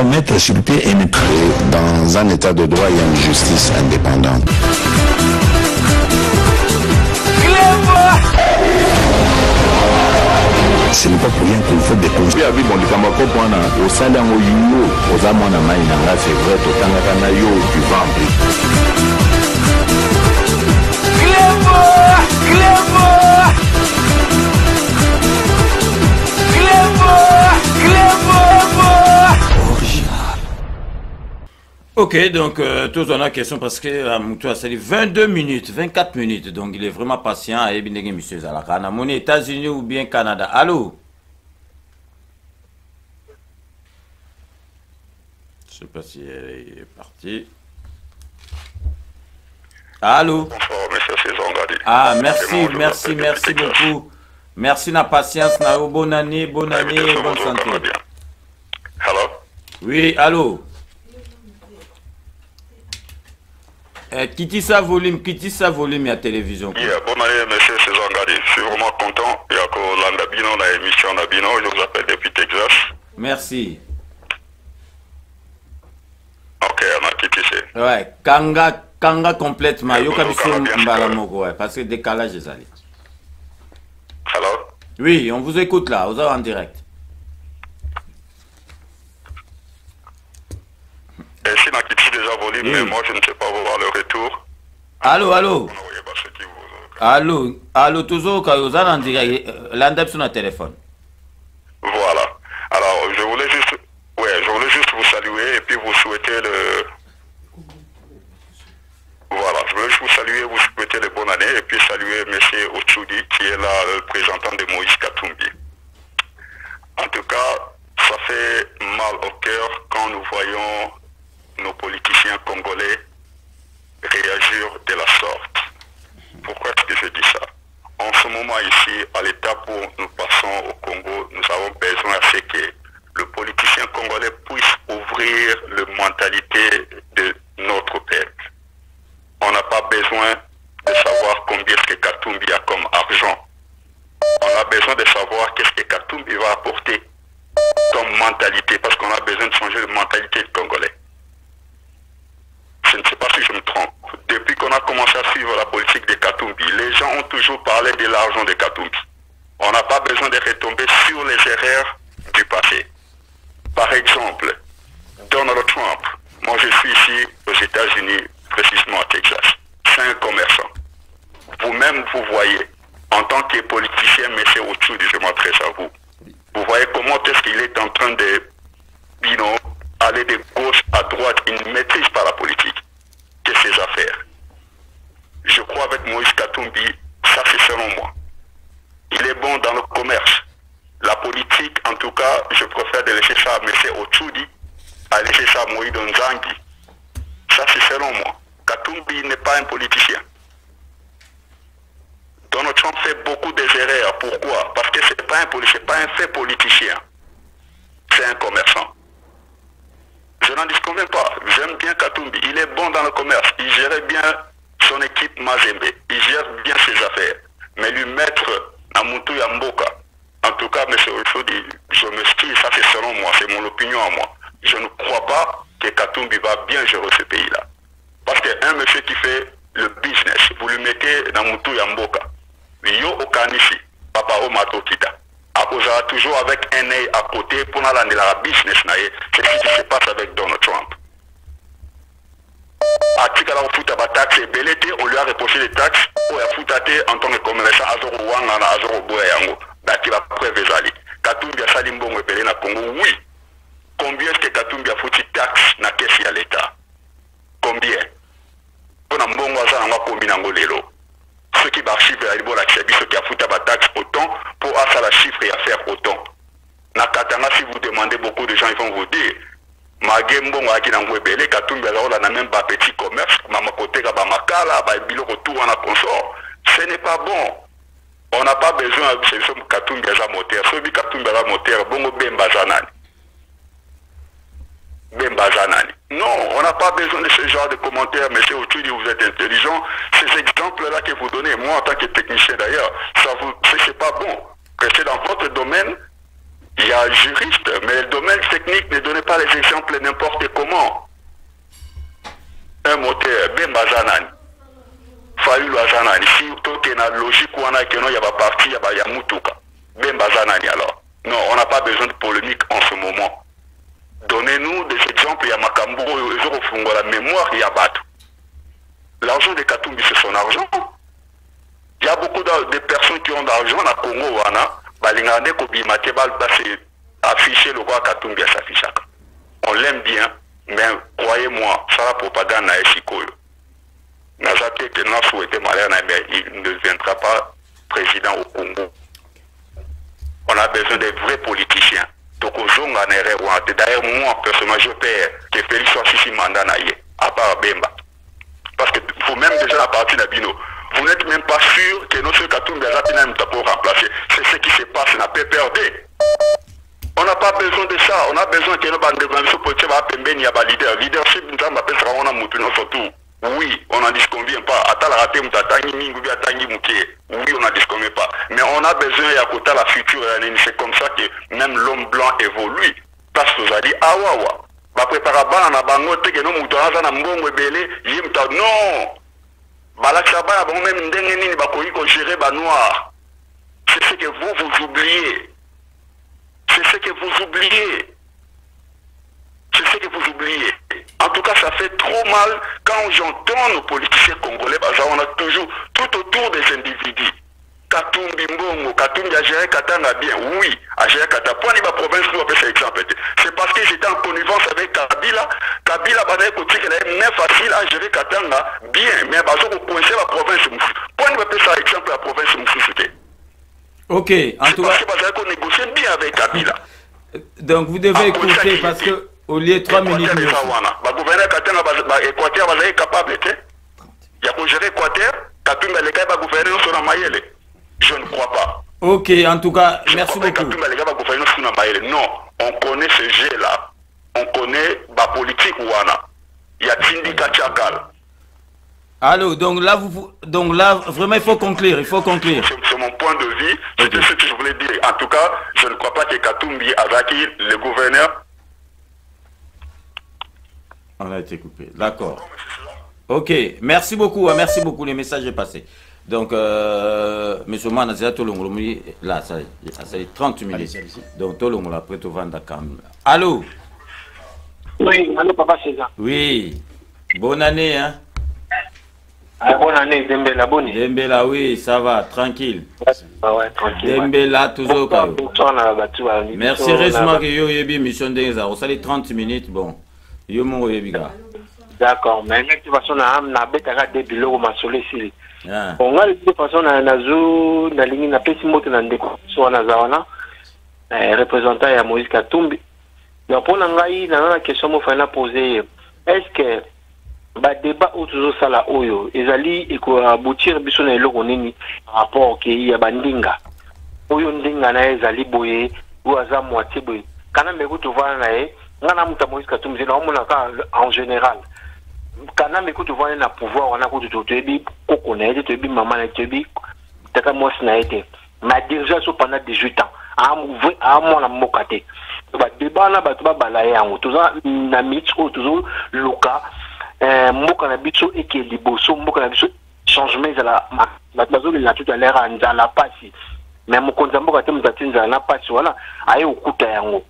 devons mettre sur pied et dans un état de droit, il y a une justice indépendante. Ce n'est pas pour rien qu'il faut des conseils. C'est vrai, tu Ok, donc tous on a question parce que tu as dit 22 minutes, 24 minutes, donc il est vraiment patient et bien monsieur Zalaka. On est États-Unis ou bien Canada. Allô? Je sais pas si elle est partie. Allô? Bonsoir, monsieur Césangadi. Ah, merci beaucoup. Merci la patience, bonne année, bonne santé. Allô? Oui, allô? Quittez sa volume à télévision. Bonne année, monsieur Césangadi. Je suis vraiment content. Il y a Landa Bino, la émission Nabino. Je vous appelle depuis Texas. Merci. Ok, on a quitté. Ouais, Kanga complètement. Yoka biso mbalamoko, ouais, parce que décalage est allé. Allô? Oui, on vous écoute là, vous êtes en direct. Et si on a quitté déjà volume, oui. Mais moi je ne sais pas voir le retour. Allô, toujours quand vous êtes en direct, l'andep sur notre téléphone. Voilà. Alors, je voulais juste vous saluer et puis vous souhaiter le... Voilà, je voulais juste vous saluer, vous souhaiter de bonne année et puis saluer M. Ochoudi qui est là, le représentant de Moïse Katumbi. En tout cas, ça fait mal au cœur quand nous voyons nos politiciens congolais réagir de la sorte. Pourquoi est-ce que je dis ça? En ce moment ici, à l'étape où nous passons au Congo, nous avons besoin à ce que le politicien congolais puisse ouvrir la mentalité de notre peuple. On n'a pas besoin de savoir combien est-ce que Katumbi a comme argent. On a besoin de savoir qu'est-ce que Katumbi va apporter comme mentalité, parce qu'on a besoin de changer de mentalité de Congolais. Je ne sais pas si je me trompe. Depuis qu'on a commencé à suivre la politique de Katumbi, les gens ont toujours parlé de l'argent de Katumbi. On n'a pas besoin de retomber sur les erreurs du passé. Par exemple, Donald Trump, moi je suis ici aux États-Unis, précisément à Texas. C'est un commerçant. Vous-même, vous voyez, en tant que politicien, M. Ochoudi, je m'adresse à vous. Vous voyez comment est-ce qu'il est en train de, aller de gauche à droite. Il ne maîtrise pas la politique que ses affaires. Je crois avec Moïse Katumbi, ça c'est selon moi. Il est bon dans le commerce. La politique, en tout cas, je préfère de laisser ça à M. Ochoudi, à laisser ça à Moïse Nzangi. Ça c'est selon moi. Katumbi n'est pas un politicien. Donald Trump fait beaucoup d'erreurs. Pourquoi? Parce que ce n'est pas un fait politicien. C'est un commerçant. Je n'en disconviens pas. J'aime bien Katumbi. Il est bon dans le commerce. Il gère bien son équipe Mazembe. Il gère bien ses affaires. Mais lui mettre Namutu Yamboka, en tout cas, M. Ochoudi, je me style, ça c'est selon moi, c'est mon opinion à moi. Je ne crois pas que Katumbi va bien gérer ce pays-là. Parce qu'un monsieur qui fait le business, vous lui mettez Namutu Yamboka, Yo Okanishi, Papa Omatokita. Akozara toujours avec un œil à côté pour la business. C'est ce qui se passe avec Donald Trump. Atikala Futa taxe et Belete, on lui a reproché les taxes, ou a Futate en tant que commerçant, Azoro Wangana, Azoro Boyango, Baki va prévézali. Katumbi a Salimbongo et Belé na Congo, oui. Combien est-ce que Katumbi a foutu taxe na caisse à l'État? Combien? Pour un bon voisin, on va combiner en lelo. Ceux qui archivent à l'Ibo, ceux qui a foutu la taxe autant, pour à la chiffre et à faire autant. Na Katanga, si vous demandez, beaucoup de gens ils vont vous dire, Magembo ngaki na ngwebele Katumbi ala na même pas petit commerce, mama côté ka ba makala, ba bilo retour en consort. Ce n'est pas bon. On n'a pas besoin de ce Katumbi à moteur. Celui Katumbi à moteur, bongo bemba zanani. Bemba zanani. Non, on n'a pas besoin de ce genre de commentaires, monsieur Ochoudi, vous êtes intelligent. Ces exemples-là que vous donnez, moi en tant que technicien d'ailleurs, ça vous, c'est pas bon. Restez dans votre domaine. il y a juriste, mais le domaine technique ne donne pas les exemples n'importe comment. Un moteur, ben bazanani. Fallu bazanani. Si tu as une logique ou il y a parti, il y a mutuka. Ben bazanani alors. Non, on n'a pas besoin de polémique en ce moment. Donnez-nous des exemples, il y a Makambo, la mémoire, il y a Batou. L'argent de Katumbi, c'est son argent. Il y a beaucoup de personnes qui ont d'argent à Congo, balingane ko bimate bal passer afficher le roi Katumbi à s'afficher. On l'aime bien, mais croyez-moi, ça la propagande na esikoyo. Nazate que nous souhaitons malheur, mais il ne deviendra pas président au Congo. On a besoin de vrais politiciens. Donc d'ailleurs moi personnellement je perds que Félix soit ici mandat naïe, à part Bemba. Parce que vous même déjà la partie d'Abino. Vous n'êtes même pas sûr que notre Katumbi pour remplacer. C'est ce qui se passe, on n'a pas perdu. On n'a pas besoin de ça. On a besoin que nos bandes de politiques soient leader. Leadership, nous avons besoin de surtout. Oui, on n'en disconvient pas. Oui, on n'en disconvient pas. Mais on a besoin de la future. C'est comme ça que même l'homme blanc évolue. Parce que vous avez dit, ah ouais, ouais. Préparer à bango te que nous moutons à mbongo belé yimta non balakaba bon même ndenge nini bakoyi ko gérer ba noir. C'est ce que vous oubliez. C'est ce que vous oubliez. C'est ce que vous oubliez. En tout cas, ça fait trop mal quand j'entends nos politiciens congolais, on a toujours tout autour des individus. Katumbi Mbongo, Katumbi a géré Katanga bien, oui, a géré Katanga. Pour la province, nous appelons cet exemple. C'est parce que j'étais en connivence avec Kabila. Kabila, il est facile à gérer Katanga bien, mais on coincer la province. Pour nous appeler ça exemple la province Moussouté. Ok, en tout cas. Parce qu'on négocie bien avec Kabila. Donc vous devez écouter parce que au lieu de 3 minutes. Le gouverneur Katanga, l'Équateur va être capable. Il y a pour gérer l'Équateur, Katumbi les gars va gouverner sur la Mayele. Je ne crois pas. Ok, en tout cas, merci beaucoup. Non, on connaît ce jeu-là. On connaît la politique ouana. Il y a Tindi Kachakal. Allô, donc là, vraiment, il faut conclure. Il faut conclure. C'est mon point de vue. C'était ce que je voulais dire. En tout cas, je ne crois pas que Katumbi Azaki, le gouverneur. On a été coupé. D'accord. Ok, merci beaucoup. Merci beaucoup. Le message est passé. Donc, M. Manazia Tolongolomi, là, ça est 30 minutes. Donc, Tolongolo après tout vendre Allô? Oui, allô, Papa César. Oui. Bonne année, hein? Ah, bonne année, Dembela, bonne année. Dembela, oui, ça va, tranquille. Ouais, tranquille. Dembela, toujours. Merci, récemment que yo yebi mission d'Enza. On s'est 30 minutes, bon. Yo mon yebi gars. D'accord, mais de toute façon, on a bêta des bilans au masolé ici. Ah. On a de toute façon nazo na ligne na pesi moto na ndeko so na zawana représentant ya Moïse Katumbi. Donc pour ngai na question mo fa na poser est-ce que ba débat autour ça la oyo ezali eko aboutir biso na eloko nini rapport ke ya bandinga oyo ndinga na ezali boye ou aza moitié boye kana meko to vana na e ngana muta Moïse Katumbi na omona ka en général quand on écoute voir un pouvoir on a coûté tout ebi koko na été ebi maman na ebi tata moi na été ma déjà so pendant 18 ans à mon mokate ba débat na ba to ba balaye en tout ça na mitro toujours loka moka na biso et que liboso moka na biso changement za la bazo la tout à l'heure en la pasi mais mon konza mboka te mutatinza na pasi voilà aye okuta yango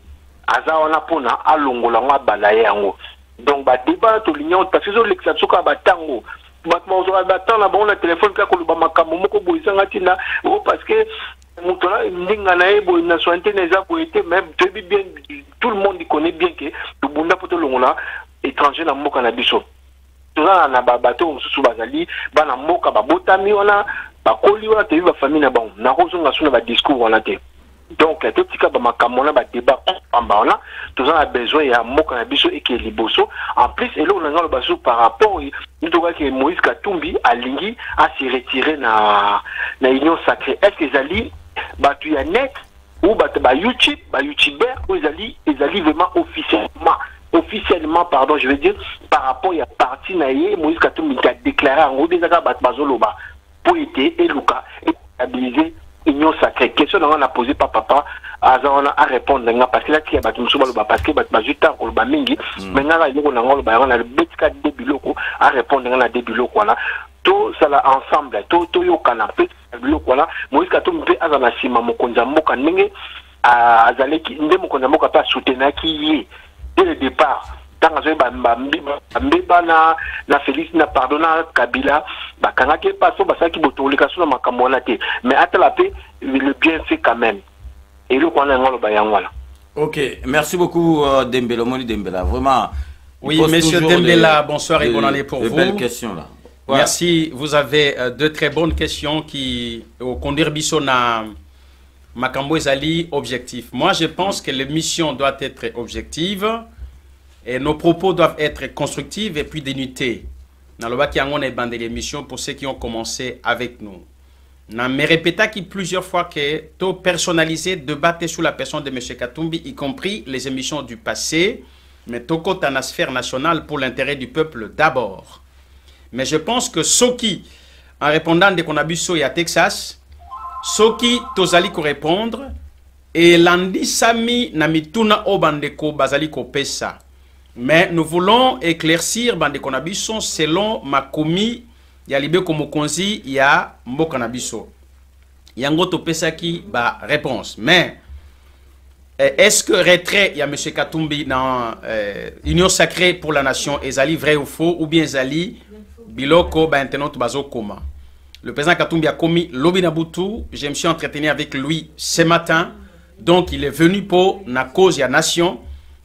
aza wana pona alongola nga balaye yango. Donc, bah, débat tout l'union, parce que l'exception à Batango, on a bon le téléphone, parce que même tout le monde connaît bien que le Bunda Potolonga étranger dans Moka Nabiso. Tout ça, on a bateau, sous Bazali, Bana Moka, Botami, on a Bakoli, on a eu la famille, on a reçu un discours, on a été. Donc, tout ce qui est débat tout ça a besoin de Mokanabisho et qui est liboso. En plus, et là, on a par rapport à Moïse Katumbi à Lingui à se retirer dans l'union sacrée. Est-ce qu'ils allaient battre net ou battre YouTuber ou ils allaient vraiment officiellement, pardon, je veux dire, par rapport à parti naïe, Moïse Katumbi qui a déclaré en gros des agas battre Bazoloba pour être et Luka et stabiliser union sacrée. Question on a posé par papa à répondre parce que là qui a battu parce que battu temps pour le mingi maintenant il y a le betka début locaux à répondre à début locaux là tout ça là ensemble tout yo canapé locaux là Moïse Katumbi pe azana sima mokonza mboka ndenge azaleki nde mokonza mboka pa soutenir qui dès le départ tant mbeba na Félix na pardonna Kabila bakanga ke paso basaki botolika suna makambo na te mais atala pe le bien fait quand même et le qu'on a ngolo bayangwala. OK, merci beaucoup Dembélé Moni Dembélé vraiment. Oui, monsieur Dembélé, bonsoir et bonne année pour vous. Belles questions là. Ouais. Merci, vous avez deux très bonnes questions qui au conduire biso na makambo ezali objectif. Moi je pense que l'émission doit être objective. Et nos propos doivent être constructifs et puis d'unité. Dans le bas qui a bandé l'émission pour ceux qui ont commencé avec nous. Je me répété plusieurs fois que tout personnalisé débattre sur la personne de M. Katumbi, y compris les émissions du passé, mais tout côté dans la sphère nationale pour l'intérêt du peuple d'abord. Mais je pense que ceux qui, en répondant de qu'on a vu à Texas, ceux qui tozali ko répondre et l'andi sami na mituna obandeko bazali ko pesa. Mais nous voulons éclaircir Bandekonabiso selon ma commis Yalibe Komokonzi ya Mbokanabiso. Yango Topesaki ba réponse. Mais est-ce que retrait y a M. Katumbi dans Union sacrée pour la nation Ezali vrai ou faux ou bien Ezali Biloko ba internet bazo koma. Le président Katumbi a commis Lobinabutu. Je me suis entretenu avec lui ce matin. Donc il est venu pour la cause ya nation.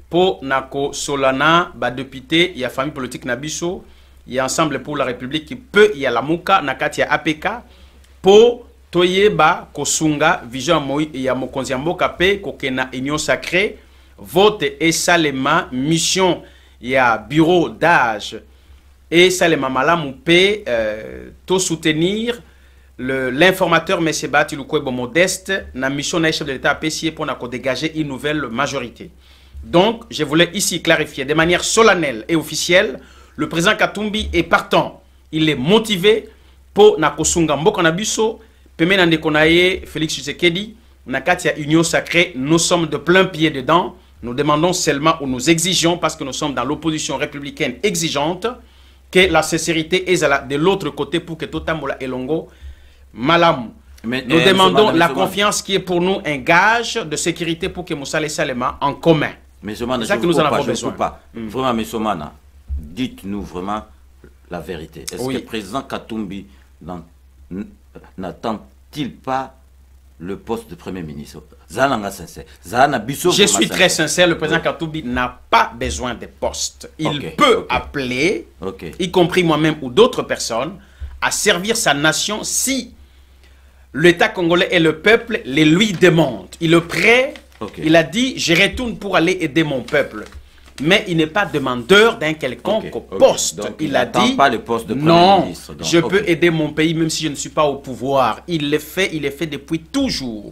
Pour Nako Solana, ba député, il y a famille politique Nabiso, il y a Ensemble pour la République qui peut, il y a la Mouka, Nakati, il y a APK, pour Toyeba, Kosunga, Vision Moï, il y a Mokonziambo Kapé, Kokena Union Sacrée, vote et Salema, mission, il y a bureau d'âge, et Salema Malamoupe, tout soutenir l'informateur M. Batiloukwebo Modeste, la mission de chef de l'État APC pour dégager une nouvelle majorité. Donc, je voulais ici clarifier de manière solennelle et officielle, le président Katumbi est partant. Il est motivé pour Nakosunga Mbokanabiso, Pemenande Konaye, Félix Tshisekedi, Nakatia Union Sacrée, nous sommes de plein pied dedans. Nous demandons seulement ou nous exigeons, parce que nous sommes dans l'opposition républicaine exigeante, que la sincérité est de l'autre côté pour que Totamola Elongo Malam. Nous demandons la confiance qui est pour nous un gage de sécurité pour que Moussa Salema en commun. Mais c'est ça que nous en avons besoin. Vraiment, M. Somana, dites-nous vraiment la vérité. Est-ce que le président Katumbi n'attend-il pas le poste de Premier ministre? Je suis très sincère, le président Katumbi n'a pas besoin de poste. Il peut appeler, y compris moi-même ou d'autres personnes, à servir sa nation si l'État congolais et le peuple les lui demandent. Il est prêt. Il a dit, je retourne pour aller aider mon peuple. Mais il n'est pas demandeur d'un quelconque poste. Donc, il a dit, pas le poste de Premier ministre. Donc, je peux aider mon pays même si je ne suis pas au pouvoir. Il le fait depuis toujours.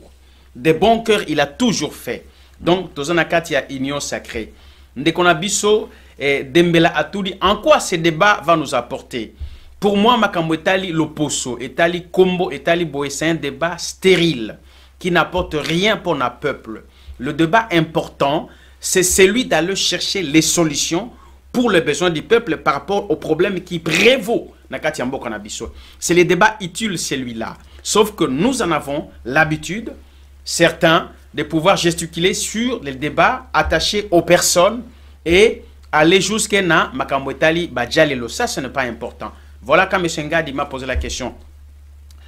De bon cœur, il a toujours fait. Donc, Tozanakat, il y a Union sacrée. Ndekonabiso et Dembélé Atouli, en quoi ce débat va nous apporter? Pour moi, Makambo Etali Loposo, Etali Kombo, Etali Boé, c'est un débat stérile qui n'apporte rien pour notre peuple. Le débat important, c'est celui d'aller chercher les solutions pour les besoins du peuple par rapport aux problèmes qui prévaut. C'est le débat utile, celui-là. Sauf que nous en avons l'habitude, certains, de pouvoir gesticuler sur les débats attachés aux personnes et aller jusqu'à Makambo Etali Badjalelo. Ça, ce n'est pas important. Voilà quand M. Ngadi m'a posé la question.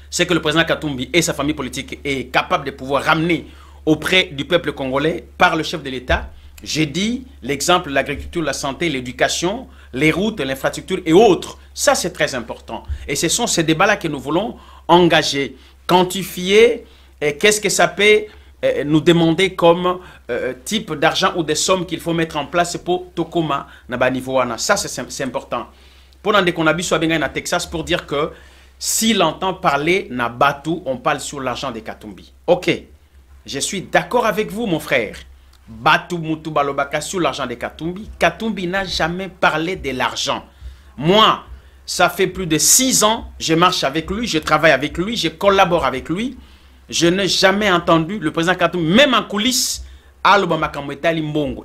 C'est que le président Katumbi et sa famille politique est capable de pouvoir ramener auprès du peuple congolais par le chef de l'État. J'ai dit l'exemple de l'agriculture, la santé, l'éducation, les routes, l'infrastructure et autres. Ça, c'est très important. Et ce sont ces débats-là que nous voulons engager, quantifier. Qu'est-ce que ça peut nous demander comme type d'argent ou des sommes qu'il faut mettre en place pour Tokoma, Nabanivoana. Ça, c'est important. Pendant qu'on a vu sur à Texas pour dire que s'il entend parler Nabatu, on parle sur l'argent de Katumbi. Ok, je suis d'accord avec vous, mon frère. Batu Mutu Balobaka sur l'argent de Katumbi. Katumbi n'a jamais parlé de l'argent. Moi, ça fait plus de 6 ans, je marche avec lui, je travaille avec lui, je collabore avec lui. je n'ai jamais entendu le président Katumbi, même en coulisses,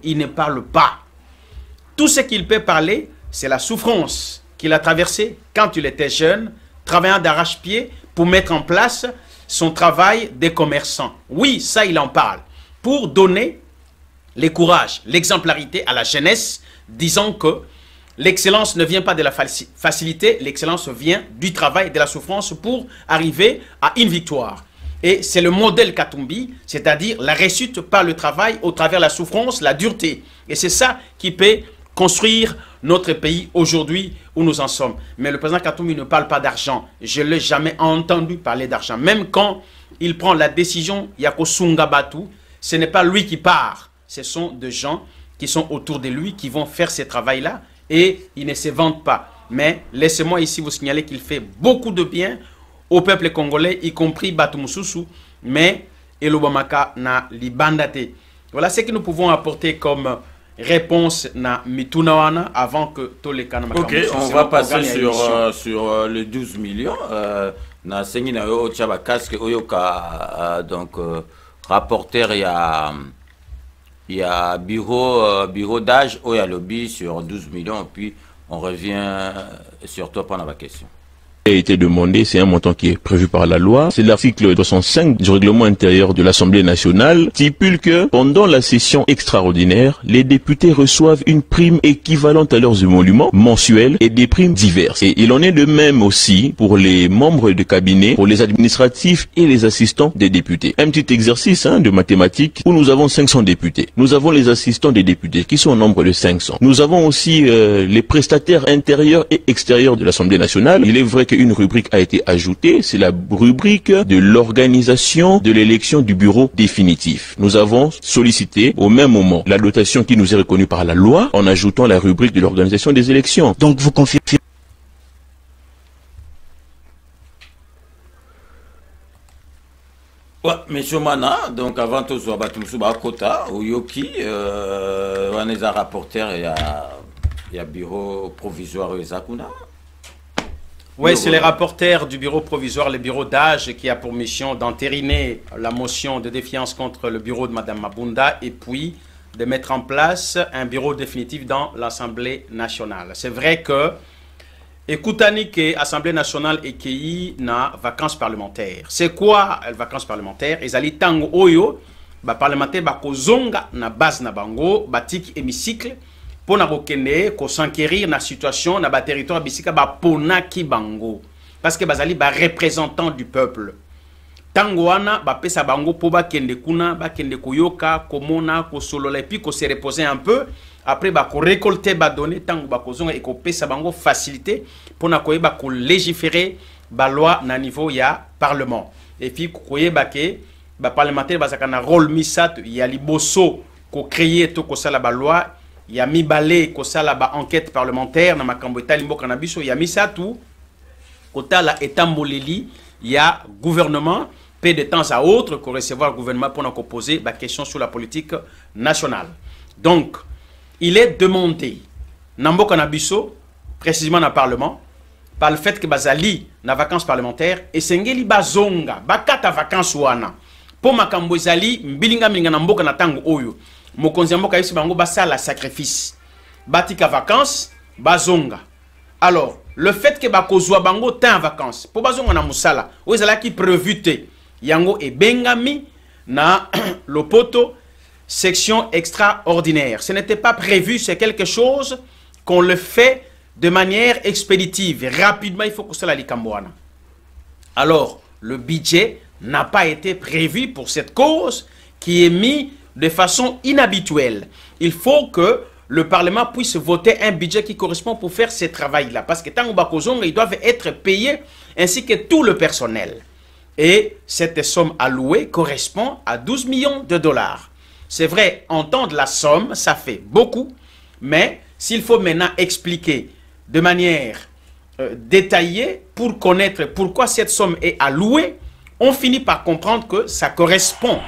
il ne parle pas. Tout ce qu'il peut parler, c'est la souffrance qu'il a traversée quand il était jeune, travaillant d'arrache-pied pour mettre en place son travail des commerçants. Oui, ça, il en parle. Pour donner le courage, l'exemplarité à la jeunesse, disant que l'excellence ne vient pas de la facilité, l'excellence vient du travail, de la souffrance pour arriver à une victoire. Et c'est le modèle Katumbi, c'est-à-dire la réussite par le travail au travers de la souffrance, la dureté. Et c'est ça qui peut construire notre pays aujourd'hui où nous en sommes. Mais le président Katumbi ne parle pas d'argent. Je ne l'ai jamais entendu parler d'argent. Même quand il prend la décision, Yako Sungabatu, ce n'est pas lui qui part. Ce sont des gens qui sont autour de lui, qui vont faire ce travail-là. Et il ne se vante pas. Mais laissez-moi ici vous signaler qu'il fait beaucoup de bien au peuple congolais, y compris Batumususu, mais Elobamaka na libandate. Voilà ce que nous pouvons apporter comme réponse na Mitunawana avant que tous les canaux. Ok, on va passer sur les 12 millions. Na sengi na yo tchaba casque oyoka donc rapporteur il y a bureau d'âge au ya lobby sur 12 millions puis on revient sur toi pendant la question. A été demandé, c'est un montant qui est prévu par la loi. C'est l'article 65 du règlement intérieur de l'Assemblée nationale stipule que pendant la session extraordinaire, les députés reçoivent une prime équivalente à leurs émoluments mensuels et des primes diverses. Et il en est de même aussi pour les membres de cabinet, pour les administratifs et les assistants des députés. Un petit exercice de mathématiques où nous avons 500 députés. Nous avons les assistants des députés qui sont au nombre de 500. Nous avons aussi les prestataires intérieurs et extérieurs de l'Assemblée nationale. Il est vrai qu'une rubrique a été ajoutée, c'est la rubrique de l'organisation de l'élection du bureau définitif. Nous avons sollicité au même moment la dotation qui nous est reconnue par la loi en ajoutant la rubrique de l'organisation des élections. Donc vous confirmez? Ouais, monsieur Mana, donc avant tout, on va Kota, ou Yoki, on est un rapporteur, il y a bureau provisoire et Zakuna. Oui, c'est les rapporteurs du bureau provisoire, le bureau d'âge qui a pour mission d'entériner la motion de défiance contre le bureau de Mme Mabunda et puis de mettre en place un bureau définitif dans l'Assemblée nationale. C'est vrai que écoutez que l'Assemblée nationale et qui na vacances parlementaires. C'est quoi les vacances parlementaires? Ils allaient tango oyo, ba parlementaire ba kozonga na base na bango, batik hémicycle. Pour s'enquérir dans la situation, dans le territoire, ponaki bango. Parce que bazali ba représentant du peuple. Tangoana, ba pesa bango po ba kende kuna, ba kende koyoka, komona, ko solola, et puis ko se reposer un peu. Après, ba ko récolter, ba donner, tango ba kozonga, et ko pesa bango facilité, pour na koye ba ko légiférer, ba loi na niveau ya parlement. Et puis, koye ba ke, ba parlementaire, ba sakana rôle misat, ya liboso, ko créer to ko sala ba loi, il y a mis balé kosala ba enquête parlementaire na makambo etali mboka na biso, il y a mis ça tout kotala etamboleli, il y a gouvernement peu de temps à autre qu'on recevoir gouvernement pour nous poser ba question sur la politique nationale. Donc il est demandé na mboka na biso précisément na parlement par le fait que bazali na vacances parlementaires et sengeli bazonga bakata vacances wana pour makambo ezali mbilinga na mboka na tango oyo mokonzi mboka yesi bango basala sacrifice batika vacances bazonga. Alors le fait que bakozwa bango temps vacances pour bazonga na musala ozala ki prévu te yango e bengami na lopoto section extraordinaire. Ce n'était pas prévu, c'est quelque chose qu'on le fait de manière expéditive rapidement. Il faut que cela likambwana. Alors le budget n'a pas été prévu pour cette cause qui est mis de façon inhabituelle. Il faut que le Parlement puisse voter un budget qui correspond pour faire ce travail-là. Parce que tant que ils doivent être payés ainsi que tout le personnel. Et cette somme allouée correspond à 12 millions de dollars. C'est vrai, entendre la somme, ça fait beaucoup. Mais s'il faut maintenant expliquer de manière détaillée pour connaître pourquoi cette somme est allouée, on finit par comprendre que ça correspond.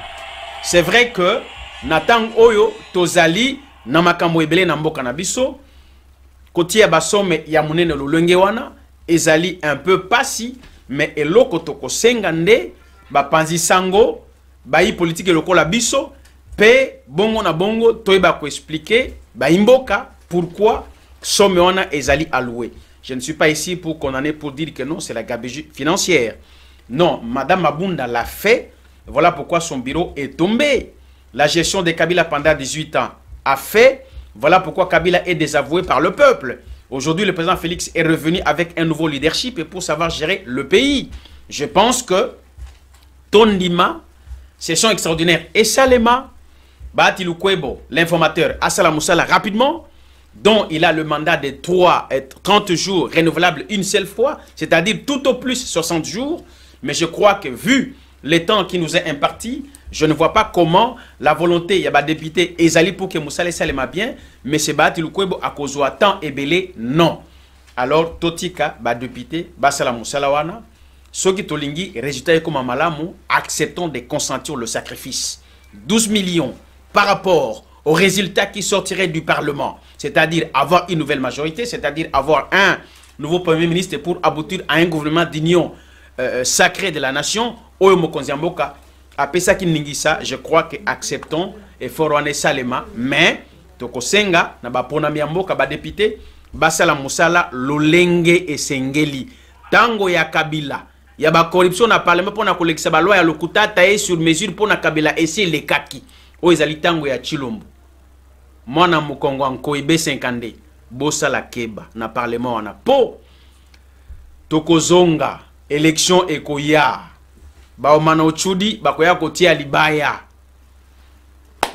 C'est vrai que Natang Oyo, Tozali, Namakambo Ebele Namboka Nabiso, Kotia Basome Yamunene Lulenge wana, Ezali un peu passi, mais Eloko Toko Sengande, bapanzi sango bayi politique lokola biso pe bongo na bongo toyeba ko expliquer baimboka pourquoi somme wana ezali alloué. Je ne suis pas ici pour condamner, pour dire que non, c'est la gabegie financière. Non, Madame Mabunda l'a fait. Voilà pourquoi son bureau est tombé. La gestion de Kabila pendant 18 ans a fait. Voilà pourquoi Kabila est désavoué par le peuple. Aujourd'hui, le président Félix est revenu avec un nouveau leadership et pour savoir gérer le pays. Je pense que Tondima, session extraordinaire, et Salema, Bahati Lukwebo, l'informateur, Assala Moussala, rapidement, dont il a le mandat de 30 jours renouvelable une seule fois, c'est-à-dire tout au plus 60 jours. Mais je crois que vu le temps qui nous est imparti, je ne vois pas comment la volonté, il y a des députés, Ezali pour que Moussa Salema bien, mais c'est Bahati Lukwebo à cause de temps et belé, non. Alors, Totika, député, Basala Moussala wana, Soki Tolingi, résultat comme Malamu, acceptons de consentir le sacrifice. 12 millions par rapport au résultat qui sortirait du Parlement, c'est-à-dire avoir une nouvelle majorité, c'est-à-dire avoir un nouveau Premier ministre pour aboutir à un gouvernement d'union sacré de la nation, Oyo Konziamboka, après ça qui n'ingisa, je crois que acceptons et Forwane Salema, mais Tokosenga, Nabapona Miamboka, député, Basala Moussala, Lolenge et Sengeli, Tango ya Kabila, ya ba corruption na Parlement pour na collecter ba loi ya lokuta taillé sur mesure pour na Kabila et c'est les kaki. Oizali tango ya Chilombo. Mwana Mukongo Nkoibe 50 bossa la keba na parlement wana po tokozonga élection ekoya ba omana ochudi bakoya kotia libaya.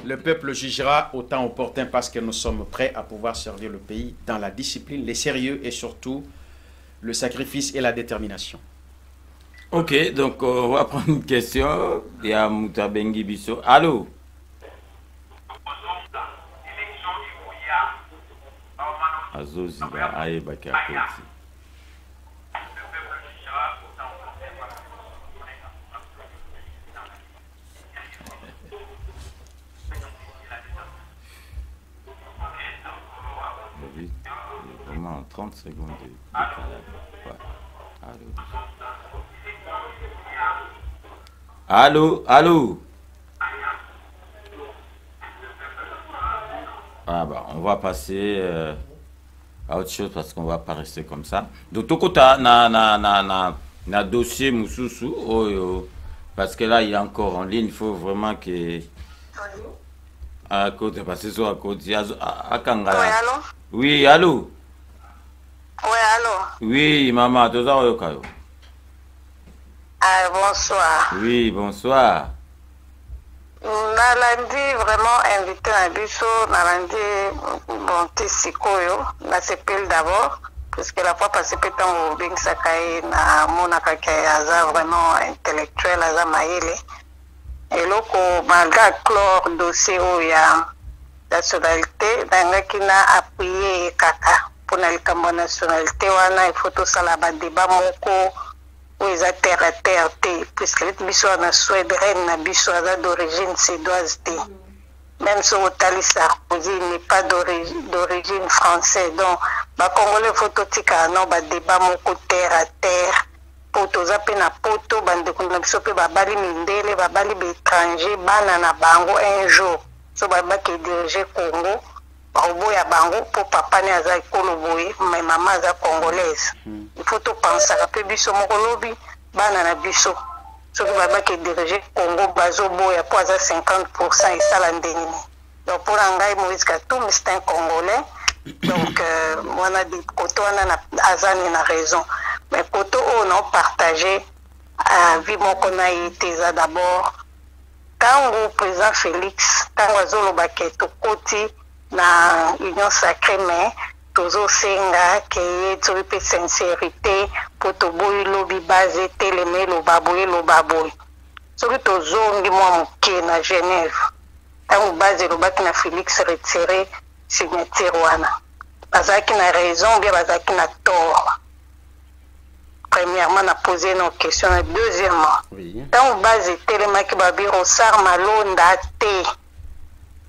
Le peuple jugera au temps opportun parce que nous sommes prêts à pouvoir servir le pays dans la discipline, le sérieux et surtout le sacrifice et la détermination. Ok, donc on va prendre une question. Il y a Moutabengi Bisso. Allô? Azoziba Aebaka Koti. Vraiment 30 secondes de décalage. Allô? Allô? Ah bah, on va passer à autre chose parce qu'on va pas rester comme ça. Donc, Tokota na dossier Moussoussou, parce que là, il est encore en ligne, il faut vraiment que... À côté, parce que c'est à côté, à Kangala. Oui, allô? Oui, allô? Oui, allô? Oui, maman, tout ça, Ah, bonsoir. oui, bonsoir. Nalandi vraiment invité à Bisso, Nalandi Bonté Sikoyo, na CPL d'abord, parce que la fois passée, pétant au Bing Sakai, na Monakake, Aza vraiment intellectuel, Aza Maïle. Et là, malgré clore dossier où il y a nationalité, qui n'a appuyé Kaka pour la nationalité, il faut tout ça là-bas, débat moko. Où ils ont terre à terre, puisque les biso na Suède, na biso d'origine suédoise. Même si Otali Sarkozy n'est pas d'origine française. Donc, les Congolais phototika non ba débat moko terre à terre. Poto zape na poto bande kuna biso pe babali mindele babali étranger bana na bango un jour. So baba qui diriger Congo. Baroboya bango pour papa ne aza ekolo boye mais maman aza congolaise. Il faut tout penser à peu biso mokolobi bana na biso soki babaki diriger Congo bazo boya po aza 50% esala ndenge nini. Donc pour ngai Moïse Katumbi c'est un Congolais. Donc wana di koto wana azani na raison. Mais koto on a partagé vie moko na été d'abord quand le président Félix tango azolobaki tokoti na union sacrée mais toujours senga que tu peux sincérité pour to boy lobby basé télémé lo baboy soki tozongi mwa moke na Genève tango base lobaki na Félix retiré signature wana bazaki na raison bien bazaki na tort. Premièrement na poser nos questions, deuxièmement tango base télémaki babiro sar malonda te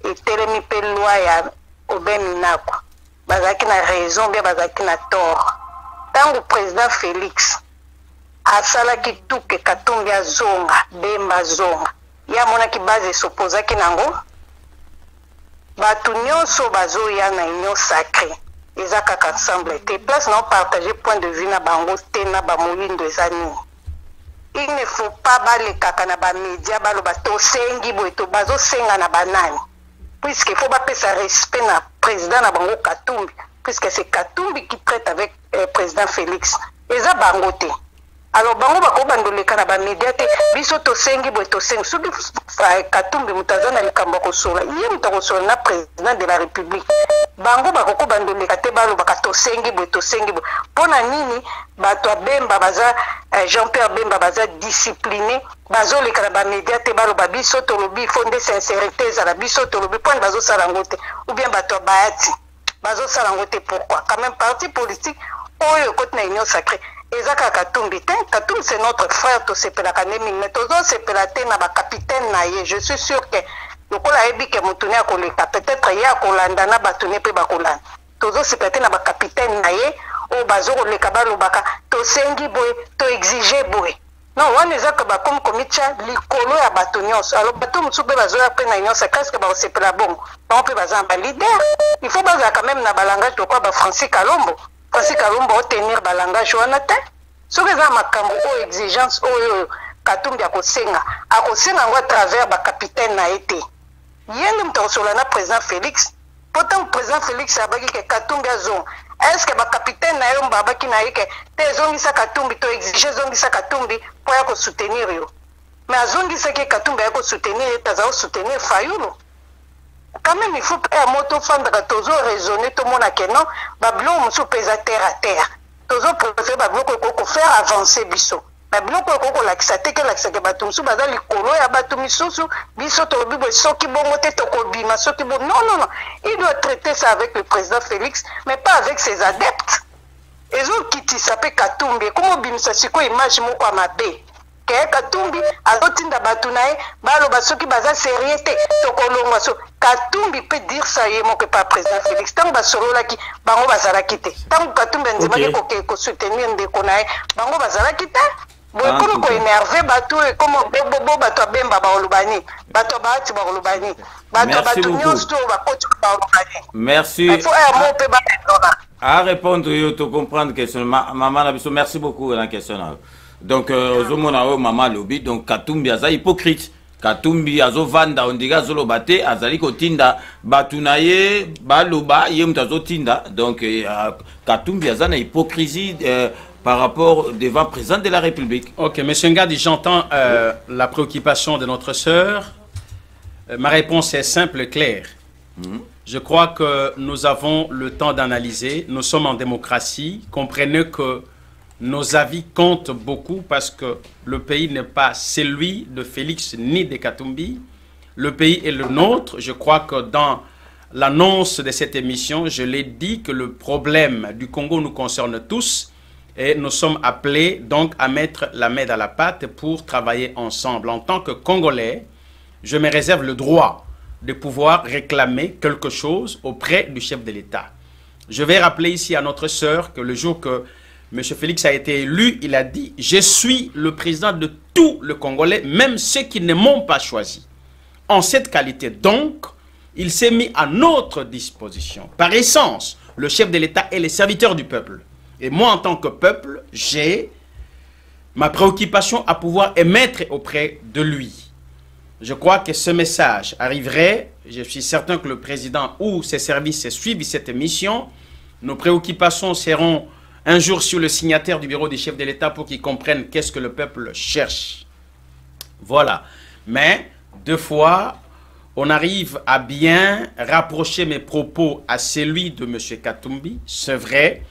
et telemi pe loi ya obeminako bazaki na raison bien bazaki na tort. Tant le président Félix asalaki tuke Katumbi azonga Bemba azonga ya monaki base s'opposaki nango batu nyonso bazoya na union sacrée eza kaka ensemble te place na partager point de vue na bango te na bamoyindo eza nini. Il ne faut pas balekaka na bamédia baloba tosengi boye to bazosenga na banani puisque il faut bapesa respect na président na bango Katumbi puisque c'est Katumbi qui traite avec président Félix eza bango te. Alors bango bako bandoleka na bamédia te biso tosengi boye tosengi soki Katumbi mutazana likambo kosola ye mutakosola na président de la république bango bako bandoleka te baloba tosengi boye tosengi boye pona nini bato Bemba baza Jean-Pierre Bemba baza discipliné bazoleka na bamédia te baloba biso tolobi fondé sincérité za la biso tolobi pona bazosala ngo te ou bien bato bayati bazosala ngo te. Pourquoi quand même parti politique oyo kote na union sacrée ezaka Katumbi te. Katumbi c'est notre frère to sepelaka nemi mais tozo sepela te na ba capitaine na ye. Je suis sûr que lokola yebi ke mutune akoleka peut-être ye akolanda na batune pe bakolanda tozo sepela te na ba capitaine na ye o bazo koleka balobaka tosengi boye to exiger boye non wana ezaka bakomi komitia likolo ya bato nyonso. Alors bato mosusu mpe bazoya mpe na union sacrée que bakosepela bongo bango mpe baza ba leader. Il faut bazala quand même na balangage lokwa ba Francis Kalombo otenir balangage wana te soki eza makambo oyo exigence oyo Katumbi akosenga ngo à travers bacapitaine na ye te ye nde moto akosola na président Félix. Pourtant président Félix abaki ke Katumbi azonga est-ce que bacapitaine na yo mbabaki na ye ke te ezongisa Katumbi to exige ezongisa Katumbi mpo ya kosoutenir yo mais azongisaki Katumbi ya kosoutenir ye taza kosoutenir Fayulu. Quand même il faut à moto fandaka tozo raisonner tout mona ke non bablo musu pesa terre à terre tozo préférer bablo ko faire avancer biso bablo ko lakisa te ke lakisa ke bato musu baza likolo ya bato misusu biso to bibo soki bongo te to ko bima soki bon non il doit traiter ça avec le président Félix mais pas avec ses adeptes. Ezo kiti sape Katumbi comment bimisa siko image moko amabe Katumbi azotinda batu na ye baloba soki baza sérieux te tokolongwa so Katumbi peut dire ça yé que pas président Félix tant basololaki bango bazalaki te tant Katumbi ndimaki ko soutenir ndeko na ye bango bazalaki te boye kono ko énerver batu e comme bobo bato Bemba baolubani bato baati baolubani bato nyonso bakoti baolubani. Merci. Il faut un mot pe ba à répondre yo to comprendre question maman na biso. Merci beaucoup la question là. Donc ozomona o mama lobi donc Katumbi aza hypocrite. Katumbi azovanda ondiga zoloba te azali kotinda batu na ye baloba ye mutu azotinda donc Katumbi aza na hypocrisie par rapport devant président de la République. Ok, monsieur Ngadi, j'entends la préoccupation de notre sœur. Ma réponse est simple et claire. Je crois que nous avons le temps d'analyser. Nous sommes en démocratie. Comprenez que nos avis comptent beaucoup parce que le pays n'est pas celui de Félix ni de Katumbi. Le pays est le nôtre. Je crois que dans l'annonce de cette émission, je l'ai dit que le problème du Congo nous concerne tous et nous sommes appelés donc à mettre la main dans la pâte pour travailler ensemble. En tant que Congolais, je me réserve le droit de pouvoir réclamer quelque chose auprès du chef de l'État. Je vais rappeler ici à notre sœur que le jour que M. Félix a été élu, il a dit « Je suis le président de tous les Congolais, même ceux qui ne m'ont pas choisi. » En cette qualité, donc, il s'est mis à notre disposition. Par essence, le chef de l'État est le serviteur du peuple. Et moi, en tant que peuple, j'ai ma préoccupation à pouvoir émettre auprès de lui. Je crois que ce message arriverait. Je suis certain que le président ou ses services suivent cette émission. Nos préoccupations seront un jour sur le signataire du bureau du chef de l'État pour qu'il comprenne qu'est-ce que le peuple cherche. Voilà. Mais, deux fois, on arrive à bien rapprocher mes propos à celui de M. Katumbi. C'est vrai,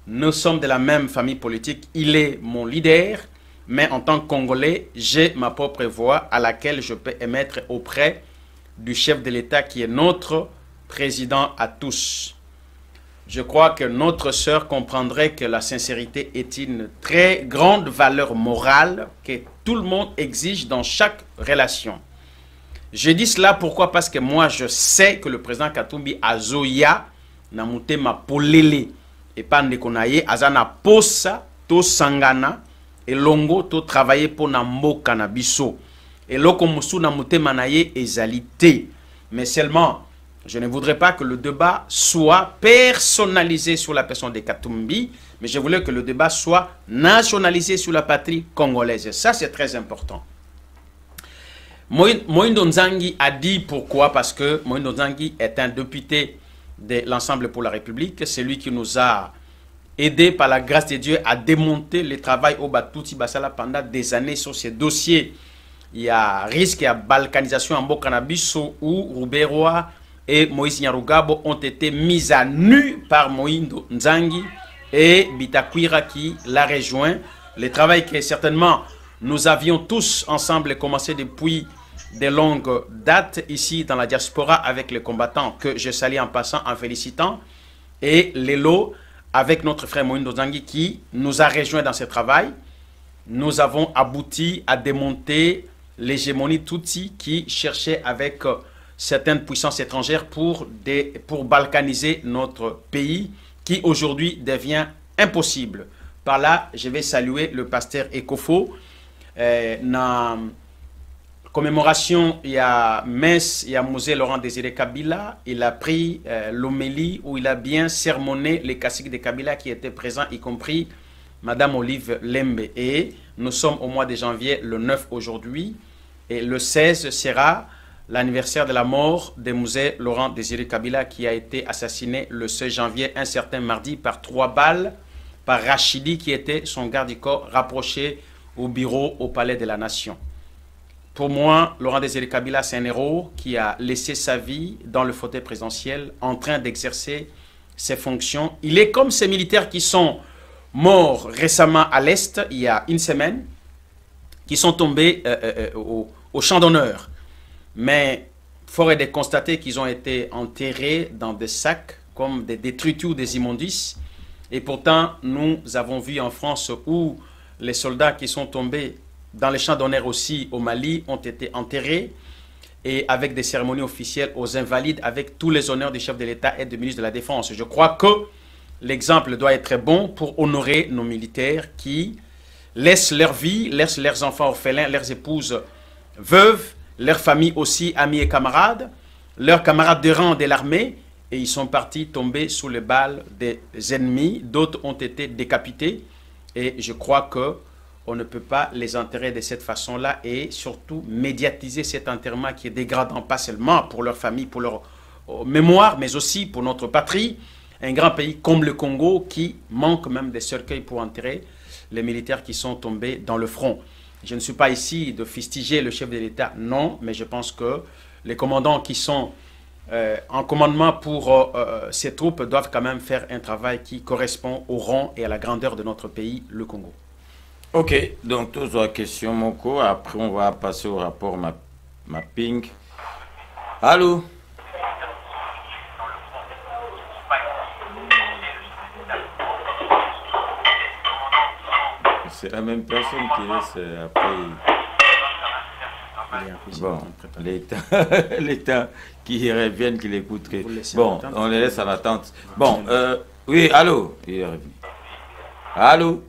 nous sommes de la même famille politique. Il est mon leader. Mais en tant que Congolais, j'ai ma propre voix à laquelle je peux émettre auprès du chef de l'État qui est notre président à tous. Je crois que notre sœur comprendrait que la sincérité est une très grande valeur morale que tout le monde exige dans chaque relation. Je dis cela pourquoi? Parce que moi, je sais que le président Katumbi Azoya na mutema polele et pas ndekonaye azana posa to sangana elongo to travailler pour na mboka na biso. Et loko musu na motema na ye ezali te. Mais seulement, je ne voudrais pas que le débat soit personnalisé sur la personne de Katumbi, mais je voulais que le débat soit nationalisé sur la patrie congolaise. Et ça, c'est très important. Moïndo Nzangi a dit pourquoi, parce que Moïndo Nzangi est un député de l'Ensemble pour la République. C'est lui qui nous a aidé par la grâce de Dieu à démonter le travail au Batouti Basala pendant des années sur ces dossiers. Il y a risque, il y a balkanisation en Bokanabiso où Rouberoa et Moïse Nyarugabo ont été mis à nu par Moïndo Nzangi et Bitakwira qui l'a rejoint. Le travail que certainement nous avions tous ensemble commencé depuis de longues dates ici dans la diaspora avec les combattants que je salue en passant, en félicitant. Et Lelo avec notre frère Moïndo Nzangi qui nous a rejoint dans ce travail. Nous avons abouti à démonter l'hégémonie Tutsi qui cherchait avec certaines puissances étrangères pour balkaniser notre pays qui aujourd'hui devient impossible. Par là, je vais saluer le pasteur Ekofo. Na commémoration, il y a messe, il y a Mosée Laurent Désiré Kabila. Il a pris l'homélie où il a bien sermonné les caciques de Kabila qui étaient présents, y compris Madame Olive Lembe. Et nous sommes au mois de janvier, le 9 aujourd'hui. Et le 16 sera l'anniversaire de la mort de Mosée Laurent Désiré Kabila qui a été assassiné le 16 janvier, un certain mardi, par 3 balles, par Rachidi qui était son garde du corps rapproché au bureau au Palais de la Nation. Pour moi, Laurent Désiré Kabila, c'est un héros qui a laissé sa vie dans le fauteuil présidentiel en train d'exercer ses fonctions. Il est comme ces militaires qui sont morts récemment à l'Est, il y a une semaine, qui sont tombés au champ d'honneur. Mais fort est de constater qu'ils ont été enterrés dans des sacs comme des détritus ou des immondices. Et pourtant, nous avons vu en France où les soldats qui sont tombés dans les champs d'honneur aussi au Mali ont été enterrés et avec des cérémonies officielles aux invalides avec tous les honneurs du chef de l'État et du ministre de la Défense. Je crois que l'exemple doit être bon pour honorer nos militaires qui laissent leur vie, laissent leurs enfants orphelins, leurs épouses veuves, leurs familles aussi, amis et camarades, leurs camarades de rang de l'armée, et ils sont partis tomber sous les balles des ennemis. D'autres ont été décapités, et je crois que on ne peut pas les enterrer de cette façon-là, et surtout médiatiser cet enterrement qui est dégradant, pas seulement pour leur famille, pour leur mémoire, mais aussi pour notre patrie, un grand pays comme le Congo qui manque même des cercueils pour enterrer les militaires qui sont tombés dans le front. Je ne suis pas ici de fustiger le chef de l'État, non, mais je pense que les commandants qui sont en commandement pour ces troupes doivent quand même faire un travail qui correspond au rang et à la grandeur de notre pays, le Congo. Ok, donc toutes les questions, Moko. Après, on va passer au rapport mapping. Allô? C'est la même personne qui est après. Bon, l'État qui reviennent, qui l'écoutent. Bon, on les laisse à l'attente. Bon, oui, allô? Il est revenu. Allô?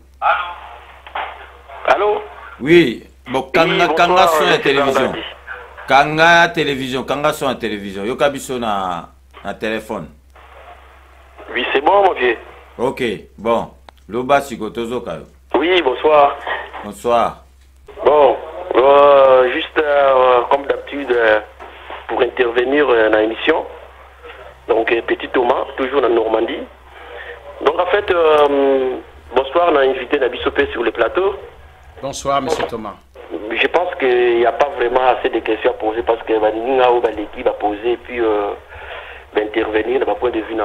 Allô? Oui, bon, kanga sur la télévision. Kanga télévision, kanga sur la télévision. Yoka biso na téléphone. Oui, c'est bon, mon vieux. Ok, bon. Loba Sikotozo Kayo. Oui, bonsoir. Bonsoir. Bon, juste comme d'habitude, pour intervenir dans l'émission. Donc, Petit Thomas, toujours en Normandie. Donc, en fait, bonsoir, on a invité Nabisopé sur le plateau. Bonsoir, M. Thomas. Je pense qu'il n'y a pas vraiment assez de questions à poser parce que l'équipe va poser et puis intervenir d'un point de vue.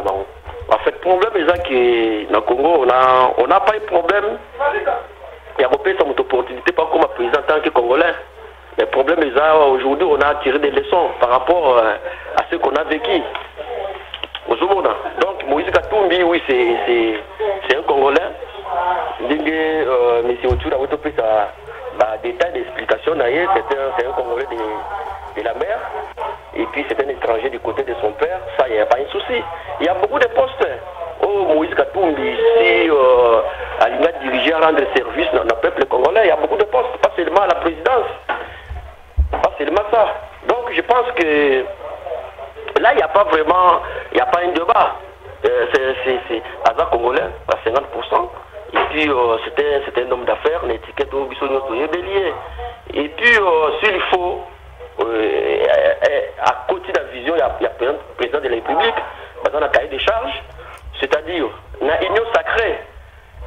En fait, le problème est que dans le Congo, on n'a pas eu de problème. Il y a beaucoup d'opportunités, pas comme président en tant que Congolais. Le problème est qu'aujourd'hui, on a tiré des leçons par rapport à ce qu'on a vécu. Donc, Moïse Katumbi, oui, c'est un Congolais. Monsieur Otur a été pris à détail d'explication. C'est un Congolais de la mer. Et puis, c'est un étranger du côté de son père. Ça, il n'y a pas de souci. Il y a beaucoup de postes Moïse Katumbi, si Alinga diriger à rendre service dans le peuple congolais, il y a beaucoup de postes, pas seulement à la présidence. Pas seulement ça. Donc je pense que là, il n'y a pas vraiment, il n'y a pas un débat. C'est Aza Congolais à 50%. Et puis c'était un homme d'affaires, l'étiquette au Bissonio Bélier. Et puis s'il faut, à côté de la vision, il y a le président de la République, dans un cahier des charges, c'est-à-dire la union sacrée.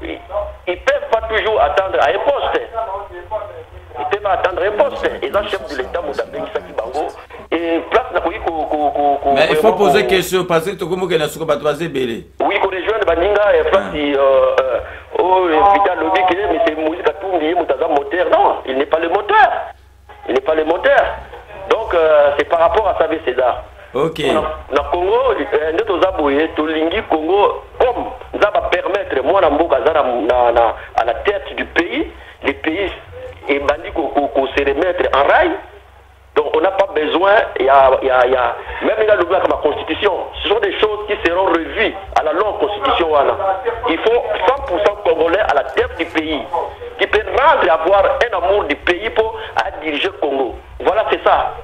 Ils ne peuvent pas toujours attendre à un poste. Ils ne peuvent pas attendre un poste. Ils ont chef de l'État, Moudabé, Isaki Bango. Et place n'a pas eu mais il faut poser question parce que tu connais que nous sommes basés belé. Oui, qu'on rejoint Baninga et place l'hôpital lobby, mais c'est Moïse Katumbi, Moutaza moteur. Non, il n'est pas le moteur. Il n'est pas le moteur. Donc c'est par rapport à Savé César. Ok. Dans le Congo, nous avons Tolingi Congo, comme ça va permettre, moi, à la tête du pays, les pays et bandits qu'on se remettre en rail. Donc on n'a pas besoin, même dans la constitution, ce sont des choses qui seront revues à la longue constitution. Il faut 100% Congolais à la tête du pays, qui peut rendre et avoir un amour du pays pour diriger le Congo. Voilà, c'est ça.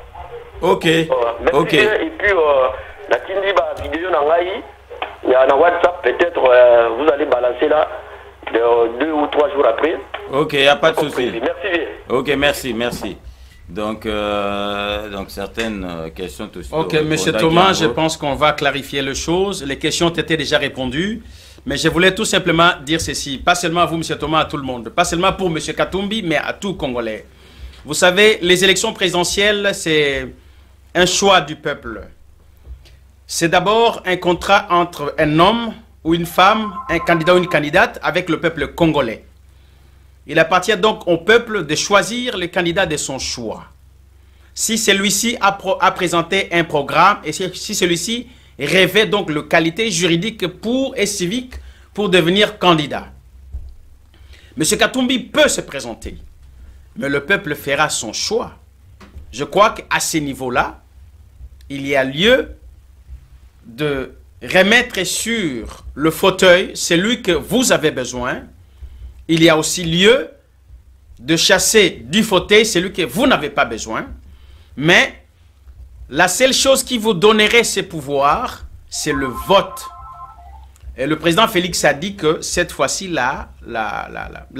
Ok. Ok. Et puis, la vidéo il y a un WhatsApp, peut-être vous allez balancer là 2 ou 3 jours après. Ok, il n'y a pas de souci. Merci. Ok, merci. Donc certaines questions tout Ok, monsieur Thomas, je pense qu'on va clarifier les choses. Les questions ont été déjà répondues. Mais je voulais tout simplement dire ceci, pas seulement à vous, monsieur Thomas, à tout le monde. Pas seulement pour monsieur Katumbi, mais à tout Congolais. Vous savez, les élections présidentielles, c'est un choix du peuple. C'est d'abord un contrat entre un homme ou une femme, un candidat ou une candidate avec le peuple congolais. Il appartient donc au peuple de choisir le candidat de son choix. Si celui-ci a présenté un programme et si celui-ci revêt donc les qualités juridiques et civiques pour devenir candidat. M. Katumbi peut se présenter, mais le peuple fera son choix. Je crois qu'à ce niveau-là, il y a lieu de remettre sur le fauteuil celui que vous avez besoin. Il y a aussi lieu de chasser du fauteuil celui que vous n'avez pas besoin. Mais la seule chose qui vous donnerait ces pouvoirs, c'est le vote. Et le président Félix a dit que cette fois-ci, la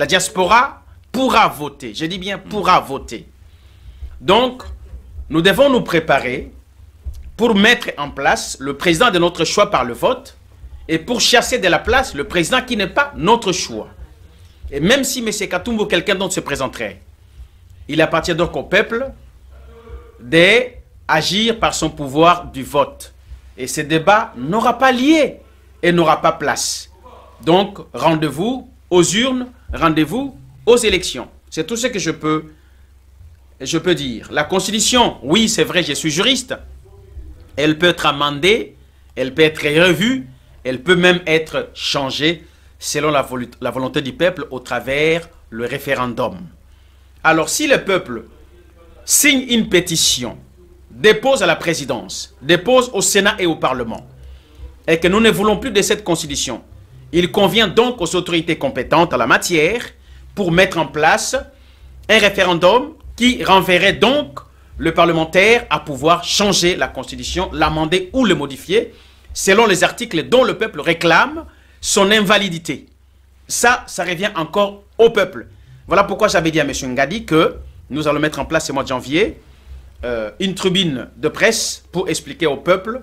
diaspora pourra voter. Je dis bien pourra voter. Donc, nous devons nous préparer pour mettre en place le président de notre choix par le vote et pour chasser de la place le président qui n'est pas notre choix. Et même si M. Katumbi ou quelqu'un d'autre se présenterait, il appartient donc au peuple d'agir par son pouvoir du vote. Et ce débat n'aura pas lieu et n'aura pas place. Donc, rendez-vous aux urnes, rendez-vous aux élections. C'est tout ce que je peux dire. La Constitution, oui, c'est vrai, je suis juriste. Elle peut être amendée, elle peut être revue, elle peut même être changée selon la volonté du peuple au travers le référendum. Alors, si le peuple signe une pétition, dépose à la présidence, dépose au Sénat et au Parlement, et que nous ne voulons plus de cette Constitution, il convient donc aux autorités compétentes en la matière pour mettre en place un référendum qui renverrait donc le parlementaire à pouvoir changer la Constitution, l'amender ou le modifier selon les articles dont le peuple réclame son invalidité. Ça revient encore au peuple. Voilà pourquoi j'avais dit à M. Ngadi que nous allons mettre en place ce mois de janvier une tribune de presse pour expliquer au peuple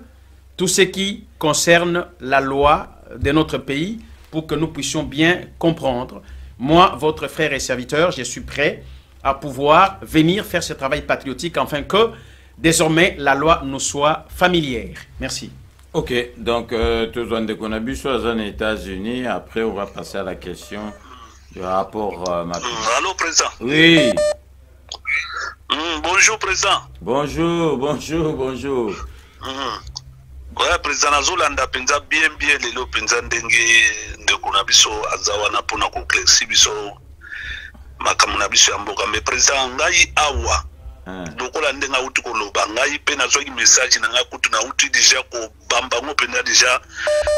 tout ce qui concerne la loi de notre pays pour que nous puissions bien comprendre. Moi, votre frère et serviteur, je suis prêt à pouvoir venir faire ce travail patriotique afin que désormais la loi nous soit familière. Merci. Ok, donc tous on a vu sur les États-Unis. Après, on va passer à la question du rapport. Allô, président. Oui. Bonjour, président. Bonjour. Ouais, président Azulanda penza bien lelo penza ndenge ndekuna biso azawana pona ko klexi biso makamuna biso ya mboka. Mais président ngai awa lokola ndenga uti koloba ngai pe nazwaki message na nga kutu na uti déjà ko bamba ngo penda déjà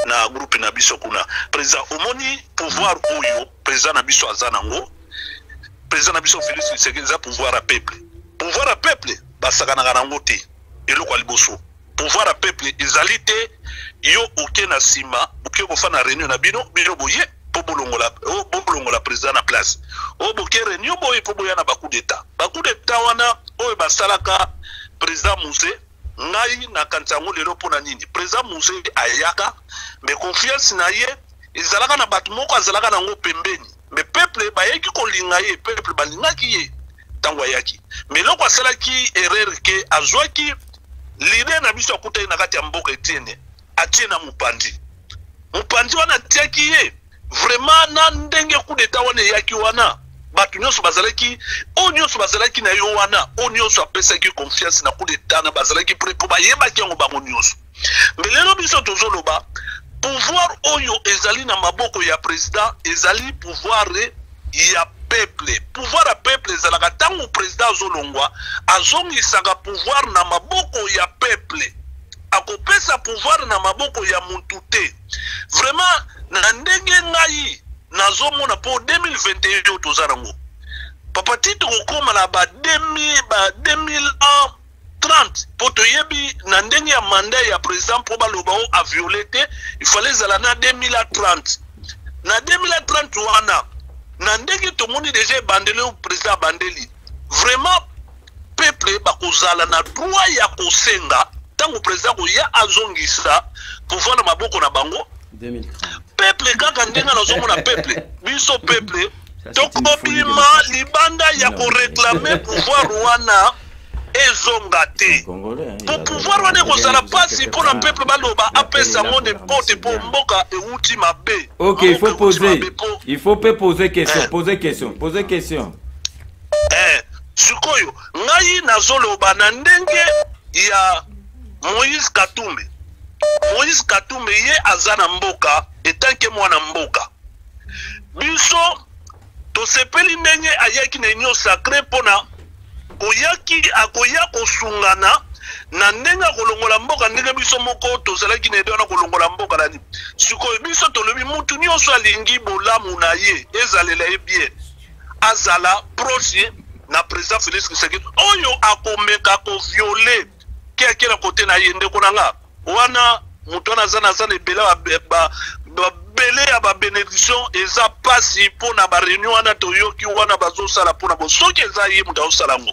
na groupe na biso kuna président omoni pouvoir oyo président na biso azanango président na biso Félix Tshisekedi za pouvoir à peuple basaka na nango te eloko liboso pouvoir à peuple ezali te yo oke na sima oke ko fa na réunion na bino boye po bolongola président na place o boke réunion boye po boya na bacoup d'état wana oyo basalaka président Mousse ngai na kantango lelo pona nini président Mousse ayaka mais confiance na ye ezalaka na bato moko azalaka nango pembeni mais peuple bayeki kolinga ye peuple balingaki ye tango ayaki mais loko asalaki erreur ke azwaki l'idée na biso akutai na kati ya mboka etienne atie na mupandi wana tiaki ye vraiment na ndenge coup d'état wana yaki wana batu nyonso bazalaki na yo wana o nyonso apesaki confiance na coup d'état na bazalaki prêt po bayebaki yango bango nyonso mais lelo biso tozoloba pouvoir oyo ezali na maboko ya président ezali pouvoir ya peuple pouvoir ya peuple ezalaka tango président azolongwa azongisaka pouvoir na maboko ya peuple akopesa pouvoir na maboko ya muntu te vraiment na ndenge ngai nazomona po 2021 tozarango papa tito kokoma na ba 2030 po toyebi na ndenge ya mandat ya président po baloba o a violé te il fallait zala na 2030 na 2030 wana na ndenge tomoni déjà bandeli au président bandeli vraiment peuple bakozala na droit ya kosenga tango président ko ya azongisa pouvoir na maboko na bango 2030 peuple kaka ndenga nazomona peuple biso peuple tokobima libanda ya koreklame pouvoir wana ezonga te po pouvoir wana kozala pasi mpo na peuple baloba apesa ngo n'importe po mboka euti mabe. Ok, il faut poser question. Sikoyo ngai nazoloba na ndenge ya Moïse Katumbi ye azana mboka etanke mwana mboka biso tosepeli ndenge ayaki na union sacré pona akoya kosungana na ndenge kolongola mboka ndenge biso moko tozalaki na edona kolongola mboka nani sikoyo biso tolobi mutu nyonso alingi bolamu na ye ezalela ye bien azala proche na président Félix Tshisekedi oyo akomeka koviole keke na kote na ye ndeko nanga wana mutu wana zana ebela bele ya ba bénédiction eza pasi pona ba réunion wana toyoki wana bazosala pona bo soki eza ye mutu osala ngo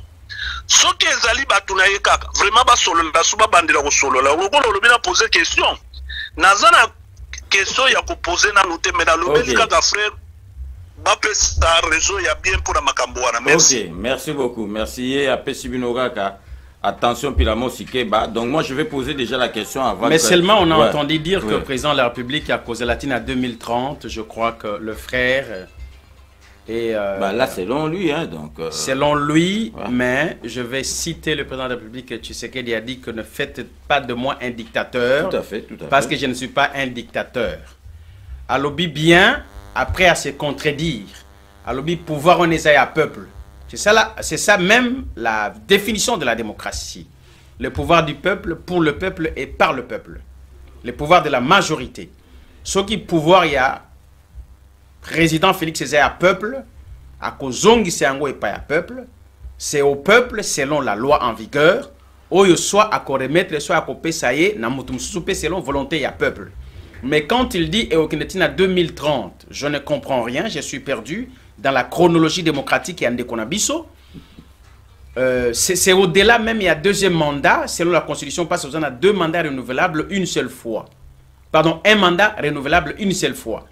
soki ezali batu na ye kaka vraiment basolola suba bandela kosolola lokolo olobi na poser question nazana question ya koposer na note mais na lobeli kaka frère bapesa réseau ya bien pour la makambo wana merci. Ok, merci beaucoup, merci ye apesi bino kaka. Attention, Pilamo Sikeba. Donc, moi, je vais poser déjà la question avant. Mais seulement, on a entendu dire que le président de la République a causé latine à 2030. Je crois que le frère est. Là, selon lui, hein, donc. Selon lui, mais je vais citer le président de la République, Tshisekedi a dit que ne faites pas de moi un dictateur. Tout à fait, tout à fait. Parce que je ne suis pas un dictateur. Alobi bien, après à se contredire. Alobi pouvoir on est à peuple. C'est ça même la définition de la démocratie. Le pouvoir du peuple, pour le peuple et par le peuple. Le pouvoir de la majorité. Ce qui pouvoir il y a président Félix Césaire à peuple, à Kozongi Seango et pas à peuple, c'est au peuple selon la loi en vigueur, ou soit à remettre, soit à couper ça y est, selon volonté à peuple. Mais quand il dit Eokinetina 2030, je ne comprends rien, je suis perdu. Dans la chronologie démocratique et en Dekonabiso, c'est au-delà même, il y a deuxième mandat, selon la Constitution, passe aux ans à 2 mandats renouvelables une seule fois. Pardon, 1 mandat renouvelable une seule fois.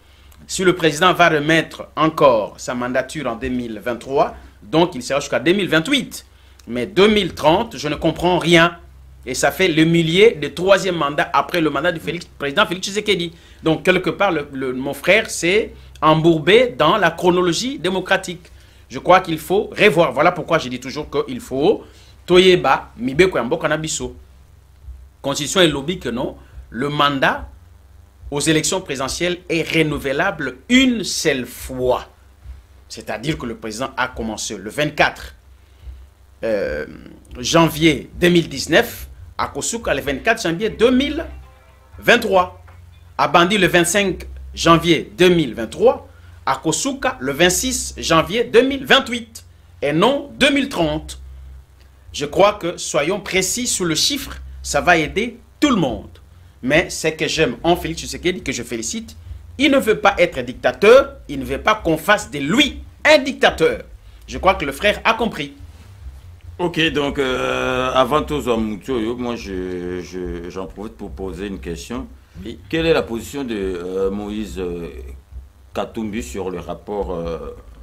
Si le président va remettre encore sa mandature en 2023, donc il sera jusqu'à 2028. Mais 2030, je ne comprends rien. Et ça fait le millier de 3e mandat après le mandat du président Félix Tshisekedi. Donc quelque part, mon frère, c'est embourbé dans la chronologie démocratique. Je crois qu'il faut revoir. Voilà pourquoi je dis toujours qu'il faut Toyeba, Mibeko Yambo Kanabiso. Constitution et lobby que non. Le mandat aux élections présidentielles est renouvelable une seule fois. C'est-à-dire que le président a commencé le 24. janvier 2019, à Kosuka le 24 janvier 2023. À Bandi le 25 janvier 2023, à Kosuka le 26 janvier 2028 et non 2030. Je crois que soyons précis sur le chiffre, ça va aider tout le monde. Mais c'est que j'aime en Félix Tshisekedi, que je félicite, il ne veut pas être dictateur, il ne veut pas qu'on fasse de lui un dictateur. Je crois que le frère a compris. Ok, donc avant tout, moi j'en profite pour poser une question. Oui. Quelle est la position de Moïse Katumbi sur le rapport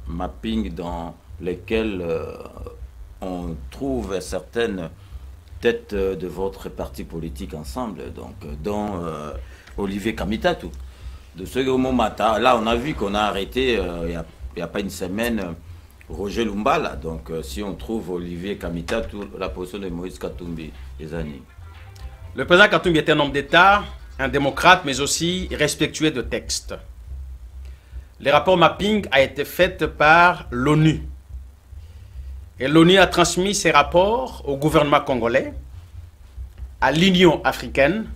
mapping dans lequel on trouve certaines têtes de votre parti politique ensemble, donc dont Olivier Kamitatu. De ce moment, là on a vu qu'on a arrêté il n'y a pas une semaine Roger Lumbala. Donc si on trouve Olivier Kamitatu, la position de Moïse Katumbi, les années. Le président Katumbi est un homme d'État, un démocrate, mais aussi respectueux de texte. Le rapport mapping a été fait par l'ONU. Et l'ONU a transmis ces rapports au gouvernement congolais, à l'Union africaine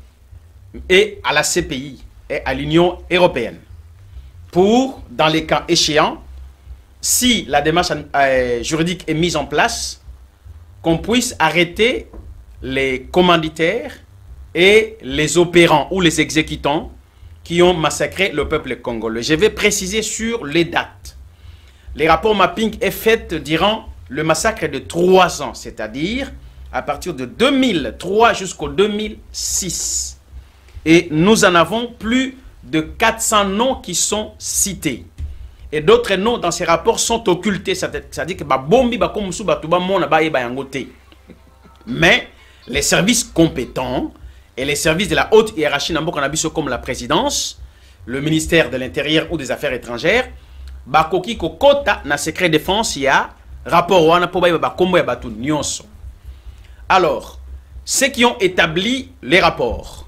et à la CPI et à l'Union européenne. Pour, dans les cas échéants, si la démarche juridique est mise en place, qu'on puisse arrêter les commanditaires et les opérants ou les exécutants qui ont massacré le peuple congolais. Je vais préciser sur les dates. Les rapports mapping est fait durant le massacre de 3 ans, c'est-à-dire à partir de 2003 jusqu'au 2006. Et nous en avons plus de 400 noms qui sont cités. Et d'autres noms dans ces rapports sont occultés, c'est-à-dire que mais les services compétents et les services de la haute hiérarchie comme la présidence, le ministère de l'Intérieur ou des Affaires étrangères, bakoki kokota na secret défense il y a rapport wana po ba kombo ya batu nyonso. Alors, ceux qui ont établi les rapports,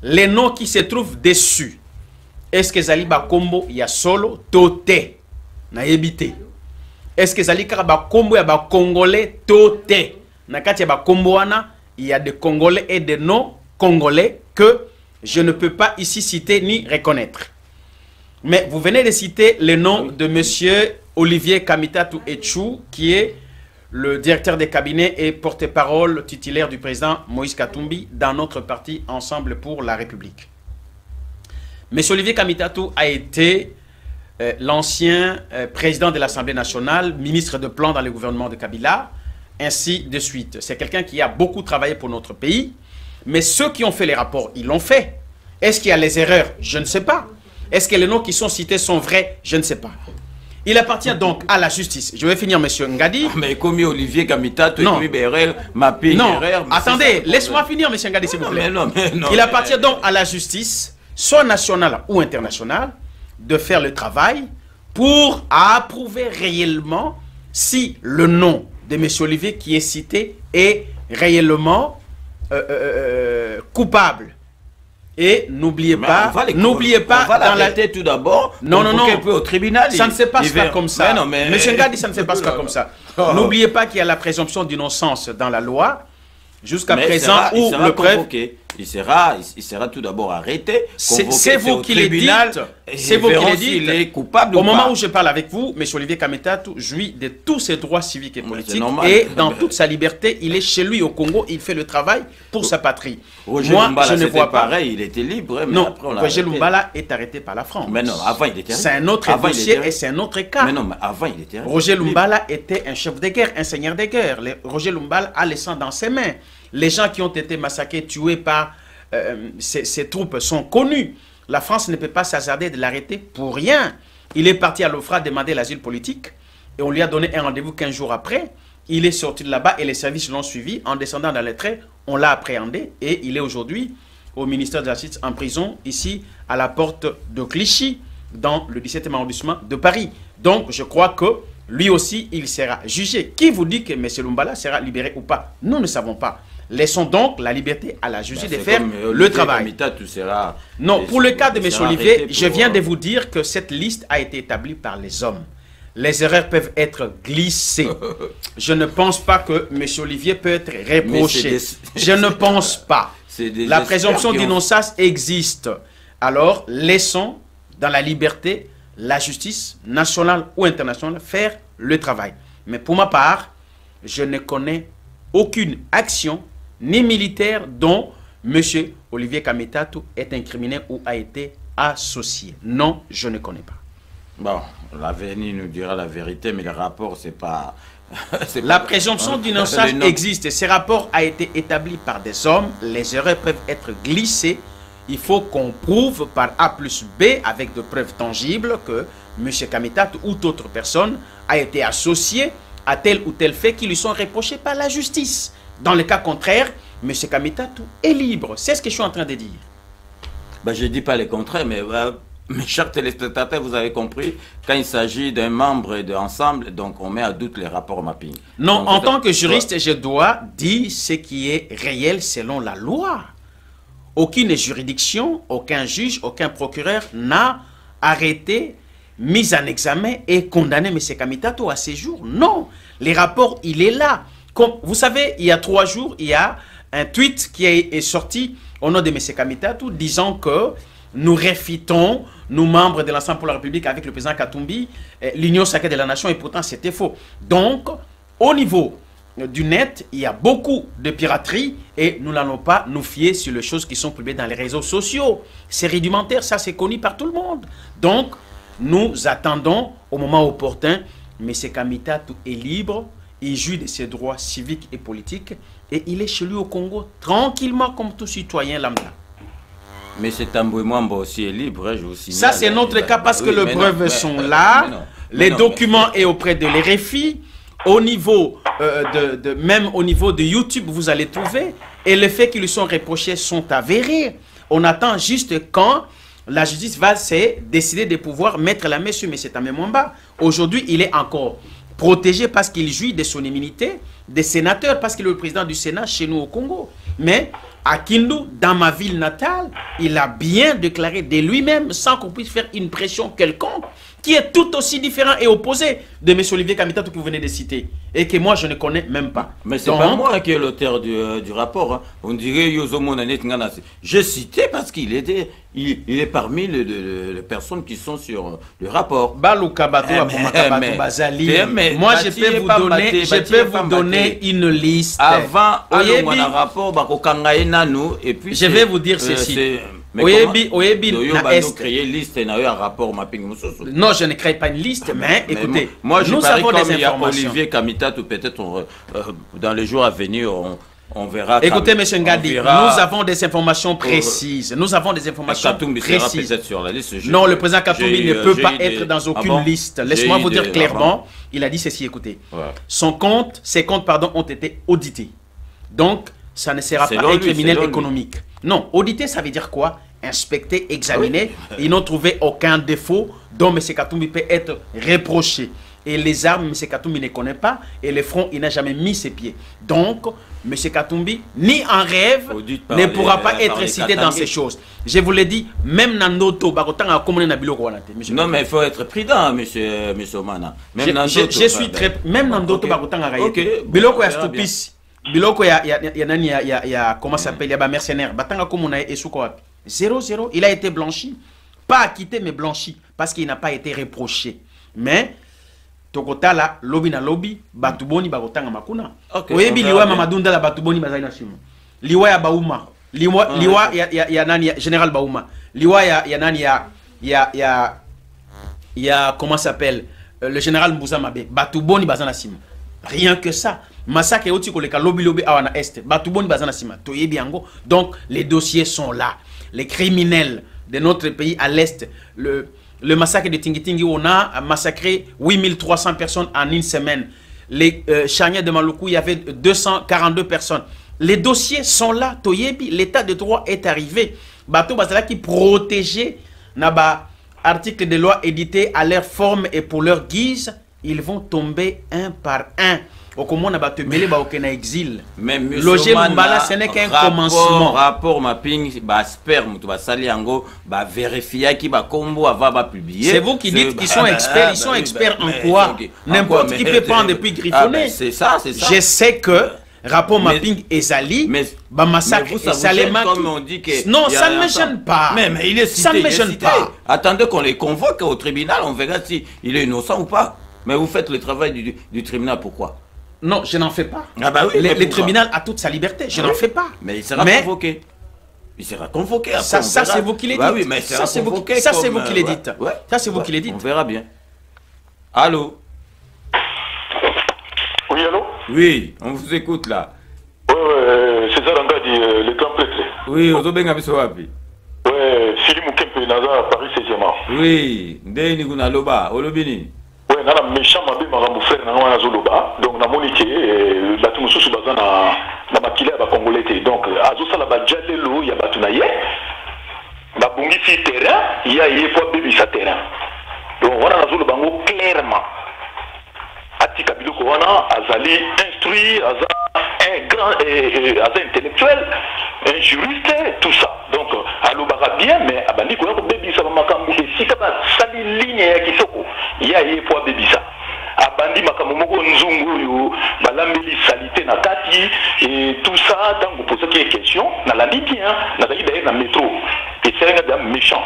les noms qui se trouvent dessus, est-ce que zali ba kombo ya solo toté na yebité? Est-ce que zali kara ba kombo ya ba congolais toté? Na kati ya ba kombo wana, il y a des Congolais et des non-Congolais que je ne peux pas ici citer ni reconnaître. Mais vous venez de citer le nom de monsieur Olivier Kamitatu Etchou, qui est le directeur des cabinets et porte-parole titulaire du président Moïse Katumbi dans notre parti Ensemble pour la République. Monsieur Olivier Kamitatu a été l'ancien président de l'Assemblée nationale, ministre de plan dans le gouvernement de Kabila, ainsi de suite. C'est quelqu'un qui a beaucoup travaillé pour notre pays, mais ceux qui ont fait les rapports, ils l'ont fait. Est-ce qu'il y a les erreurs? Je ne sais pas. Est-ce que les noms qui sont cités sont vrais? Je ne sais pas. Il appartient donc à la justice. Je vais finir, monsieur Ngadi. Mais comme Olivier Kamitatu, non, attendez, laisse-moi finir, monsieur Ngadi, s'il vous plaît. Il appartient donc à la justice, soit nationale ou internationale, de faire le travail pour approuver réellement si le nom de M. Olivier qui est cité est réellement coupable. Et n'oubliez pas, dans la tête tout d'abord. Non, au tribunal. Ça ne se passe pas comme ça. Monsieur Ngadi, ça ne se passe pas comme ça. N'oubliez pas qu'il y a la présomption d'innocence dans la loi. Jusqu'à présent, où le preuve... Il sera tout d'abord arrêté. C'est vous qui le dites. C'est vous qui le dites. Il est coupable. Au moment où je parle avec vous, M. Olivier Kamitatu jouit de tous ses droits civiques et politiques. Et dans toute sa liberté, il est chez lui au Congo. Il fait le travail pour sa patrie. Roger Lumbala, je ne vois pas. Pareil, il était libre. Mais non, Roger Lumbala est arrêté par la France. Mais non, avant il était. C'est un autre dossier et c'est un autre cas. Mais non, mais avant il était. Roger Lumbala était un chef de guerre, un seigneur de guerre. Roger Lumbala a le sang dans ses mains. Les gens qui ont été massacrés, tués par ces troupes sont connus. La France ne peut pas s'hasarder de l'arrêter pour rien. Il est parti à l'OFRA demander l'asile politique et on lui a donné un rendez-vous 15 jours après. Il est sorti de là-bas et les services l'ont suivi. En descendant dans les trains, on l'a appréhendé et il est aujourd'hui au ministère de la Justice en prison, ici à la porte de Clichy, dans le 17e arrondissement de Paris. Donc je crois que lui aussi, il sera jugé. Qui vous dit que M. Lumbala sera libéré ou pas? Nous ne savons pas. Laissons donc la liberté à la justice de faire le travail. Non, pour le cas de M. Olivier, je viens de vous dire que cette liste a été établie par les hommes. les erreurs peuvent être glissées. Je ne pense pas que M. Olivier peut être reproché. Je ne pense pas. La présomption d'innocence existe. Alors, laissons dans la liberté la justice nationale ou internationale faire le travail. Mais pour ma part, je ne connais aucune action, ni militaire, dont M. Olivier Kamitatu est incriminé ou a été associé. Non, je ne connais pas. Bon, l'avenir nous dira la vérité, mais le rapport, c'est pas... La présomption d'innocence existe. Ce rapport a été établi par des hommes. Les erreurs peuvent être glissées. Il faut qu'on prouve par A plus B, avec de preuves tangibles, que M. Kamitatu ou d'autres personnes a été associé à tel ou tel fait qui lui sont reprochés par la justice. Dans le cas contraire, M. Kamitatu est libre. C'est ce que je suis en train de dire. Ben, je ne dis pas le contraire, mais mes chers téléspectateurs, vous avez compris, quand il s'agit d'un membre et d'ensemble, donc on met à doute les rapports mapping. Non, donc, en tant que juriste, je dois dire ce qui est réel selon la loi. Aucune juridiction, aucun juge, aucun procureur n'a arrêté, mis en examen et condamné M. Kamitatu à ses jours. Non, les rapports, il est là. Comme, vous savez, il y a 3 jours, il y a un tweet qui est sorti au nom de M. Kamitatu disant que nous réfutons, nous membres de l'Ensemble pour la République avec le président Katumbi, l'union sacrée de la nation, et pourtant c'était faux. Donc, au niveau du net, il y a beaucoup de piraterie et nous n'allons pas nous fier sur les choses qui sont publiées dans les réseaux sociaux. C'est rudimentaire, ça c'est connu par tout le monde. Donc, nous attendons au moment opportun. M. Kamitatu est libre, il jouit de ses droits civiques et politiques et il est chez lui au Congo tranquillement comme tout citoyen lambda. Mais cet Amboué-Mwamba aussi est libre, je vous signale. Ça c'est notre cas parce que les preuves sont là, les documents sont auprès de l'RFI. Au niveau même au niveau de YouTube, vous allez trouver. Et les faits qui lui sont reprochés sont avérés. On attend juste quand la justice va se décider de pouvoir mettre la main sur M. Tambwe-Mwamba. Aujourd'hui, il est encore protégé parce qu'il jouit de son immunité de sénateur, parce qu'il est le président du Sénat chez nous au Congo. Mais à Kindu, dans ma ville natale, il a bien déclaré de lui-même, sans qu'on puisse faire une pression quelconque, qui est tout aussi différent et opposé de M. Olivier Kamitatu que vous venez de citer, et que moi je ne connais même pas. Mais c'est pas moi qui est l'auteur du rapport. Hein. On dirait Yozo Monanet Ngana. J'ai cité parce qu'il il est parmi les personnes qui sont sur le rapport. Moi je peux vous donner une liste. Avant le rapport, et puis je vais vous dire ceci. Non, je ne crée pas une liste, mais écoutez, moi je parie comme il y a Olivier Kamitatu, peut-être dans les jours à venir, on verra. Écoutez, M. Ngadi, nous avons des informations précises. Nous avons des informations précises. Sur la liste. Non, le président Katumbi ne peut pas être dans aucune liste. Laisse-moi vous dire clairement, il a dit ceci, écoutez. Ses comptes, ont été audités. Donc, ça ne sera pas un criminel économique. Non, auditer, ça veut dire quoi? Inspecter, examiner. Ils n'ont trouvé aucun défaut dont M. Katumbi peut être reproché. Et les armes, M. Katumbi ne connaît pas. Et le front, il n'a jamais mis ses pieds. Donc, M. Katumbi, ni en rêve, ne pourra pas être cité dans ces choses. Je vous l'ai dit, même Nandoto, non, mais il faut être prudent, M. Omana. Je suis très... Même Nandoto, Biloko ya stupisi. Biloko ya comment ça s'appelle, il y a mercenaire. Batanga komuna esuko wapi. 0-0, il a été blanchi. Pas acquitté, mais blanchi. Parce qu'il n'a pas été reproché. Mais, Tokotala, lobby na lobby, Batuboni bagotanga makuna. Oyebi liwa mamadunda la Batuboni bazaina shimo. Liwa ya Bauma. Liwa ya nani ya Général Bauma. Liwa ya nani ya comment ça s'appelle, le général Mbouza Mabe. Batuboni bazana shimo. Rien que ça. Massacre oti koleka lobby awana est. Batuboni bazana sima. Toyebi yango. Donc les dossiers sont là. Les criminels de notre pays à l'est, le massacre de Tingitingi, on a massacré 8300 personnes en une semaine. Les charnières de Maluku, il y avait 242 personnes. Les dossiers sont là. Toyebi, l'état de droit est arrivé. Bato Bazala qui protégeait Naba articles de loi édités à leur forme et pour leur guise, ils vont tomber un par un. au comment on a battu mêlé ba aucun exil. Même loger Mbala, ce n'est qu'un commencement. Rapport mapping, bah sperme, tu vas salir en go, bah vérifier qui va combo avant va publier. C'est vous qui dites qu'ils sont experts. Ils sont experts en quoi? N'importe qui peut prendre depuis griffonner. C'est ça, c'est ça. Je sais que rapport mapping Ezali, bah massacre et Salema. Comme on dit que non, ça ne me gêne pas. Mais il est cité. Ça ne me gêne pas. Attendez qu'on les convoque au tribunal, on verra si il est innocent ou pas. Mais vous faites le travail du tribunal, pourquoi? Non, je n'en fais pas. Ah bah oui, le tribunal a toute sa liberté, je n'en fais pas. Mais il sera convoqué. Il sera convoqué. Après, ça c'est vous qui les dites. Bah oui, mais ça c'est vous qui les dites. Ça c'est vous qui les dites. On verra bien. Allô? Oui, allô? Oui, on vous écoute là. César Angadi, le grand prêtre. Oui, Ozobenga Bisoapi. Ouais, Philippe Mukempe Naza, Paris 16e. Oui, Ndeni Gunaloba, Olobini. Ouais, nana méchant mabe marambo frère na wana zoloba. Donc na monique batu mususu baza na makile ya ba congolais. Donc azo sala ba jalelo ya batu na ye. Ba bungi fi terrain, ya ye po bebi sa terrain. Donc wana na zoloba ngo clairement. Atika biloko wana azali instruit, aza un grand aza intellectuel, un juriste, tout ça. Donc alobaka bien, mais abandi ko bebi sa makambo esika ba sali ligne ya kisoko. Ya ye po bebi sa. Abandi makambo moko nzungu yo balambeli salité na kati et tout ça tant que poser des questions na la ligne na d'ailleurs na métro et c'est un méchant.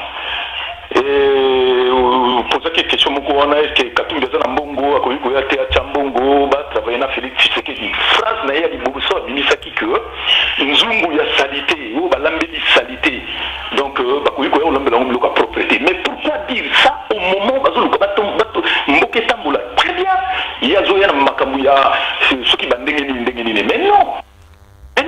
Poser des questions moko wana est que Katumbi za na mbongo akoyiko ya théâtre mbongo ba travailler na Félix Tshisekedi phrase na ya liboso bimisaki que nzungu ya salité ou balambeli salité donc bakoyiko ya olambela ngomlo ka propriété. Mais pourquoi dire ça au moment bazo bato mboke tambula très bien yazo ya makambo ya ceux qui bandenge ni mais non.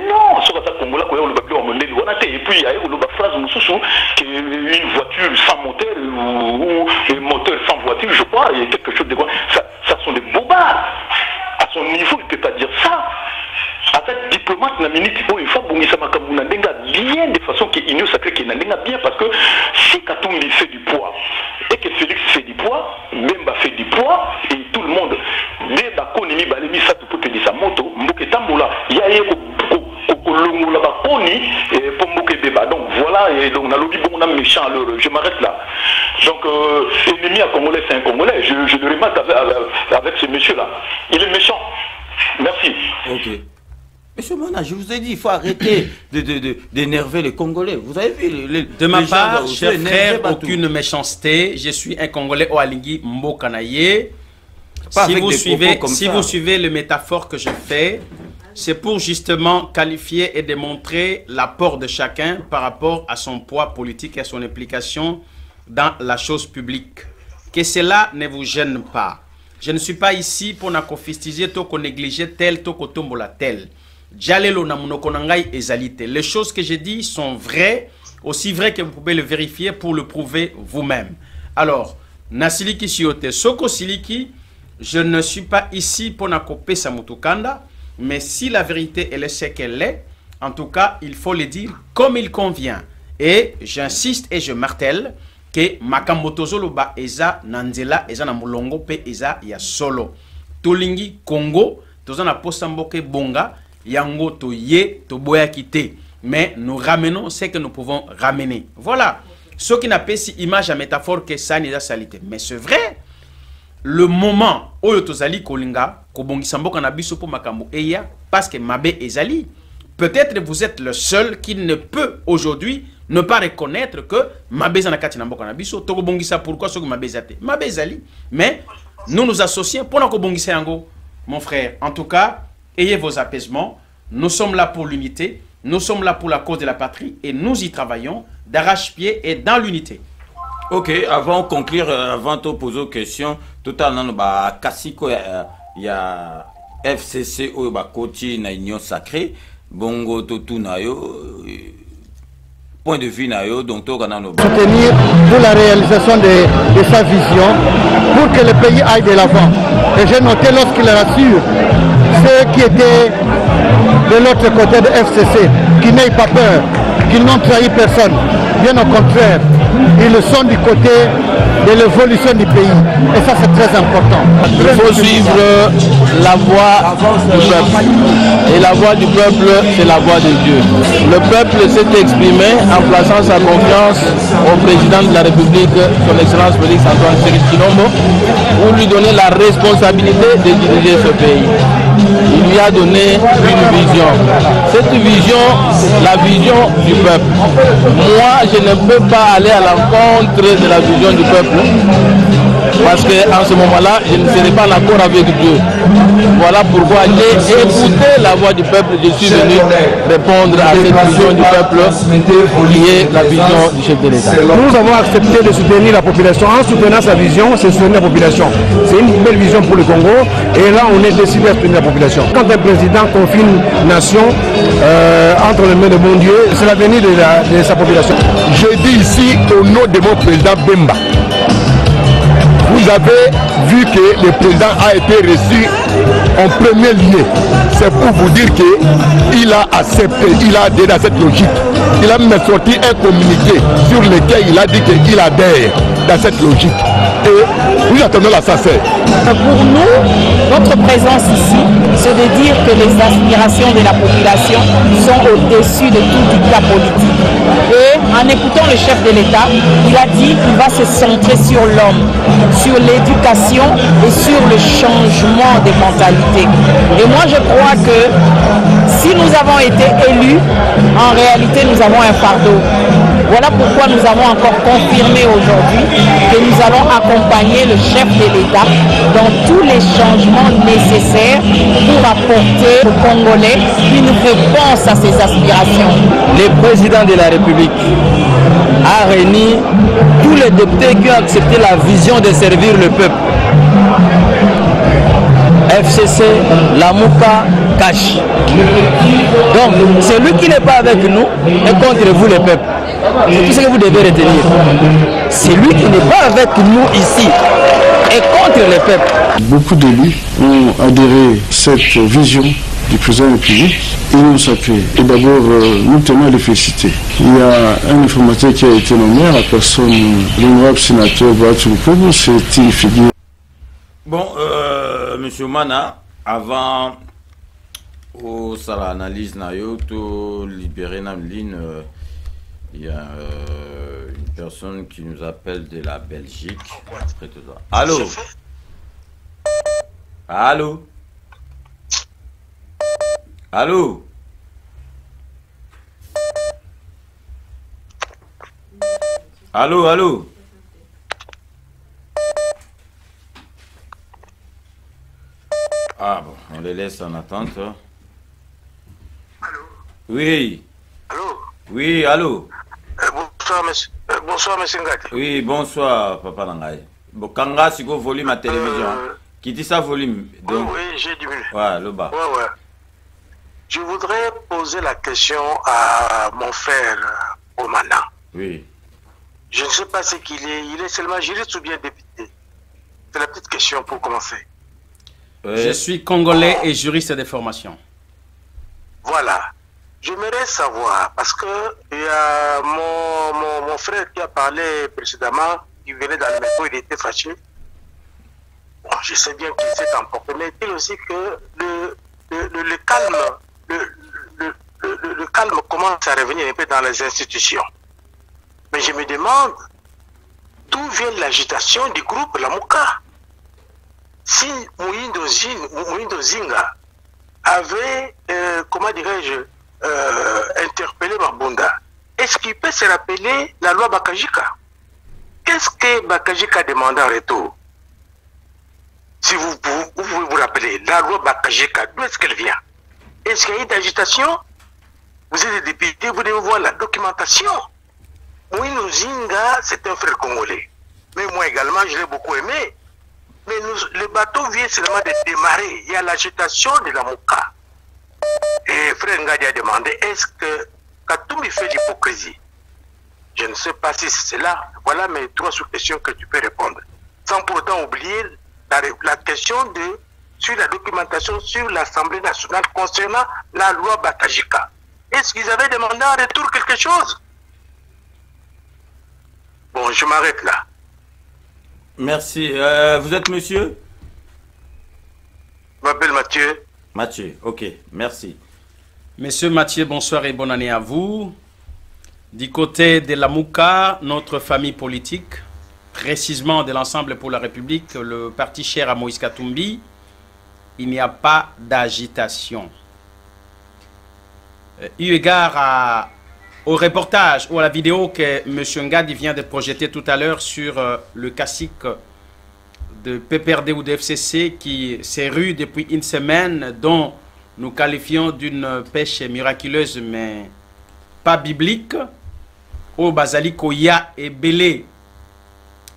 Non, ce que ça Congola quoi le babio mondeli on et puis il y a eu la phrase mususu que une voiture sans moteur ou un moteur sans voiture je crois il y a quelque chose de quoi ça sont des bobards à son niveau il peut pas dire ça à cette diplomate na minute il faut bongisa makambo na ndenga bien de façon que union sacrée qui na ndenga bien parce que si Katumbi fait du poids et que Félix fait du poids Mbemba fait du poids et tout le monde dès bakonimi balemi ça tout peut dire sa moto mboke tambola il y a donc voilà, et donc on a lobby bon, on a méchant, alors je m'arrête là. Donc, ennemi à Congolais, c'est un Congolais, je le remarque avec ce monsieur-là. Il est méchant. Merci. Ok. Monsieur Mona, je vous ai dit, il faut arrêter d'énerver les Congolais. Vous avez vu de ma part, cher frère, aucune méchanceté. Je suis un Congolais au Alingui Mbokanaye. Si vous suivez le métaphore que je fais, c'est pour justement qualifier et démontrer l'apport de chacun par rapport à son poids politique et à son implication dans la chose publique. Que cela ne vous gêne pas. Je ne suis pas ici pour nakofistiser, pour négliger tel, pour tombola tel. Les choses que j'ai dit sont vraies, aussi vraies que vous pouvez le vérifier pour le prouver vous-même. Alors, Nasiliki Siote, Soko Siliki, je ne suis pas ici pour nakope Samutukanda. Mais si la vérité elle est ce qu'elle est, en tout cas, il faut le dire comme il convient. Et j'insiste et je martèle que Makambotozo ba eza nanzela eza na mulongo pe eza ya solo. Tolingi Congo, toza na posamboke bonga, yango to ye to boya kite. Mais nous ramenons ce que nous pouvons ramener. Voilà. Ce qui n'a pas si image à métaphore que ça n'est salité. Mais c'est vrai. Le moment où tozali kolinga kobongisa mboka na biso po makambo eya parce que mabe ezali, peut-être vous êtes le seul qui ne peut aujourd'hui ne pas reconnaître que mabe za na kati na mboka na biso to kobongisa pourquoi ce que mabe ezate mabe ezali, mais nous nous associons pour na kobongisa yango mon frère. En tout cas, ayez vos apaisements, nous sommes là pour l'unité, nous sommes là pour la cause de la patrie et nous y travaillons d'arrache-pied et dans l'unité. Ok, avant de conclure, avant de poser aux questions, tout à l'heure, il y a FCC ou Bakoti na Union Sacrée, Bongo Totu Nayo, point de vue Nayo, donc tout soutenir pour la réalisation de sa vision, pour que le pays aille de l'avant. Et j'ai noté lorsqu'il rassure ceux qui étaient de l'autre côté de FCC, qui n'aient pas peur, qui n'ont trahi personne, bien au contraire. Ils sont du côté de l'évolution du pays. Et ça, c'est très important. Il faut suivre la voix du peuple. Et la voix du peuple, c'est la voix de Dieu. Le peuple s'est exprimé en plaçant sa confiance au président de la République, son Excellence Félix Antoine Tshisekedi Tshilombo, pour lui donner la responsabilité de diriger ce pays. Il lui a donné une vision. Cette vision, la vision du peuple. Moi, je ne peux pas aller à l'encontre de la vision du peuple, parce qu'en ce moment-là, je ne serai pas en accord avec Dieu. Voilà pourquoi j'ai écouté la voix du peuple. Je suis venu répondre à cette vision du peuple qui est la vision du chef de l'État. Nous avons accepté de soutenir la population. En soutenant sa vision, c'est soutenir la population. C'est une belle vision pour le Congo. Et là, on est décidé à soutenir la population. Quand un président confie une nation entre les mains de mon Dieu, c'est l'avenir de sa population. Je dis ici au nom de mon président Bemba. Vous avez vu que le président a été reçu en premier lieu. C'est pour vous dire qu'il a accepté, il a adhéré à cette logique. Il a même sorti un communiqué sur lequel il a dit qu'il adhère dans cette logique. Et nous attendons la sincère. Pour nous, notre présence ici, c'est de dire que les aspirations de la population sont au-dessus de tout dictat politique. Et en écoutant le chef de l'État, il a dit qu'il va se centrer sur l'homme, sur l'éducation et sur le changement des mentalités. Et moi, je crois que si nous avons été élus, en réalité, nous avons un fardeau. Voilà pourquoi nous avons encore confirmé aujourd'hui que nous allons accompagner le chef de l'État dans tous les changements nécessaires pour apporter aux Congolais une réponse à ses aspirations. Le président de la République a réuni tous les députés qui ont accepté la vision de servir le peuple. FCC, Lamuka, Cash. Donc, celui qui n'est pas avec nous est contre vous le peuple. C'est tout ce que vous devez retenir. Celui qui n'est pas avec nous ici est contre le peuple. Beaucoup d'élus ont adhéré à cette vision du président de la République et nous appuient. Et d'abord, nous tenons à les féliciter. Il y a un informateur qui a été nommé à la personne de l'honorable sénateur Baturikobo. C'est une figure. Bon, Monsieur Mana, avant sa analyse, to libérer la ligne, il y a une personne qui nous appelle de la Belgique. Allô? Allô? Allô? Allô, allô? Ah bon, on les laisse en attente. Allô? Oui. Allô? Oui, allô? Bonsoir, monsieur. Bonsoir, monsieur Ngati. Oui, bonsoir, papa Nangaï. Bon, Kanga, si vous volume à télévision. Qui dit ça, volume? Donc... Oui, j'ai diminué. Ouais, le bas. Ouais, ouais. Je voudrais poser la question à mon frère Omana. Oui. Je ne sais pas ce qu'il est. Il est seulement juriste ou bien député? C'est la petite question pour commencer. Je suis congolais et juriste de formation. Voilà. J'aimerais savoir, parce que il y a mon frère qui a parlé précédemment, il venait dans le métro, il était fâché. Bon, je sais bien qu'il s'est emporté, mais il aussi que le calme, le calme commence à revenir un peu dans les institutions. Mais je me demande d'où vient l'agitation du groupe Lamuka. Si Moïndo Zinga avait, comment dirais-je, interpellé Mabunda, est-ce qu'il peut se rappeler la loi Bakajika? Qu'est-ce que Bakajika demande en retour? Si vous pouvez vous rappeler, la loi Bakajika, d'où est-ce qu'elle vient? Est-ce qu'il y a eu d'agitation? Vous êtes député, vous devez voir la documentation. Moïndo Zinga, c'est un frère congolais. Mais moi également, je l'ai beaucoup aimé. Mais le bateau vient seulement de démarrer. Il y a l'agitation de la Mouka. Et frère Ngadi a demandé, est-ce que Katumbi fait l'hypocrisie? Je ne sais pas si c'est cela. Voilà mes 3 sous-questions que tu peux répondre. Sans pour autant oublier la question sur la documentation sur l'Assemblée nationale concernant la loi Bakajika. Est-ce qu'ils avaient demandé en retour quelque chose? Bon, je m'arrête là. Merci. Vous êtes monsieur? Je m'appelle Mathieu. Mathieu, ok, merci. Monsieur Mathieu, bonsoir et bonne année à vous. Du côté de la Mouka, notre famille politique, précisément de l'Ensemble pour la République, le parti cher à Moïse Katumbi, il n'y a pas d'agitation. Eu égard au reportage ou à la vidéo que M. Ngadi vient de projeter tout à l'heure sur le cacique de PPRD ou de FCC qui s'est rue depuis une semaine, dont nous qualifions d'une pêche miraculeuse mais pas biblique, au Bazali Koya et Belé,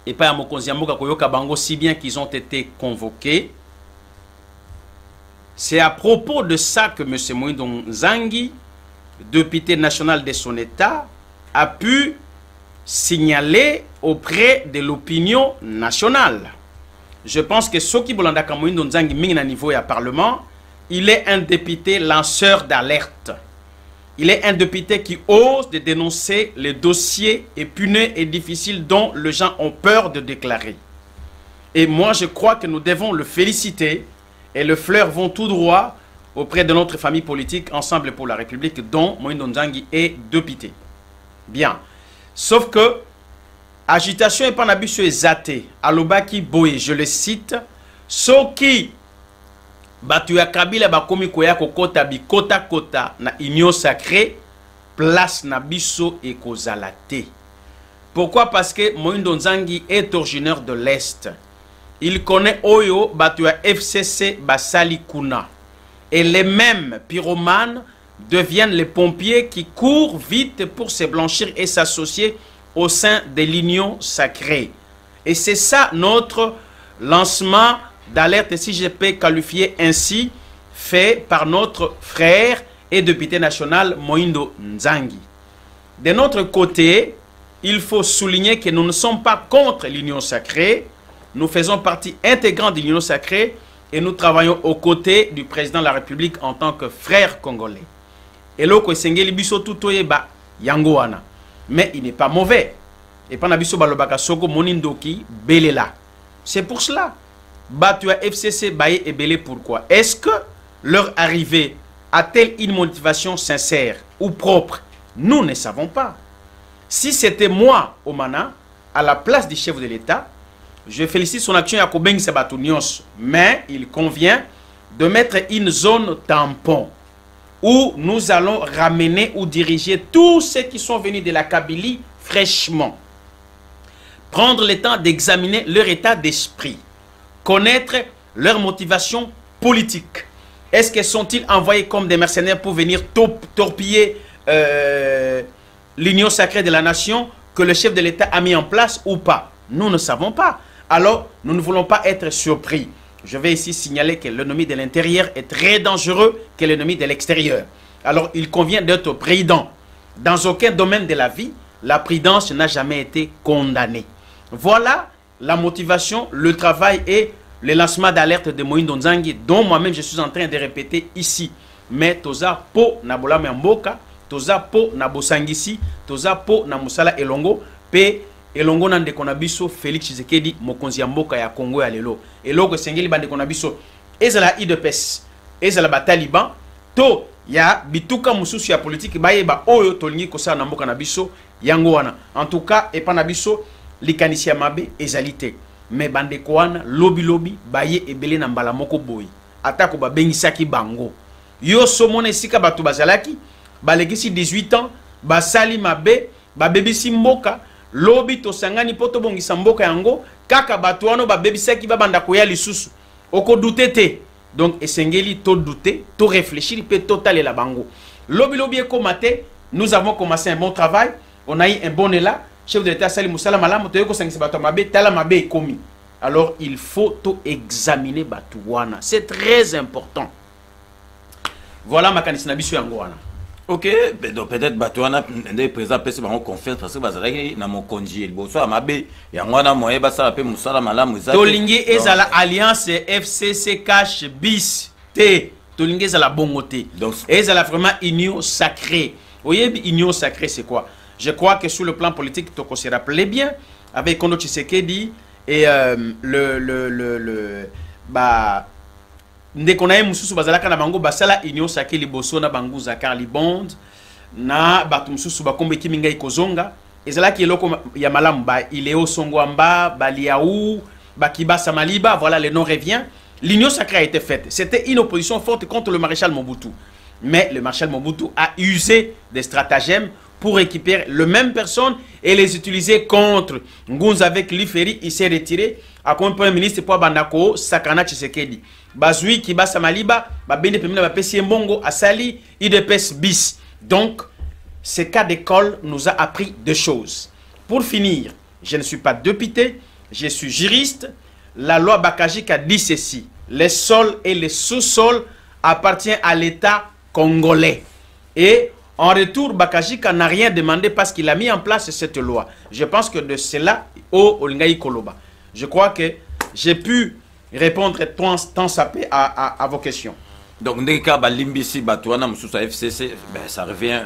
et pas à Mokonziamboka Koyoka Bango, si bien qu'ils ont été convoqués. C'est à propos de ça que M. Moïndon Nzangi, député national de son État, a pu signaler auprès de l'opinion nationale. Je pense que Soki Bolandaka Moïndon Nzangi, Mingna niveau et à Parlement, il est un député lanceur d'alerte. Il est un député qui ose de dénoncer les dossiers épineux et difficiles dont les gens ont peur de déclarer. Et moi, je crois que nous devons le féliciter et le fleur vont tout droit auprès de notre famille politique Ensemble pour la République dont Moïndon Nzangi est député. Bien. Sauf que agitation et panabiso ezate alobaki boye, je le cite, soki batu ya Kabila bakomi koya kokota bikota kota na union sacrée, place na biso et kozalate. Pourquoi? Parce que Moïndon Nzangi est originaire de l'Est. Il connaît Oyo batu ya FCC basali kuna. Et les mêmes pyromanes deviennent les pompiers qui courent vite pour se blanchir et s'associer au sein de l'union sacrée. Et c'est ça notre lancement d'alerte, si je peux qualifier ainsi, fait par notre frère et député national Moïndon Nzangi. De notre côté, il faut souligner que nous ne sommes pas contre l'union sacrée. Nous faisons partie intégrante de l'union sacrée et nous travaillons aux côtés du président de la République en tant que frère congolais. Et là, mais il n'est pas mauvais. Et pas nabiso balobaka soko monindoki belela. C'est pour cela. Batua FCC baye et belé pourquoi? Est-ce que leur arrivée a-t-elle une motivation sincère ou propre? Nous ne savons pas. Si c'était moi, Omana, à la place du chef de l'État, je félicite son action à Kobeng Sabatunios, mais il convient de mettre une zone tampon où nous allons ramener ou diriger tous ceux qui sont venus de la Kabylie fraîchement. Prendre le temps d'examiner leur état d'esprit, connaître leur motivation politique. Est-ce qu'ils sont-ils envoyés comme des mercenaires pour venir torpiller l'union sacrée de la nation que le chef de l'État a mis en place ou pas? Nous ne savons pas. Alors, nous ne voulons pas être surpris. Je vais ici signaler que l'ennemi de l'intérieur est très dangereux que l'ennemi de l'extérieur. Alors, il convient d'être prudent. Dans aucun domaine de la vie, la prudence n'a jamais été condamnée. Voilà la motivation, le travail et le lancement d'alerte de Moïndon Nzangi, dont moi-même je suis en train de répéter ici. Mais toza po na bola mboka, toza po na bosangisi, toza po na musala elongo, pe elongo na ndeko na biso Félix Tshisekedi mokonzi ya mboka ya Congo ya lelo. Eloko sengeli bandeko na biso ezala IDPS, ezala ba Taliban, to ya bituka mususu ya politique baye ba oyo tolingi kosala na mboka na biso yango wana. En tout cas epa na biso likanisi ya mabe ezalité. Mais bandeko wana lobi baye ebele na mbala moko boyi. Atako ba bengisaki bango. Yo somone sika batu bazalaki balegisi 18 ans basali mabe ba bebisi mboka lobi to sangani poto bongisa mboka yango kaka batu wano ba bebisaki ba banda koya lisusu. Oko douter. Donc esengeli to douter, to réfléchir pe total la bango. Lobi ekomate, nous avons commencé un bon travail, on a eu un bon élan. Chef de l'État Sali Moussala Malam, alors il faut tout examiner Batouana. C'est très important. Voilà ma candidature Nabisu Yangoana. Ok, donc peut-être Batouana, le président peut se faire confiance parce que Bazalaki n'a mon congé. Bonsoir, Mabé, Yangoana, Moé, Bassa, Moussala Malam, Tolingi est à la alliance FCC Cash bis T. Tolingi est à la bongoté. Donc, est à la vraiment union sacrée. Vous voyez, union sacrée, c'est quoi? Je crois que sur le plan politique, Toko se rappelait bien avec Kono ndekona mususu bazalaka na bango basala union sake liboso na bango Zakar Libond na batu mususu bakombe kiminga ikozonga ezalaki eloko ya malamu ba Ileo Songwamba Baliaou Bakibasa Maliba, voilà le nom revient. L'union sacrée a été faite. C'était une opposition forte contre le maréchal Mobutu. Mais le maréchal Mobutu a usé des stratagèmes pour récupérer les mêmes personnes et les utiliser contre Ngunza avec Liferi. Il s'est retiré. À comme premier ministre pour Bandako, Sakana Tshisekedi. Bazui Kibasa Maliba, Babende Pemina Bapesi Mbongo, Asali, IDPS bis. Donc, ce cas d'école nous a appris deux choses. Pour finir, je ne suis pas député, je suis juriste. La loi Bakajik a dit ceci. Les sols et les sous-sols appartiennent à l'État congolais. Et en retour, Bakajik n'a rien demandé parce qu'il a mis en place cette loi. Je pense que de cela, au Olingaï Koloba. Je crois que j'ai pu répondre tant sapé à vos questions. Donc, Ndeka Balimbisi Batouana Moussousa FCC, ben, ça revient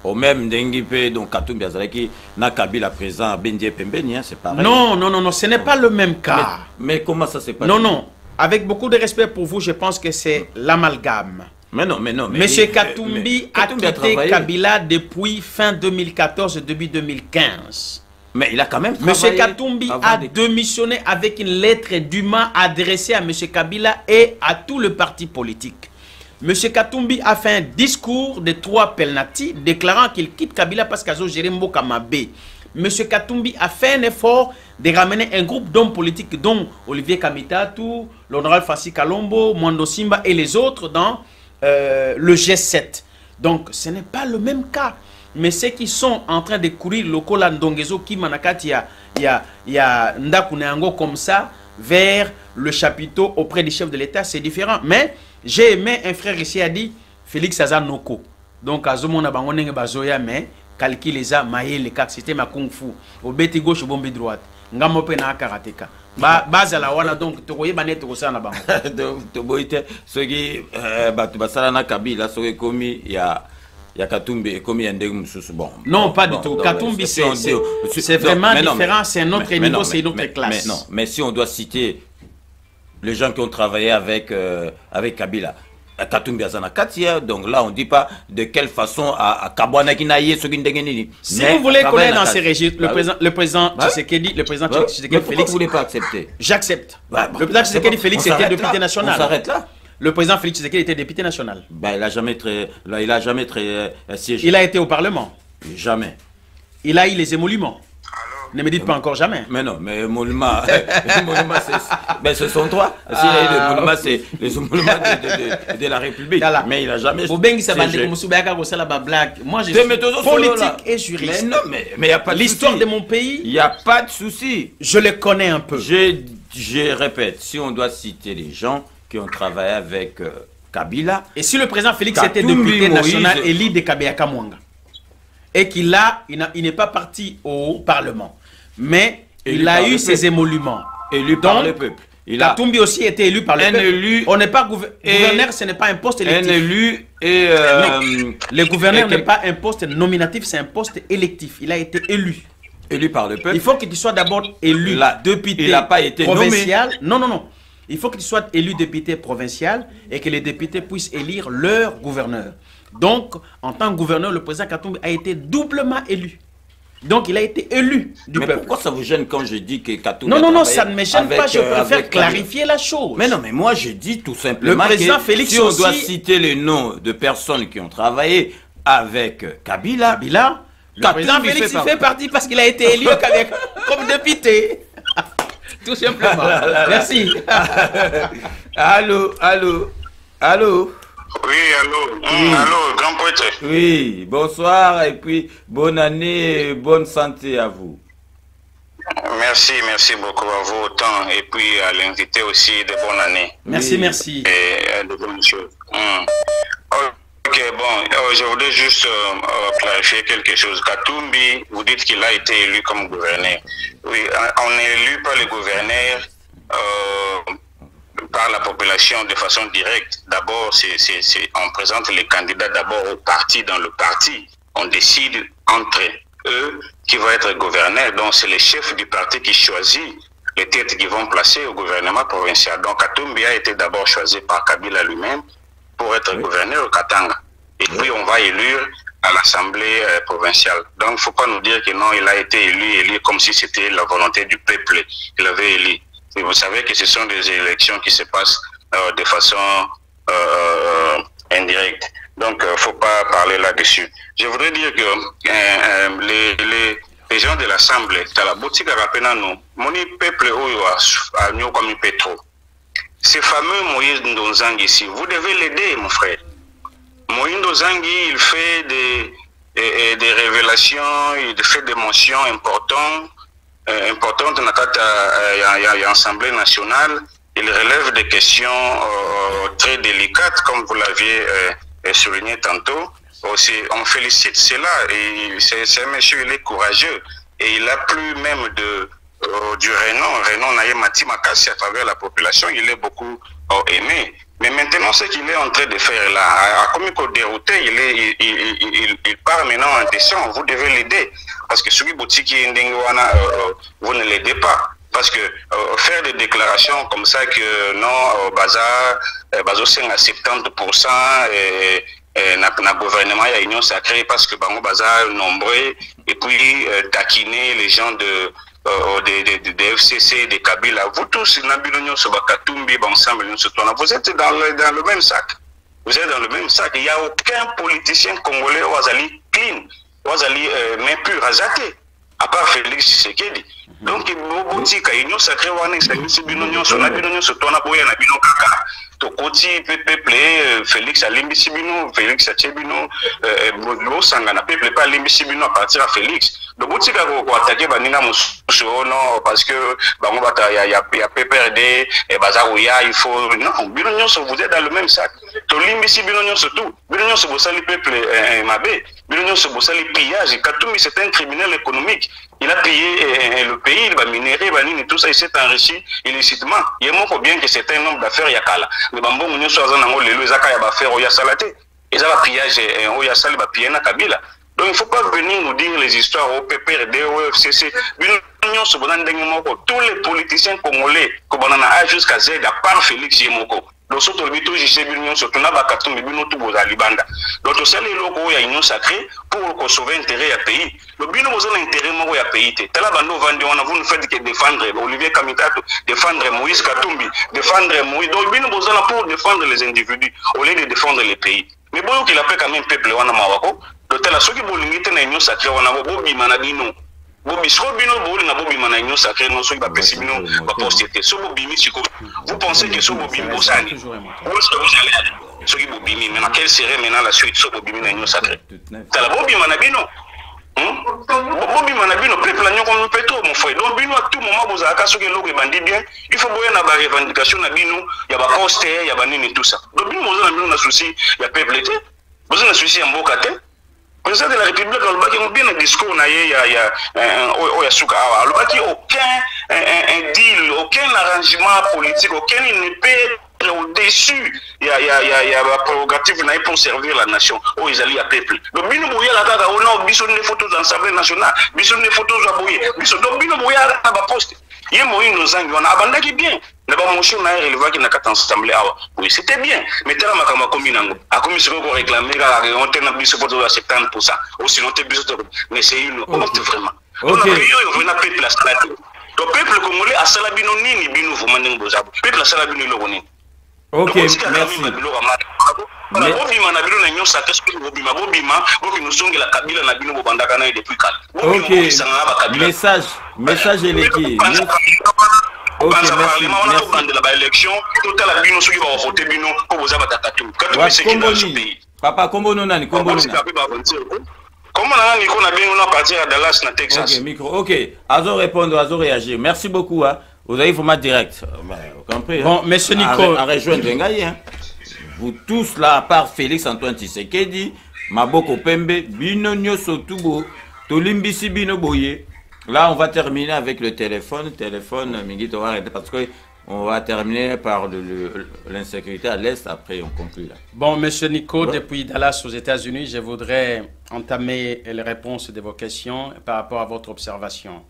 au même Dengipe, donc Katumbi Azalaki, na Kabila présent à Bendie Pembeni, hein, c'est pareil. Non, non, non, non, ce n'est pas le même cas. Mais comment ça s'est passé? Non, non, avec beaucoup de respect pour vous, je pense que c'est l'amalgame. Mais non, mais non. Monsieur Katumbi a quitté Kabila depuis fin 2014, début 2015. Mais il a quand même travaillé. Monsieur Katumbi a démissionné avec une lettre d'humain adressée à Monsieur Kabila et à tout le parti politique. Monsieur Katumbi a fait un discours de 3 pelnati déclarant qu'il quitte Kabila parce qu'il a géré Mboka Mabé. Monsieur Katumbi a fait un effort de ramener un groupe d'hommes politiques dont Olivier Kamitatou, l'honorable Fassi Kalombo, Mwando Simba et les autres dans le G7. Donc ce n'est pas le même cas. Mais ceux qui sont en train de courir le Kola Ndongezo qui manakati il y a Ndakuneango comme ça vers le chapiteau auprès du chef de l'État, c'est différent. Mais j'ai aimé un frère ici a dit Félix Azanoko. Donc Azomona Bangonenge Bazoya mais calcul les a maillé les cas c'était ma kung fu au beti gauche au bombe droite. Ngamope na karateka. Baza la wana donc tokoye banet to sana bango. Donc to boite soki batu basala na Kabila soki komi ya Katumbi comme bon. Non, pas du tout. Katumbi, c'est vraiment différent. C'est notre niveau, c'est notre classe. Mais si on doit citer les gens qui ont travaillé avec Kabila, Katumbi Azana Katia, donc là on ne dit pas de quelle façon à Kabwana Kinaye, si vous voulez connaître dans ces registres, le président Tshisekedi, Félix. Pourquoi vous ne voulez pas accepter? J'accepte. Le président Tshisekedi Félix était député national. On s'arrête là. Le président Félix Tshisekedi était député national. Ben, il n'a jamais siégé. Il a été au Parlement. Jamais. Il a eu les émoluments. Ne me dites pas encore jamais. Mais non, mais émoluments, mais ce sont toi. S'il a eu les émoluments, c'est les émoluments de la République. Mais il n'a jamais siégé. Moi, je suis politique et juriste. Mais il n'y a pas de l'histoire de mon pays. Il n'y a pas de souci. Je le connais un peu. Je répète, si on doit citer les gens qui ont travaillé avec Kabila. Et si le président Félix était député national élu de Kabeyaka Mwanga et qu'il n'est pas parti au Parlement, mais il a eu ses émoluments. Élu par le peuple. Katumbi aussi était élu par le peuple. On n'est pas gouverneur, ce n'est pas un poste électif. Un élu et... le gouverneur n'est pas un poste nominatif, c'est un poste électif. Il a été élu. Élu par le peuple. Il faut que tu sois d'abord élu député il n'a pas été provincial. Non, non, non. Il faut que tu sois élu député provincial et que les députés puissent élire leur gouverneur. Donc, en tant que gouverneur, le président Katumbi a été doublement élu. Donc, il a été élu du peuple. Pourquoi ça vous gêne quand je dis que Katumbi Non, non, non, ça ne me gêne pas. Je préfère clarifier la chose. Mais non, mais moi, je dis tout simplement le président Félix si on doit citer les noms de personnes qui ont travaillé avec Kabila, le président Félix fait partie parce qu'il a été élu comme député. Tout simplement. Merci. Allô. Oui, allô. Allô, grand poète. Oui, bonsoir et puis bonne année et bonne santé à vous. Merci beaucoup à vous autant et puis à l'invité aussi de bonne année. Merci, merci. Et de bonnes choses. Ok, bon, je voulais juste clarifier quelque chose. Katumbi, vous dites qu'il a été élu comme gouverneur. Oui, on est élu par le gouverneur, par la population de façon directe. D'abord, on présente les candidats d'abord au parti, dans le parti. On décide entre eux qui va être gouverneur. Donc, c'est le chef du parti qui choisit les têtes qui vont placer au gouvernement provincial. Donc Katumbi a été d'abord choisi par Kabila lui-même pour être gouverneur au Katanga. Et puis on va élire à l'Assemblée provinciale. Donc il ne faut pas nous dire que non, il a été élu comme si c'était la volonté du peuple qu'il avait élu. Et vous savez que ce sont des élections qui se passent de façon indirecte. Donc il ne faut pas parler là-dessus. Je voudrais dire que les gens de l'Assemblée, dans la boutique à Rapenano, mon peuple a mis comme pétro. Ce fameux Moïse Ndonzangi ici, vous devez l'aider, mon frère. Moïse Ndonzangi, il fait des révélations, il fait des mentions importantes dans l'Assemblée nationale. Il relève des questions très délicates, comme vous l'aviez souligné tantôt. Aussi, on félicite cela, et c'est un monsieur, il est courageux, et il a plus même du renom Naye Mati Makassi à travers la population, il est beaucoup aimé. Mais maintenant, ce qu'il est en train de faire là, comme il est dérouté, il part maintenant en décision, vous devez l'aider. Parce que celui qui vous ne l'aidez pas. Parce que faire des déclarations comme ça que non, Bazar c'est à 70%, le gouvernement, il y a union sacrée parce que Bango Bazar est nombreux, et puis taquiner les gens de FCC, de Kabila. Vous tous, vous êtes dans le même sac. Vous êtes dans le même sac. Il n'y a aucun politicien congolais ou Azali clean, ou Azali main pure, azaté, à part Félix Tshisekedi. Donc, il y a union sacrée, Tokoti peuple Félix Alimbi Sibino, Félix Achebino, Sangana peuple pas Alimbi Sibino à partir à Félix. Donc vous tika ko attaquer banina musono parce que bango bata il y a PPRD et bazaouya il faut non bino nyonso vous êtes dans le même sac. To Limbi Sibino nyonso tout. Bino nyonso bosali peuple mabé, bino nyonso bosali pillage. Katumbi c'est un criminel économique. Il a payé le pays, il va minérer, tout ça, il s'est enrichi illicitement. Il montre bien que c'est un homme d'affaires Yakala. Mais bambo munyo soazan nango lelo ezaka ya baffaire oya salate. Ezaka pillage oya sali ba piller na Kabila. Donc il ne faut pas venir nous dire les histoires au PPRD, au FCC. Tous les politiciens congolais, A jusqu'à Z, à part Félix Yemoko. Donc, surtout, je sais bien, surtout, on a Bakatum, nous tous aux Alibanda. Donc, c'est les locaux, il y a une union sacrée pour sauver l'intérêt du pays. Le but, nous avons l'intérêt du pays. Talabando Vandi, on a voulu faire que défendre Olivier Kamitato, défendre Moïse Katumbi, défendre Moïse. Donc, nous avons pour défendre les individus au lieu de défendre les pays. Mais bon, qu'il appelle quand même peuple, on a Mawako. Donc, la seule qui est une union sacrée, on a Bobi Manabino. Bobi Srobino, Bobi Manabino, union sacrée, non, ceux qui va Pessibino, va poster. Vous pensez que ce Bobi Bosani, où est-ce que vous allez? Ceux qui Bobi, maintenant, quelle serait maintenant la suite, ce Bobi union sacrée? T'as la Bobi Manabino. Bobi Manabino, peuple l'agneau comme pétro, mon frère. Donc, Bino, à tout moment, vous avez cassé le bandit bien. Il faut voir la revendication de Bino, il y a pas poster, il y a pas nini tout ça. Donc, Bino, vous avez un souci, il y a peuple été. Vous avez un souci en Bokate. Le président de la République, il y a bien un discours, il y a aucun deal, aucun arrangement politique, aucun épée au-dessus. Il y a la prérogative pour servir la nation. Oh, ils allaient à peuple. Donc, Bino Bouya, la gaga, on a besoin des photos de l'Assemblée nationale, besoin des photos de Bouya. Donc, Bino Bouya, la poste. Il y a moyen de zang, on a abandonné bien. D'abord, mon chien n'a élevé qu'il n'a qu'à t'ensembler. Oui, c'était bien. Mais t'as la macama combinango. A commission pour réclamer, on t'a un bis pour 70%. Ou sinon, t'es bis de. Mais c'est une honte vraiment. Donc, on a peuple à Salabino. Le peuple congolais a Salabino ni Bino, vous m'en bozabo. Peuple à Salabino, le roni. Ok, merci. Ok, message élégué. Ok, merci. Papa, comment on a comment on a bien partir à Dallas, na Texas. Ok, micro. Ok, Azo répondre, Azo réagir. Merci beaucoup. Vous avez format direct. Vous comprenez? Bon, monsieur Nico. À rejoindre Ngaï. Vous tous là, à part Félix Antoine Tshisekedi, Maboko Pembe, Bino Nyosotubo, Tolimbisi Bino Boye. Là, on va terminer avec le téléphone. Mingito va arrêter parce que on va terminer par l'insécurité à l'Est. Après, on conclut là. Bon, monsieur Nico, depuis Dallas aux États-Unis, je voudrais entamer les réponses de vos questions par rapport à votre observation.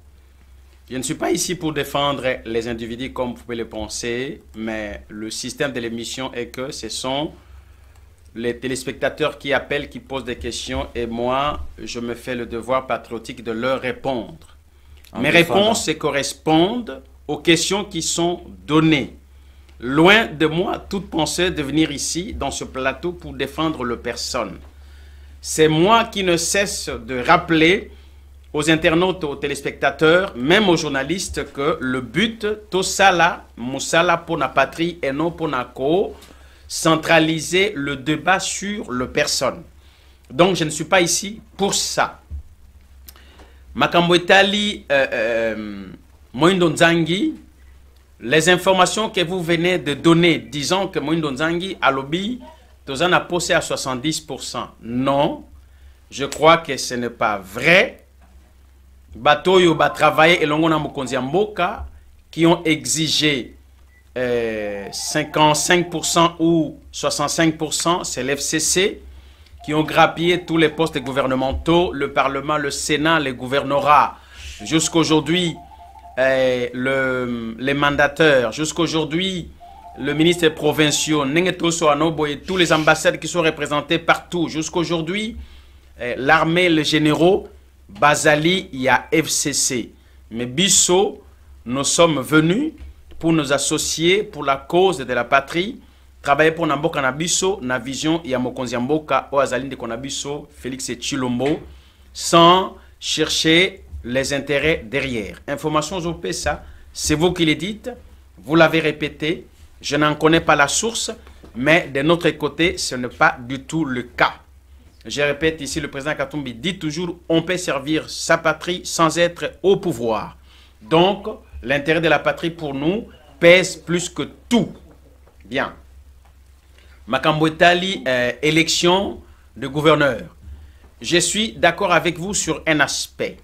Je ne suis pas ici pour défendre les individus comme vous pouvez le penser, mais le système de l'émission est que ce sont les téléspectateurs qui appellent, qui posent des questions, et moi, je me fais le devoir patriotique de leur répondre. Mes réponses correspondent aux questions qui sont données. Loin de moi toute pensée de venir ici, dans ce plateau, pour défendre le personne. C'est moi qui ne cesse de rappeler aux internautes, aux téléspectateurs, même aux journalistes, que le but, Tosala, Moussala pour la patrie et non pour la co, centraliser le débat sur le personne. Donc, je ne suis pas ici pour ça. Makambo Etali, Moindo Nzangi, les informations que vous venez de donner, disant que Moindo Nzangi a lobby, Tozan a posé à 70%. Non, je crois que ce n'est pas vrai. Batoyo va travailler et l'on a Mokonzi Mboka qui ont exigé 55% ou 65%, c'est l'FCC, qui ont grappillé tous les postes gouvernementaux, le Parlement, le Sénat, les gouvernorats, jusqu'aujourd'hui les mandateurs, jusqu'aujourd'hui le ministre provincial, et tous les ambassades qui sont représentées partout, jusqu'aujourd'hui l'armée, les généraux, Bazali, il y a FCC. Mais Bisso, nous sommes venus pour nous associer pour la cause de la patrie, travailler pour Namboka Nabiso, na vision ya Mokonzi Mboka o Azali de Konabiso, Félix Tshilombo, sans chercher les intérêts derrière. Informations au PSA, c'est vous qui les dites, vous l'avez répété, je n'en connais pas la source, mais de notre côté, ce n'est pas du tout le cas. Je répète ici, le président Katumbi dit toujours, on peut servir sa patrie sans être au pouvoir. Donc, l'intérêt de la patrie pour nous pèse plus que tout. Bien. Makambo Etali, élection de gouverneur. Je suis d'accord avec vous sur un aspect.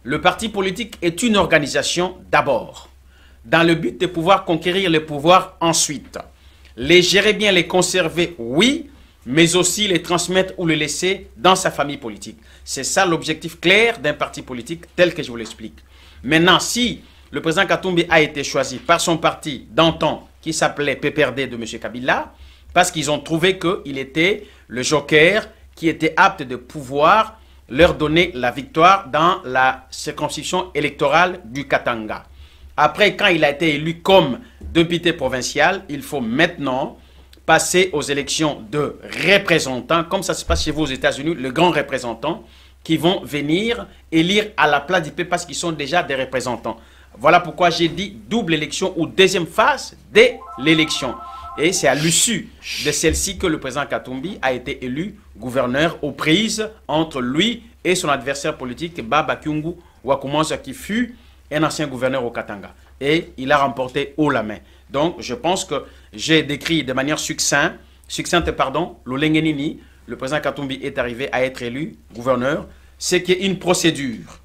Le parti politique est une organisation d'abord, dans le but de pouvoir conquérir le pouvoir ensuite. Les gérer bien, les conserver, oui, mais aussi les transmettre ou les laisser dans sa famille politique. C'est ça l'objectif clair d'un parti politique tel que je vous l'explique. Maintenant, si le président Katumbi a été choisi par son parti d'antan qui s'appelait PPRD de M. Kabila, parce qu'ils ont trouvé qu'il était le joker qui était apte de pouvoir leur donner la victoire dans la circonscription électorale du Katanga. Après, quand il a été élu comme député provincial, il faut maintenant passer aux élections de représentants, comme ça se passe chez vous aux États-Unis, le grand représentant, qui vont venir élire à la place du peuple parce qu'ils sont déjà des représentants. Voilà pourquoi j'ai dit double élection ou deuxième phase de l'élection. Et c'est à l'issue de celle-ci que le président Katumbi a été élu gouverneur aux prises entre lui et son adversaire politique, Baba Kyungu Wakumansa, qui fut un ancien gouverneur au Katanga. Et il a remporté haut la main. Donc, je pense que j'ai décrit de manière succincte, l'Olengenini, le président Katumbi est arrivé à être élu gouverneur, c'est qu'il y a une procédure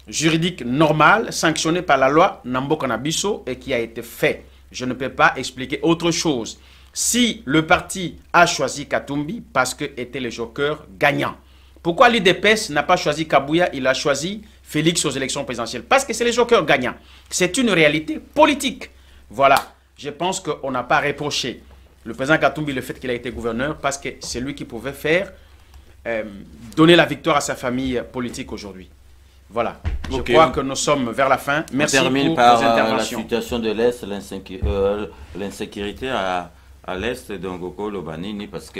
juridique normale, sanctionnée par la loi Namboka Nabiso et qui a été faite. Je ne peux pas expliquer autre chose. Si le parti a choisi Katumbi parce que était le joker gagnant, pourquoi l'UDPS n'a pas choisi Kabouya, il a choisi Félix aux élections présidentielles? Parce que c'est le joker gagnant. C'est une réalité politique. Voilà, je pense qu'on n'a pas reproché le président Katumbi le fait qu'il a été gouverneur parce que c'est lui qui pouvait faire, donner la victoire à sa famille politique aujourd'hui. Voilà, je crois que nous sommes vers la fin. Merci pour vos interventions. La situation de l'Est, l'insécurité à l'Est de Ngoko Banini, parce que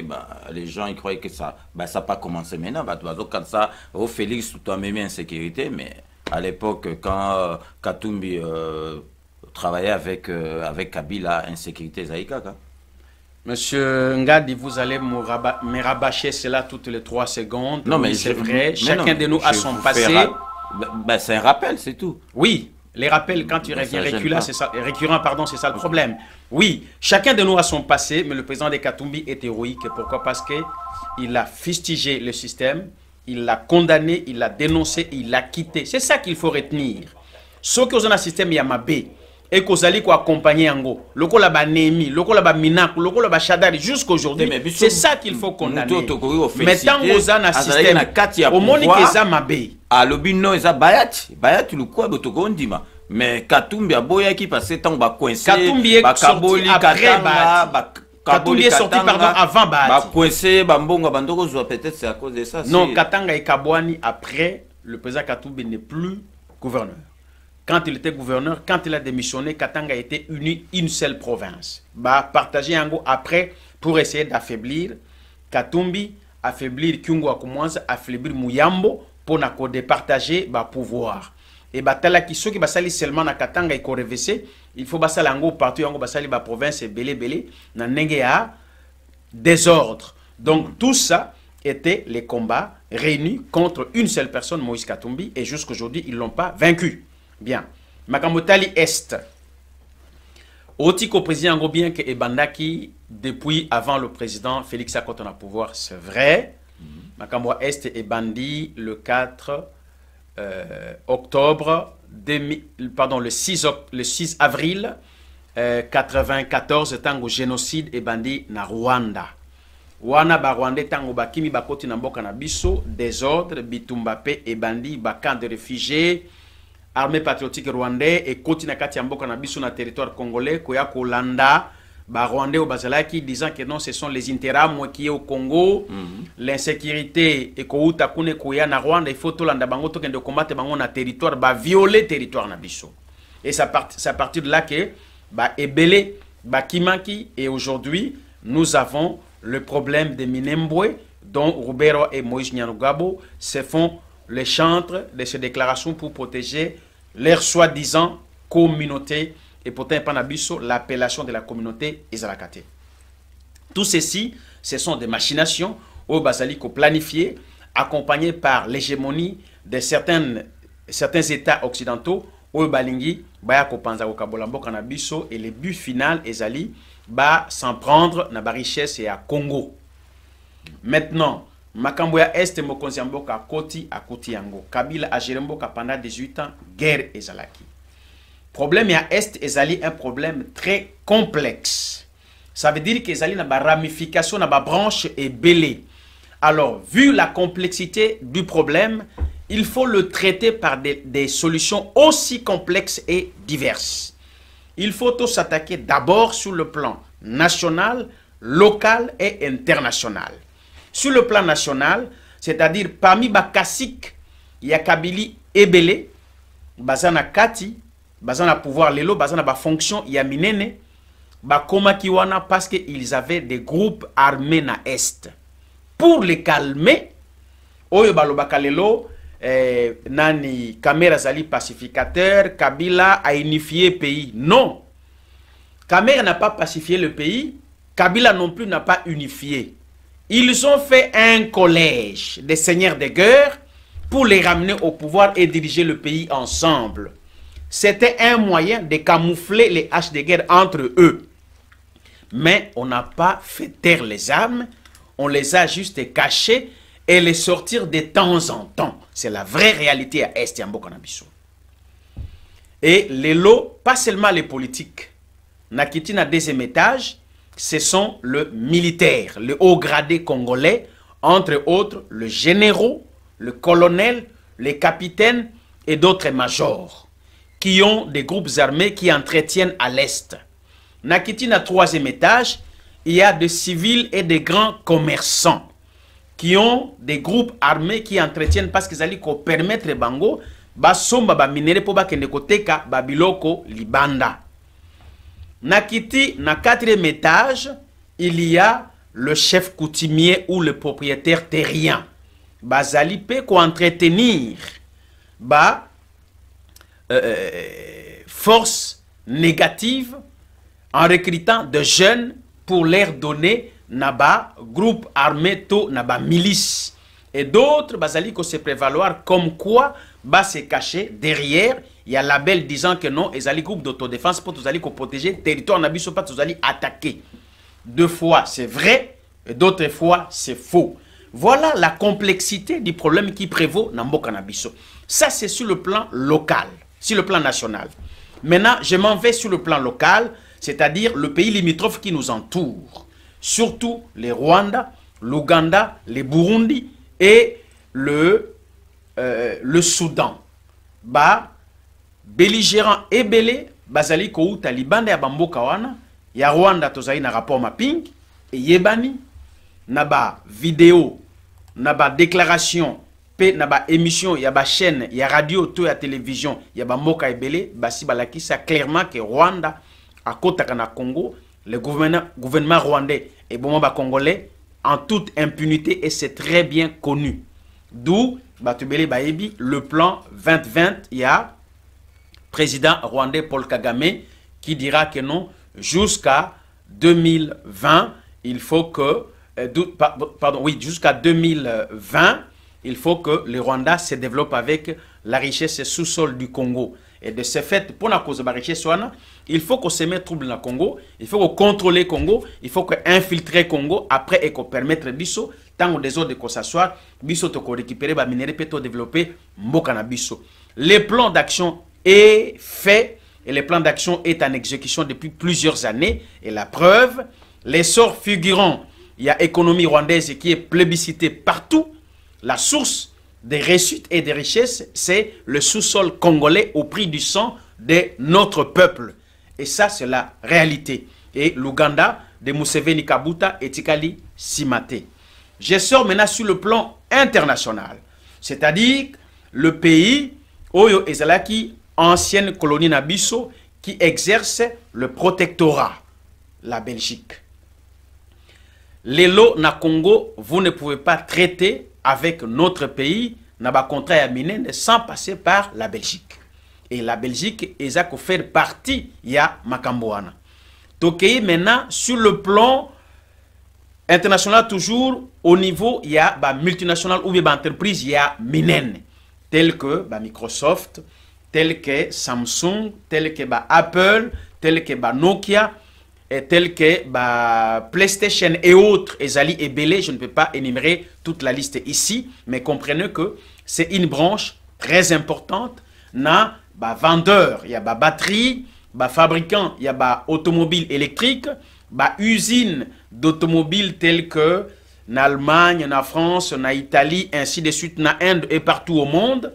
les gens ils croyaient que ça n'a pas commencé maintenant. Donc quand ça, Félix, tout a même insécurité, mais à l'époque, quand Katumbi travaillait avec Kabila, insécurité Zaïka. Monsieur Ngadi, vous allez me rabâcher cela toutes les 3 secondes. Non, oui, mais c'est vrai. Chacun de nous a son passé. C'est un rappel, c'est tout. Oui, les rappels, quand tu reviens récurrent, c'est ça le problème. Oui, chacun de nous a son passé, mais le président de Katumbi est héroïque. Pourquoi? Parce qu'il a fustigé le système, il l'a condamné, il l'a dénoncé, il l'a quitté. C'est ça qu'il faut retenir. Ceux qui ont un système Yamabé, et qu'on allait accompagner Ango, le ko la ba Nemi, le ko la ba Minak, le ko la ba Shadari jusqu'aujourd'hui, c'est ça qu'il faut condamner. Mais tant qu'on a un système, au monde qui est Zamabé, alobi non eza bayati bayati lukwa botoko ndima mais Katumbi aboya qui passait tant ba coincé Katumbi est sorti après Bahati. Katumbi est sorti pardon avant Bahati. Ba coincé ba mbongo bandoko zo peut-être c'est à cause de ça. Non, Katanga et Kabwani après le président Katumbi n'est plus gouverneur. Quand il était gouverneur, quand il a démissionné, Katanga était uni une seule province. Bah partager Yango après pour essayer d'affaiblir Katumbi, affaiblir Kyungu Akumwanza, affaiblir Muyambo pour na ko départager ba pouvoir. Et batala qui ceux qui basali seulement na Katanga et ko revese, il faut basali Yango partout Yango basali ba province et belé na ndenge ya désordre. Donc tout ça étaient les combats réunis contre une seule personne, Moïse Katumbi, et jusqu'aujourd'hui, ils ne l'ont pas vaincu. Bien. Makamotali Est. Otiko président Ngobien que Ebandaki, depuis avant le président Félix Akoton à pouvoir, c'est vrai. Makambo Est et Bandi le 4 octobre, le 6 avril 94, tango génocide et Bandi na Rwanda. Wana ba Rwanda tango bakimi bakoti na mboka na biso, désordre, bitumba pe et Bandi, camp de réfugiés, armée patriotique rwandais et koti na kati ya mboka na biso na territoire congolais, koya kolanda ba Rwandais au Bazalaki disant que non, ce sont les Interam qui est au Congo, l'insécurité et kouta kune koya na Rwanda, il faut to landa bango to kende combattre bango na territoire, ba violer territoire na biso. Et c'est à partir de là que ba ebele ba kimaki et aujourd'hui nous avons le problème de Minembwe dont Rubero et Moïse Nyarugabo se font les chantres de ces déclarations pour protéger leur soi-disant communauté et pourtant Panabiso l'appellation de la communauté Ezalakate. Tout ceci, ce sont des machinations au Basaliko planifiées, accompagnées par l'hégémonie de certains États occidentaux au Balingi, Bayako Panzako Kabolambo Kanabiso et le but final Ezali ba s'en prendre na ba richesse et à Congo. Maintenant, Makamboya Est Mokonziamboka Koti à Yango. Kabila a géré Mboka pendant 18 ans, guerre Ezalaki. Problème à Est Ezali un problème très complexe. Ça veut dire qu'Ezali n'a pas ramification, n'a pas branche et belé. Alors, vu la complexité du problème, il faut le traiter par des solutions aussi complexes et diverses. Il faut tous s'attaquer d'abord sur le plan national, local et international. Sur le plan national, c'est-à-dire parmi Bakasik, il y a Kabili Ebele, Bazana Kati, Bazana pouvoir Lelo, Bazana ba fonction, il y a Minene, Bakoma Kiwana parce qu'ils avaient des groupes armés na Est. Pour les calmer, Oyo Balobakalelo, Nani Kamera Zali pacificateur, Kabila a unifié le pays. Non. Kamera n'a pas pacifié le pays, Kabila non plus n'a pas unifié. Ils ont fait un collège des seigneurs de guerre pour les ramener au pouvoir et diriger le pays ensemble. C'était un moyen de camoufler les haches de guerre entre eux. Mais on n'a pas fait taire les armes, on les a juste cachées et les sortir de temps en temps. C'est la vraie réalité à Est Yambo Kanabiso. Et les lots, pas seulement les politiques, Nakiti na deuxième étage, ce sont le militaire, le haut gradé congolais, entre autres le généraux, le colonel, les capitaines et d'autres majors, qui ont des groupes armés qui entretiennent à l'Est. Nakiti na troisième étage, il y a des civils et des grands commerçants qui ont des groupes armés qui entretiennent parce qu'ils allaient permettre bango ba somba ba minere po ba kende koteka ba biloko libanda. Nakiti na quatrième étage, il y a le chef coutumier ou le propriétaire terrien. Bazali pe ko entretenir ba force négative en recrutant de jeunes pour leur donner naba groupe armé to naba milice et d'autres bazali ko se prévaloir comme quoi ba se cacher derrière il y a label disant que non ezali groupe d'autodéfense pour tous ali ko protéger territoire na biso pas tous ali attaquer. Deux fois c'est vrai et d'autres fois c'est faux. Voilà la complexité du problème qui prévaut na mboka na biso. Ça c'est sur le plan local, sur le plan national. Maintenant, je m'en vais sur le plan local, c'est-à-dire le pays limitrophe qui nous entoure. Surtout les Rwanda, l'Ouganda, les Burundi et le le Soudan. Belligérant et belé, bazali ko Taliban ya bamboka wana, ya Rwanda tozali na rapport mapping, et yebani, naba vidéo, naba déclaration, pe naba émission, ya ba chaîne, ya radio, to ya télévision, ya bamboka et belé, basi balaki ça clairement que Rwanda, à côté na Congo, le gouvernement rwandais et bon congolais en toute impunité et c'est très bien connu. D'où Batubele Baebi, le plan 2020, il y a président rwandais Paul Kagame qui dira que non, jusqu'à 2020, il faut que, jusqu'à 2020, il faut que le Rwanda se développe avec la richesse sous-sol du Congo. Et de ce fait, pour la cause de la richesse, il faut qu'on se mette trouble dans le Congo, il faut qu'on contrôle le Congo, il faut qu'on infiltre le Congo, après et qu'on permette biso, tant que des autres de s'asseoir, biso to récupérer, minérer, peut développer mbokana biso. Le plan d'action est fait, et le plan d'action est en exécution depuis plusieurs années, et la preuve, l'essor figurant, il y a économie rwandaise qui est plébiscitée partout, la source des réussites et des richesses, c'est le sous-sol congolais au prix du sang de notre peuple. Et ça, c'est la réalité. Et l'Ouganda de Museveni Kabuta et Tikali Simate. Je sors maintenant sur le plan international. C'est-à-dire le pays, Oyo Ezalaki, ancienne colonie Nabiso, qui exerce le protectorat, la Belgique. Les lots na Congo, vous ne pouvez pas traiter avec notre pays, n'a contrat à Minen sans passer par la Belgique. Et la Belgique, ils ont fait partie, il y a Makambouana. Donc maintenant, sur le plan international, toujours, au niveau, il y a multinationales ou bien entreprises, il y a Minen, telles que Microsoft, telles que Samsung, telles que Apple, telles que Nokia, tels que PlayStation et autres, Ezali et Belé, je ne peux pas énumérer toute la liste ici, mais comprenez que c'est une branche très importante. Na vendeur, il y a batterie, fabricant, il y a automobile électrique, usine d'automobiles telles que en Allemagne, en France, en Italie, ainsi de suite, en Inde et partout au monde.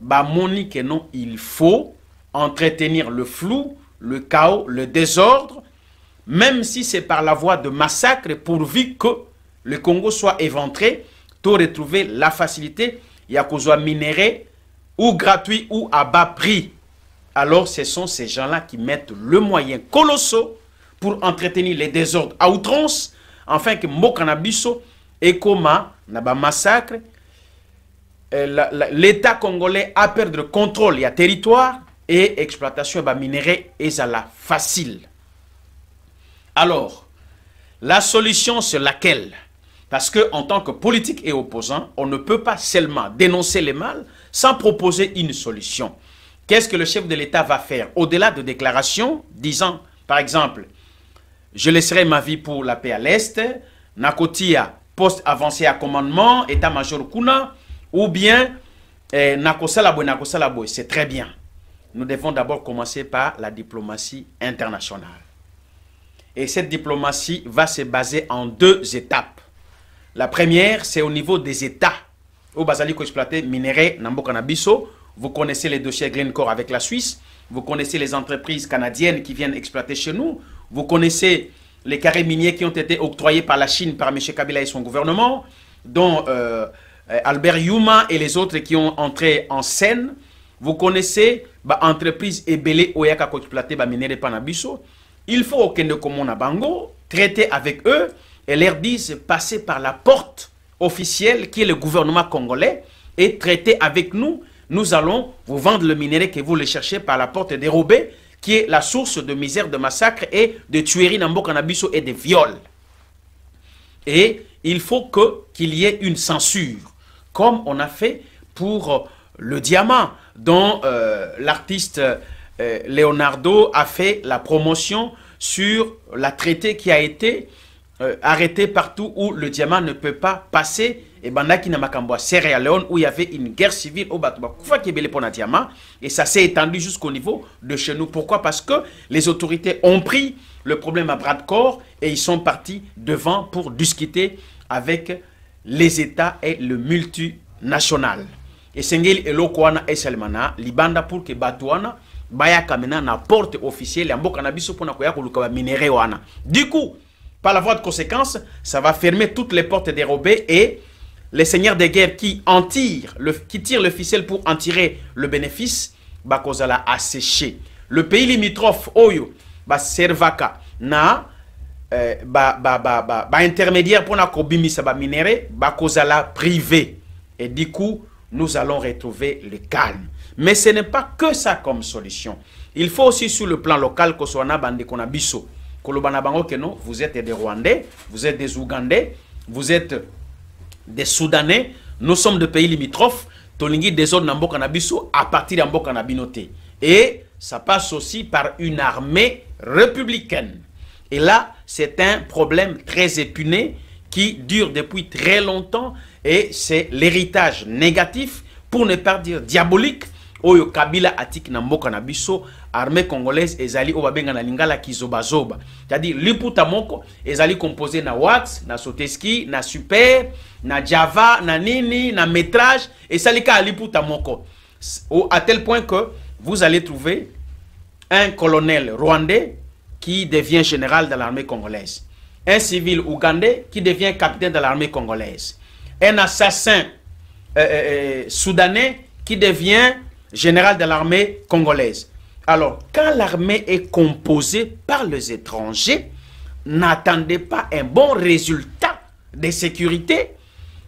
Monique non, il faut entretenir le flou, le chaos, le désordre, même si c'est par la voie de massacre, pourvu que le Congo soit éventré, pour retrouver la facilité, il y a qu'on soit minéré, ou gratuit, ou à bas prix. Alors ce sont ces gens-là qui mettent le moyen colossal pour entretenir les désordres à outrance, afin que Mokanabiso et Koma n'a pas massacre, l'État congolais a perdu le contrôle, il y a territoire, et exploitation minérée est à la facile. Alors, la solution c'est laquelle? Parce que en tant que politique et opposant, on ne peut pas seulement dénoncer le mal sans proposer une solution. Qu'est-ce que le chef de l'État va faire? Au-delà de déclarations disant, par exemple, je laisserai ma vie pour la paix à l'Est, Nakotia, poste avancé à commandement, état-major Kuna, ou bien Nakosalaboy, c'est très bien. Nous devons d'abord commencer par la diplomatie internationale. Et cette diplomatie va se baser en deux étapes. La première, c'est au niveau des États. Au Basaliko exploité minerai Nambo-Canabiso, vous connaissez les dossiers Glencore avec la Suisse, vous connaissez les entreprises canadiennes qui viennent exploiter chez nous, vous connaissez les carrés miniers qui ont été octroyés par la Chine, par M. Kabila et son gouvernement, dont Albert Yuma et les autres qui ont entré en scène. Vous connaissez l'entreprise Ebele Oyaka qui exploité minerai Panabiso. Il faut que nous, comme on a Bango, traiter avec eux et leur disent passer par la porte officielle qui est le gouvernement congolais et traiter avec nous. Nous allons vous vendre le minerai que vous le cherchez par la porte dérobée qui est la source de misère, de massacre et de tueries Nambo Canabiso et de viols. Et il faut qu'il y ait une censure, comme on a fait pour le diamant, dont l'artiste Leonardo a fait la promotion sur la traité qui a été arrêtée partout où le diamant ne peut pas passer. Et Bandaki Namakamboa, Sierra Leone, où il y avait une guerre civile au Batouba, et ça s'est étendu jusqu'au niveau de chez nous. Pourquoi? Parce que les autorités ont pris le problème à bras de corps et ils sont partis devant pour discuter avec les États et le multinational. et sengeli eloko wana esalemana libanda pour que batuana baya kamena na porte officielle ya mboka na biso pona koya koluka ba minéraux wana. Du coup, par la voie de conséquence, ça va fermer toutes les portes dérobées et les seigneurs de guerre qui tirent le ficelle pour en tirer le bénéfice, bakozala asséché. Le pays limitrophe oyo ba servaka na intermédiaire pour na kobimisa ba minéraux bakozala privé et du coup nous allons retrouver le calme. Mais ce n'est pas que ça comme solution. Il faut aussi sur le plan local que soit na bande konabiso. Kolobana bango que non, vous êtes des Rwandais, vous êtes des Ougandais, vous êtes des Soudanais, nous sommes de pays limitrophes, tolingi des autres nambo kanabiso à partir d'ambo kanabinoté. Et ça passe aussi par une armée républicaine. Et là, c'est un problème très épineux qui dure depuis très longtemps et c'est l'héritage négatif, pour ne pas dire diabolique, Oyo Kabila atik na mboka na biso, armée congolaise ezali obabenga na lingala kizobazoba. C'est-à-dire liputa moko ezali composé na Watts, na Soteski, na Super, na Java, na Nini, na métrage et salika liputa moko. À tel point que vous allez trouver un colonel rwandais qui devient général de l'armée congolaise, un civil ougandais qui devient capitaine de l'armée congolaise, un assassin soudanais qui devient général de l'armée congolaise. Alors, quand l'armée est composée par les étrangers, n'attendez pas un bon résultat de sécurité,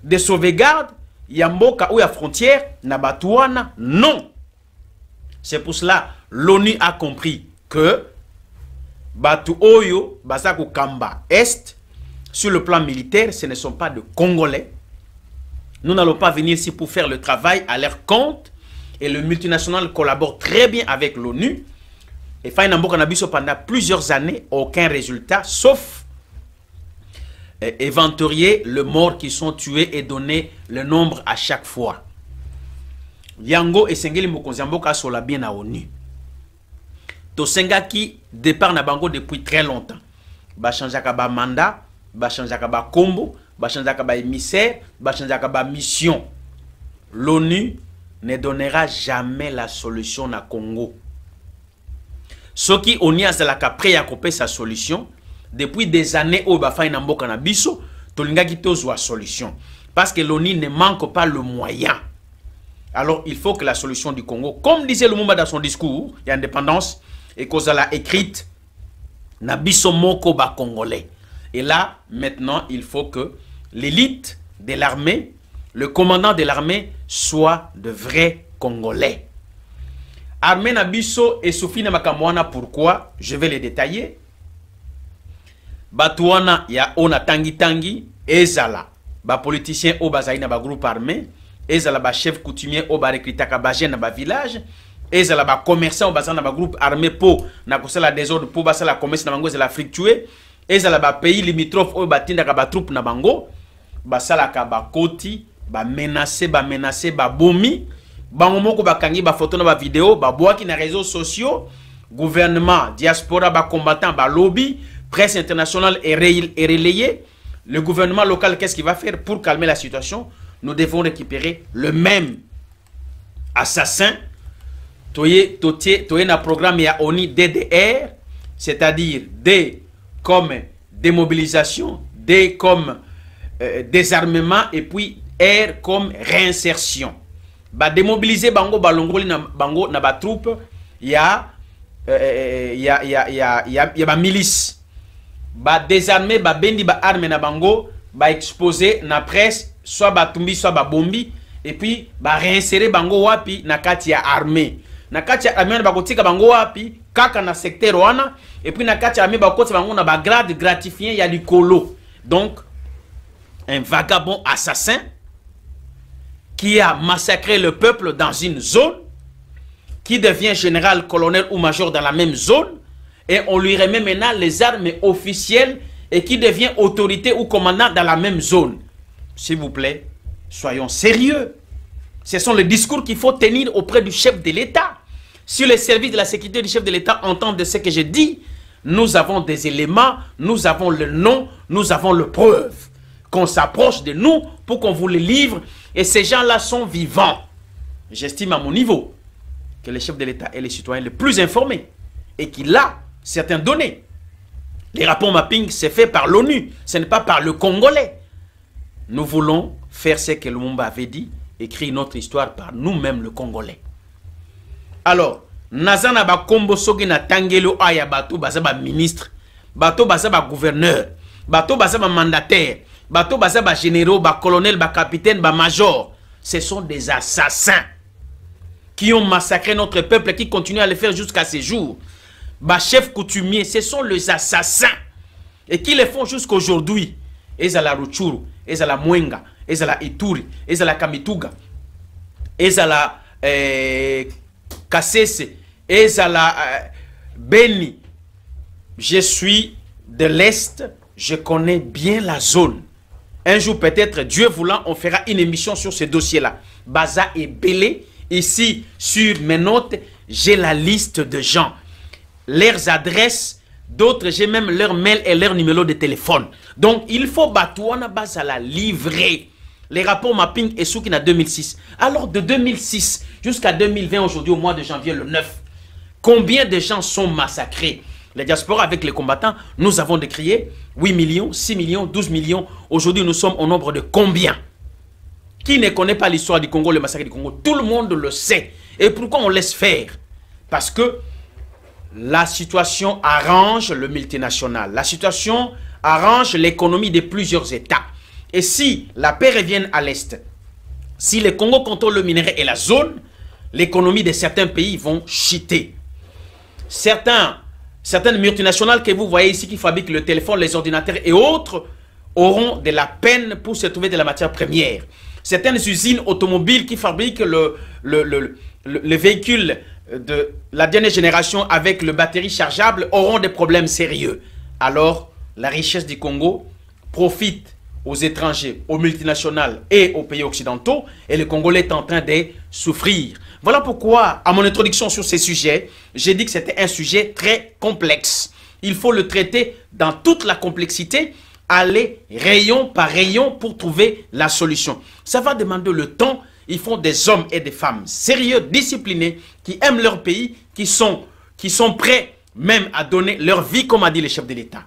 de sauvegarde, yamboka ou ya frontière, nabatouana, non. C'est pour cela l'ONU a compris que Batu Oyo, Basaku Kamba Est, sur le plan militaire, ce ne sont pas de Congolais. Nous n'allons pas venir ici pour faire le travail à leur compte. Et le multinational collabore très bien avec l'ONU. Et Faïnambo Kanabiso pendant plusieurs années, aucun résultat, sauf éventorier le mort qui sont tués et donner le nombre à chaque fois. Yango et Sengeli Mokonzamboka sont là bien à ONU. Tosenga qui départ na bango depuis très longtemps. Bachanjaka ba mandat, bachanjaka ba combo, bachanjaka ba émissaire, bachanjaka ba mission. L'ONU ne donnera jamais la solution na Congo. Ce qui on y a la prêt à couper sa solution depuis des années au bafay na mboka na biso, tolinga ki tozwa solution parce que l'ONU ne manque pas le moyen. Alors il faut que la solution du Congo, comme disait Lumumba dans son discours d'indépendance, et qu'on l'a écrite na biso moko ba congolais. Et là maintenant il faut que l'élite de l'armée, le commandant de l'armée soit de vrais Congolais. Armée Nabiso et Sophie Namakamwana, pourquoi? Je vais les détailler. Batouana ya ona tangi tangi, ezala, ba politicien au bazaïna ba groupe armé, ezala ba chef coutumier au ba rekritaka ba jeune ba village, ezala ba commerçant au bazana ba groupe armé po na kosala désordre po basala commerce na bango ezala fluctuer, ezala ba pays limitrophe au batinda ka ba troupe na bango, basala ka ba koti, ba menacer, ba bomi, bango moko ba kangi ba photo na ba vidéo, ba boaki na réseaux sociaux, gouvernement, diaspora, ba combattant, ba lobby, presse internationale est relayée. Le gouvernement local, qu'est-ce qu'il va faire pour calmer la situation? Nous devons récupérer le même assassin. Toye na programme ya ONU DDR, c'est-à-dire D comme démobilisation, D comme désarmement et puis R comme réinsertion. Ba démobiliser bango balongoli na bango na ba troupe ya ba milice. Ba désarmer ba bendi ba arme na bango ba exposer na presse soit ba tumbi soit ba bombi et puis ba réinsérer bango wapi na kati ya armée. Na kati ya armée ba kotika bango wapi kaka na secteur wana et puis na kati ya armée ba kotika bango na ba grade gratifiant ya likolo. Donc un vagabond assassin qui a massacré le peuple dans une zone, qui devient général, colonel ou major dans la même zone, et on lui remet maintenant les armes officielles et qui devient autorité ou commandant dans la même zone. S'il vous plaît, soyons sérieux. Ce sont les discours qu'il faut tenir auprès du chef de l'État. Si les services de la sécurité du chef de l'État entendent de ce que je dis, nous avons des éléments, nous avons le nom, nous avons le preuve. Qu'on s'approche de nous pour qu'on vous les livre. Et ces gens-là sont vivants. j'estime à mon niveau que le chef de l'État est le citoyen le plus informé et qu'il a certaines données. Les rapports mapping, c'est fait par l'ONU, ce n'est pas par le Congolais. Nous voulons faire ce que Lumumba avait dit, écrire notre histoire par nous-mêmes, le Congolais. Alors, Nazana ba kombo soki na tangelo aya bato baza ba ministre, bato baza ba gouverneur, bato baza ba mandataire, bato baza ba généraux, ba colonel, ba capitaine, ba major. Ce sont des assassins qui ont massacré notre peuple et qui continuent à le faire jusqu'à ces jours. Bah, chef coutumier, ce sont les assassins et qui le font jusqu'à aujourd'hui. Ezala Ruchuru, Ezala Mwenga, Ezala Ituri, Ezala Kamituga, Ezala Kasese, Ezala Beni. Je suis de l'Est, je connais bien la zone. Un jour peut-être, Dieu voulant, on fera une émission sur ce dossier-là. Baza et Belé, ici sur mes notes, j'ai la liste de gens. Leurs adresses, d'autres, j'ai même leur mail et leur numéro de téléphone. Donc, il faut Batouana Bazala livrer. Les rapports mapping et Soukina 2006. Alors, de 2006 jusqu'à 2020, aujourd'hui, au mois de janvier, le 9, combien de gens sont massacrés? Les diasporas avec les combattants, nous avons décrié 8 millions, 6 millions, 12 millions. Aujourd'hui, nous sommes au nombre de combien? Qui ne connaît pas l'histoire du Congo, le massacre du Congo? Tout le monde le sait. Et pourquoi on laisse faire? Parce que la situation arrange le multinational. La situation arrange l'économie de plusieurs États. Et si la paix revient à l'Est, si le Congo contrôle le minerai et la zone, l'économie de certains pays vont chuter. Certaines multinationales que vous voyez ici qui fabriquent le téléphone, les ordinateurs et autres auront de la peine pour se trouver de la matière première. Certaines usines automobiles qui fabriquent le véhicule de la dernière génération avec le batterie chargeable auront des problèmes sérieux. Alors, la richesse du Congo profite aux étrangers, aux multinationales et aux pays occidentaux, et le Congolais est en train de souffrir. Voilà pourquoi, à mon introduction sur ces sujets, j'ai dit que c'était un sujet très complexe. Il faut le traiter dans toute la complexité, aller rayon par rayon pour trouver la solution. Ça va demander le temps. Il faut des hommes et des femmes sérieux, disciplinés, qui aiment leur pays, qui sont prêts même à donner leur vie, comme a dit le chef de l'État.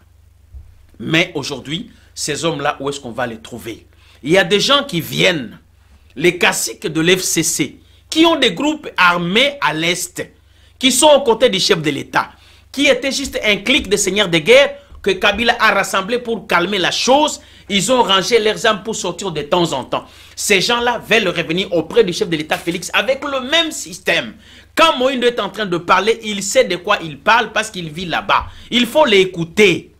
Mais aujourd'hui, ces hommes-là, où est-ce qu'on va les trouver? Il y a des gens qui viennent, les caciques de l'FCC, qui ont des groupes armés à l'Est, qui sont aux côtés du chef de l'État, qui étaient juste un clic de seigneurs de guerre que Kabila a rassemblé pour calmer la chose. Ils ont rangé leurs armes pour sortir de temps en temps. Ces gens-là veulent revenir auprès du chef de l'État Félix avec le même système. Quand Moïse est en train de parler, il sait de quoi il parle parce qu'il vit là-bas. Il faut l'écouter.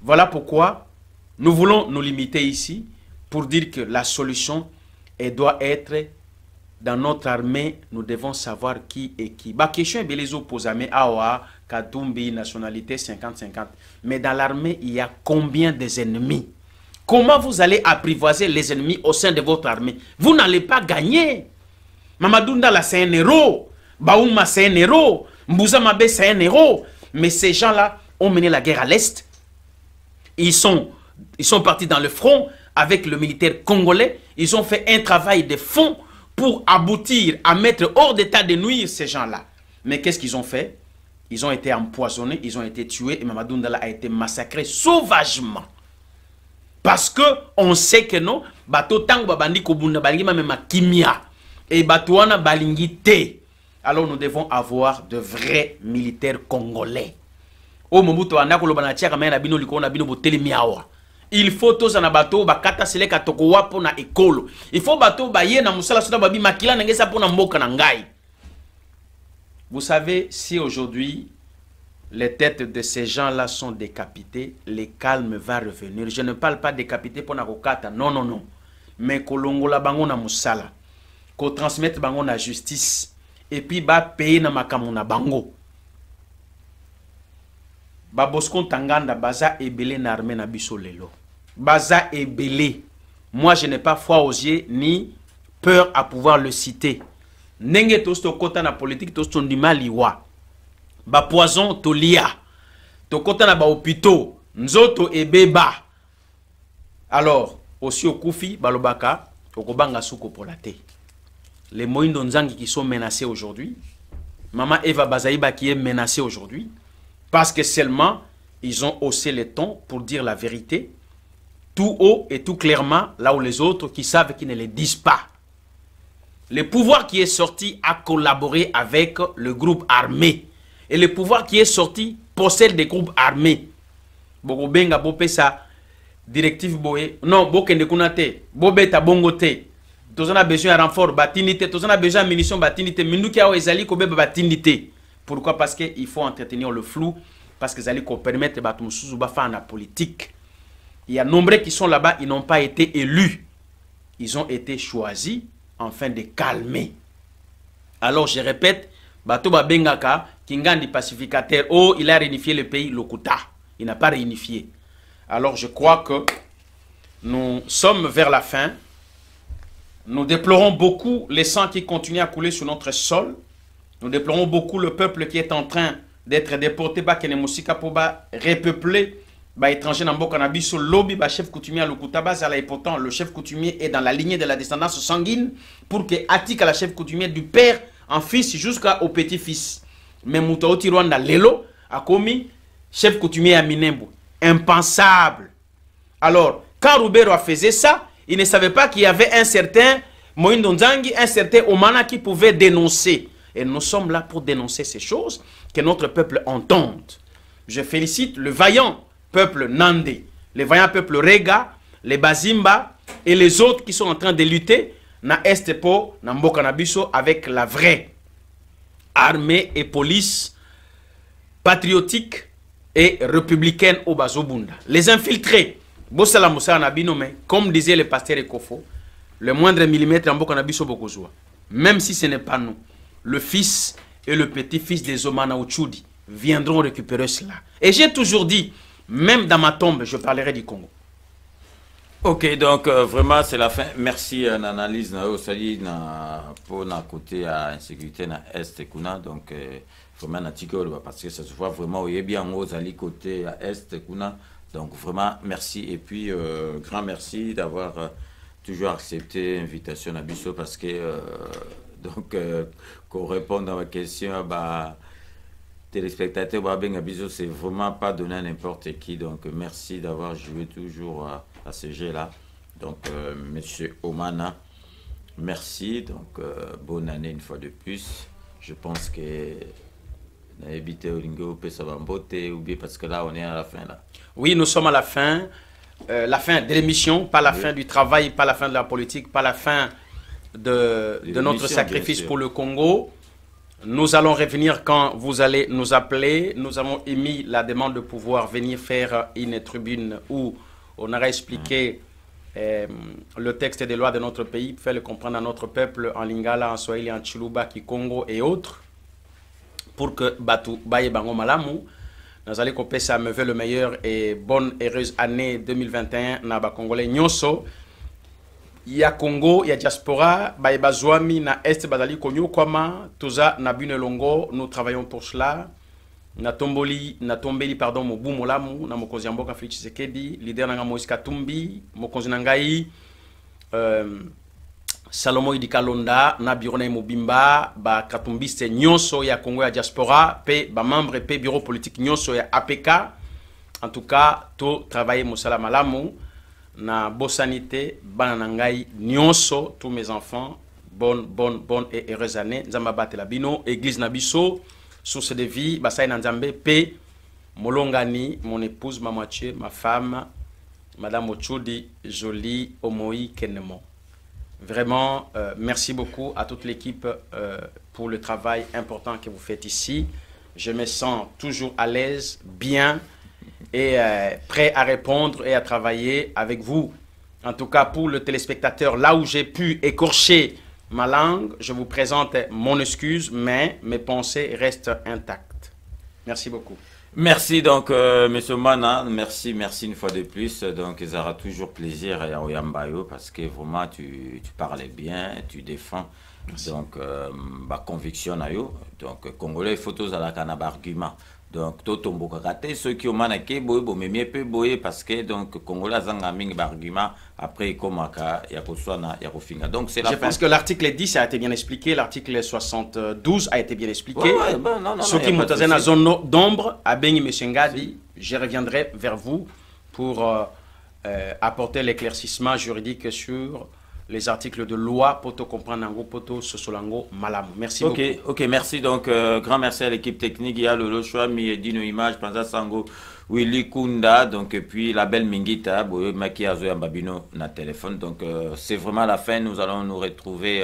Voilà pourquoi nous voulons nous limiter ici pour dire que la solution elle doit être dans notre armée. Nous devons savoir qui est qui. La question est les opposés, Awa, Katumbi, nationalité 50-50. Mais dans l'armée, il y a combien d'ennemis? Comment vous allez apprivoiser les ennemis au sein de votre armée? Vous n'allez pas gagner. Mamadou Ndala, c'est un héros. Baouma, c'est un héros. Mbouza Mabé, c'est un héros. Mais ces gens-là ont mené la guerre à l'Est. Ils sont partis dans le front avec le militaire congolais. Ils ont fait un travail de fond pour aboutir à mettre hors d'état de nuire ces gens-là. Mais qu'est-ce qu'ils ont fait? Ils ont été empoisonnés, ils ont été tués et Mamadou Ndala a été massacré sauvagement. Parce que on sait que non, bato tango babandi kobunda balingi même kimia et batouana balingi te. Alors nous devons avoir de vrais militaires congolais. O Mobutu andako lobana tiaka mena bino likona bino boteli miawa. Il faut tous en bateau bakata seleka tokowa pona ekolo. Il faut bateau baye na musala soda babi makila ngesa pona mboka na ngai. Vous savez, si aujourd'hui les têtes de ces gens-là sont décapitées, le calme va revenir. Je ne parle pas décapité pour nakokata, non, non, non. Mais kolongola bango na musala, ko transmettre bango na justice, et puis ba payer na makamu na bango. Ba boskon tanganda baza ebele na armée na biso lelo. Baza ebele. Moi je n'ai pas foi aux yeux ni peur à pouvoir le citer. Nenge tosto kota na politique tosto ndima liwa. Ba poison tolia. To kota na ba hôpitaux, nzoto ebeba. Alors, aussi au Koufi balobaka okobanga suko polate. les Moïndo Nzangi qui sont menacés aujourd'hui, Maman Eva Bazaïba qui est menacée aujourd'hui, parce que seulement ils ont haussé les tons pour dire la vérité, tout haut et tout clairement, là où les autres qui savent qu'ils ne les disent pas. Le pouvoir qui est sorti a collaboré avec le groupe armé. Et le pouvoir qui est sorti possède des groupes armés. Boko benga bopesa directive boye. Non, bokende kunate. Bobeta bongote. Tous a besoin de renfort batinité. Tous a besoin de munitions batinité. Minduki a ezali ko beba batinité. Pourquoi? Parce qu'il faut entretenir le flou. Parce que zali ko permettre batumusuzu ba faire la politique. Il y a nombreux qui sont là-bas, ils n'ont pas été élus. Ils ont été choisis afin de calmer. Alors je répète, Batoba Bengaka, Kingandi pacificateur, oh, il a réunifié le pays, Lokuta. Il n'a pas réunifié. Alors je crois que nous sommes vers la fin. Nous déplorons beaucoup les sangs qui continuent à couler sur notre sol. Nous déplorons beaucoup le peuple qui est en train d'être déporté, Kenemosika pour repeupler. Étranger dans Bokanabiso, lobby, chef coutumier à Lokutaba, et pourtant le chef coutumier est dans la lignée de la descendance sanguine pour que Atika, la chef coutumier du père en fils jusqu'au petit-fils. Mais Moutaoti Rwanda Lelo a commis chef coutumier à Minembo. Impensable. Alors, quand Roubero faisait ça, il ne savait pas qu'il y avait un certain Moïndo Nzangi, un certain Omana qui pouvait dénoncer. Et nous sommes là pour dénoncer ces choses, que notre peuple entende. Je félicite le vaillant peuple Nandé, les vaillants peuples Rega, les Bazimba et les autres qui sont en train de lutter na Estepo, na Mbokanabiso avec la vraie armée et police patriotique et républicaine au Bazobunda. Les infiltrés, Bossala Moussa Nabinome, comme disait le pasteur Ekofo, le moindre millimètre en Mbokanabiso Bokozwa. Même si ce n'est pas nous, le fils et le petit-fils des Omana Uchudi viendront récupérer cela. Et j'ai toujours dit, même dans ma tombe, je parlerai du Congo. Ok, donc vraiment c'est la fin. Merci l'analyse pour notre côté à insécurité na Est kuna. Donc vraiment n'article parce que ça se voit vraiment au bien aux alliés côté à Est kuna. Donc vraiment merci et puis grand merci d'avoir toujours accepté l'invitation à Bisso parce que donc qu'on réponde à ma question téléspectateurs, c'est vraiment pas donné à n'importe qui. Donc, merci d'avoir joué toujours à ce jeu-là. Donc, monsieur Omana, merci. Donc, bonne année une fois de plus. Je pense que évité Olingo ça va beauté ou bien parce que là, on est à la fin. Là. Oui, nous sommes à la fin de l'émission, pas la fin du travail, pas la fin de la politique, pas la fin de notre sacrifice pour le Congo. Nous allons revenir quand vous allez nous appeler. Nous avons émis la demande de pouvoir venir faire une tribune où on aura expliqué le texte des lois de notre pays, faire le comprendre à notre peuple en Lingala, en Swahili, en Chiluba, Kikongo et autres, pour que Batu Baye Bango Malamu, nous allons couper ça, me veut le meilleur et bonne heureuse année 2021 Naba Congolais Nyoso. Il y a Congo, il y a diaspora, Baïbazouami, na Est, Bazali, Konyo, Kwama, Toza, Nabune Longo, nous travaillons pour cela. Na tombeli, pardon, Mobu Molamu, na Mokonzi Amboka Félix Tshisekedi, leader na Moïse Katumbi, Mokonzi Nangai, Salomo Idikalonda, na Birona Mobimba, ba Katumbiste Nyonso, ya Congo, ya diaspora, pe, ba membre, pe, bureau politique Nyonso, ya APK. En tout cas, tout travailler Moussala Malamu. Na Bossanité, Bananangai, Nyonso, tous mes enfants, bonne et heureuse année. Nzamba Batelabino, Église Nabiso, source de vie, Basai Nanzambe, P, Molongani, mon épouse, ma moitié, ma femme, Madame Ochudi, Jolie, Omoi, Kenemo. Vraiment, merci beaucoup à toute l'équipe pour le travail important que vous faites ici. Je me sens toujours à l'aise, bien, et prêt à répondre et à travailler avec vous. En tout cas, pour le téléspectateur, là où j'ai pu écorcher ma langue, je vous présente mon excuse, mais mes pensées restent intactes. Merci beaucoup. Merci donc, monsieur Mana, merci une fois de plus. Donc, il aura toujours plaisir à Oyambayo parce que vraiment, tu parles bien, tu défends. Merci. Donc, ma conviction, donc, Congolais, photos à la canne argument. Donc, totomboka kate, ceux qui ont manaké, boye, mais mieux peu boye, parce que, donc, Congolais zanga ming argument, après, komaka, yakoswana, yakofinga. Donc, c'est la Je pense que l'article 10 a été bien expliqué, l'article 72 a été bien expliqué. Ceux qui m'ont dans la zone d'ombre, à Bengi Messengadi, je reviendrai vers vous pour apporter l'éclaircissement juridique sur les articles de loi poto comprendre ngo poto sosolango malamu. Merci beaucoup. Ok, merci. Donc, grand merci à l'équipe technique. Il y a Lolo Chouami, Dino Image, Panza Sango, Willy Kunda, donc, et puis la belle Mingita, Boyo Maki Azoya Mbabino, na téléphone. Donc, c'est vraiment la fin. Nous allons nous retrouver.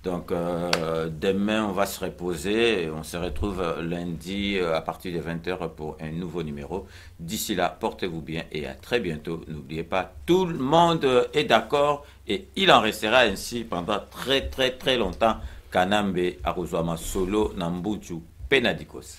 Donc, demain, on va se reposer. On se retrouve lundi à partir de 20h pour un nouveau numéro. D'ici là, portez-vous bien et à très bientôt. N'oubliez pas, tout le monde est d'accord et il en restera ainsi pendant très longtemps. Kanambe, Aruzwama, Solo, Nambuchu, Penadikos.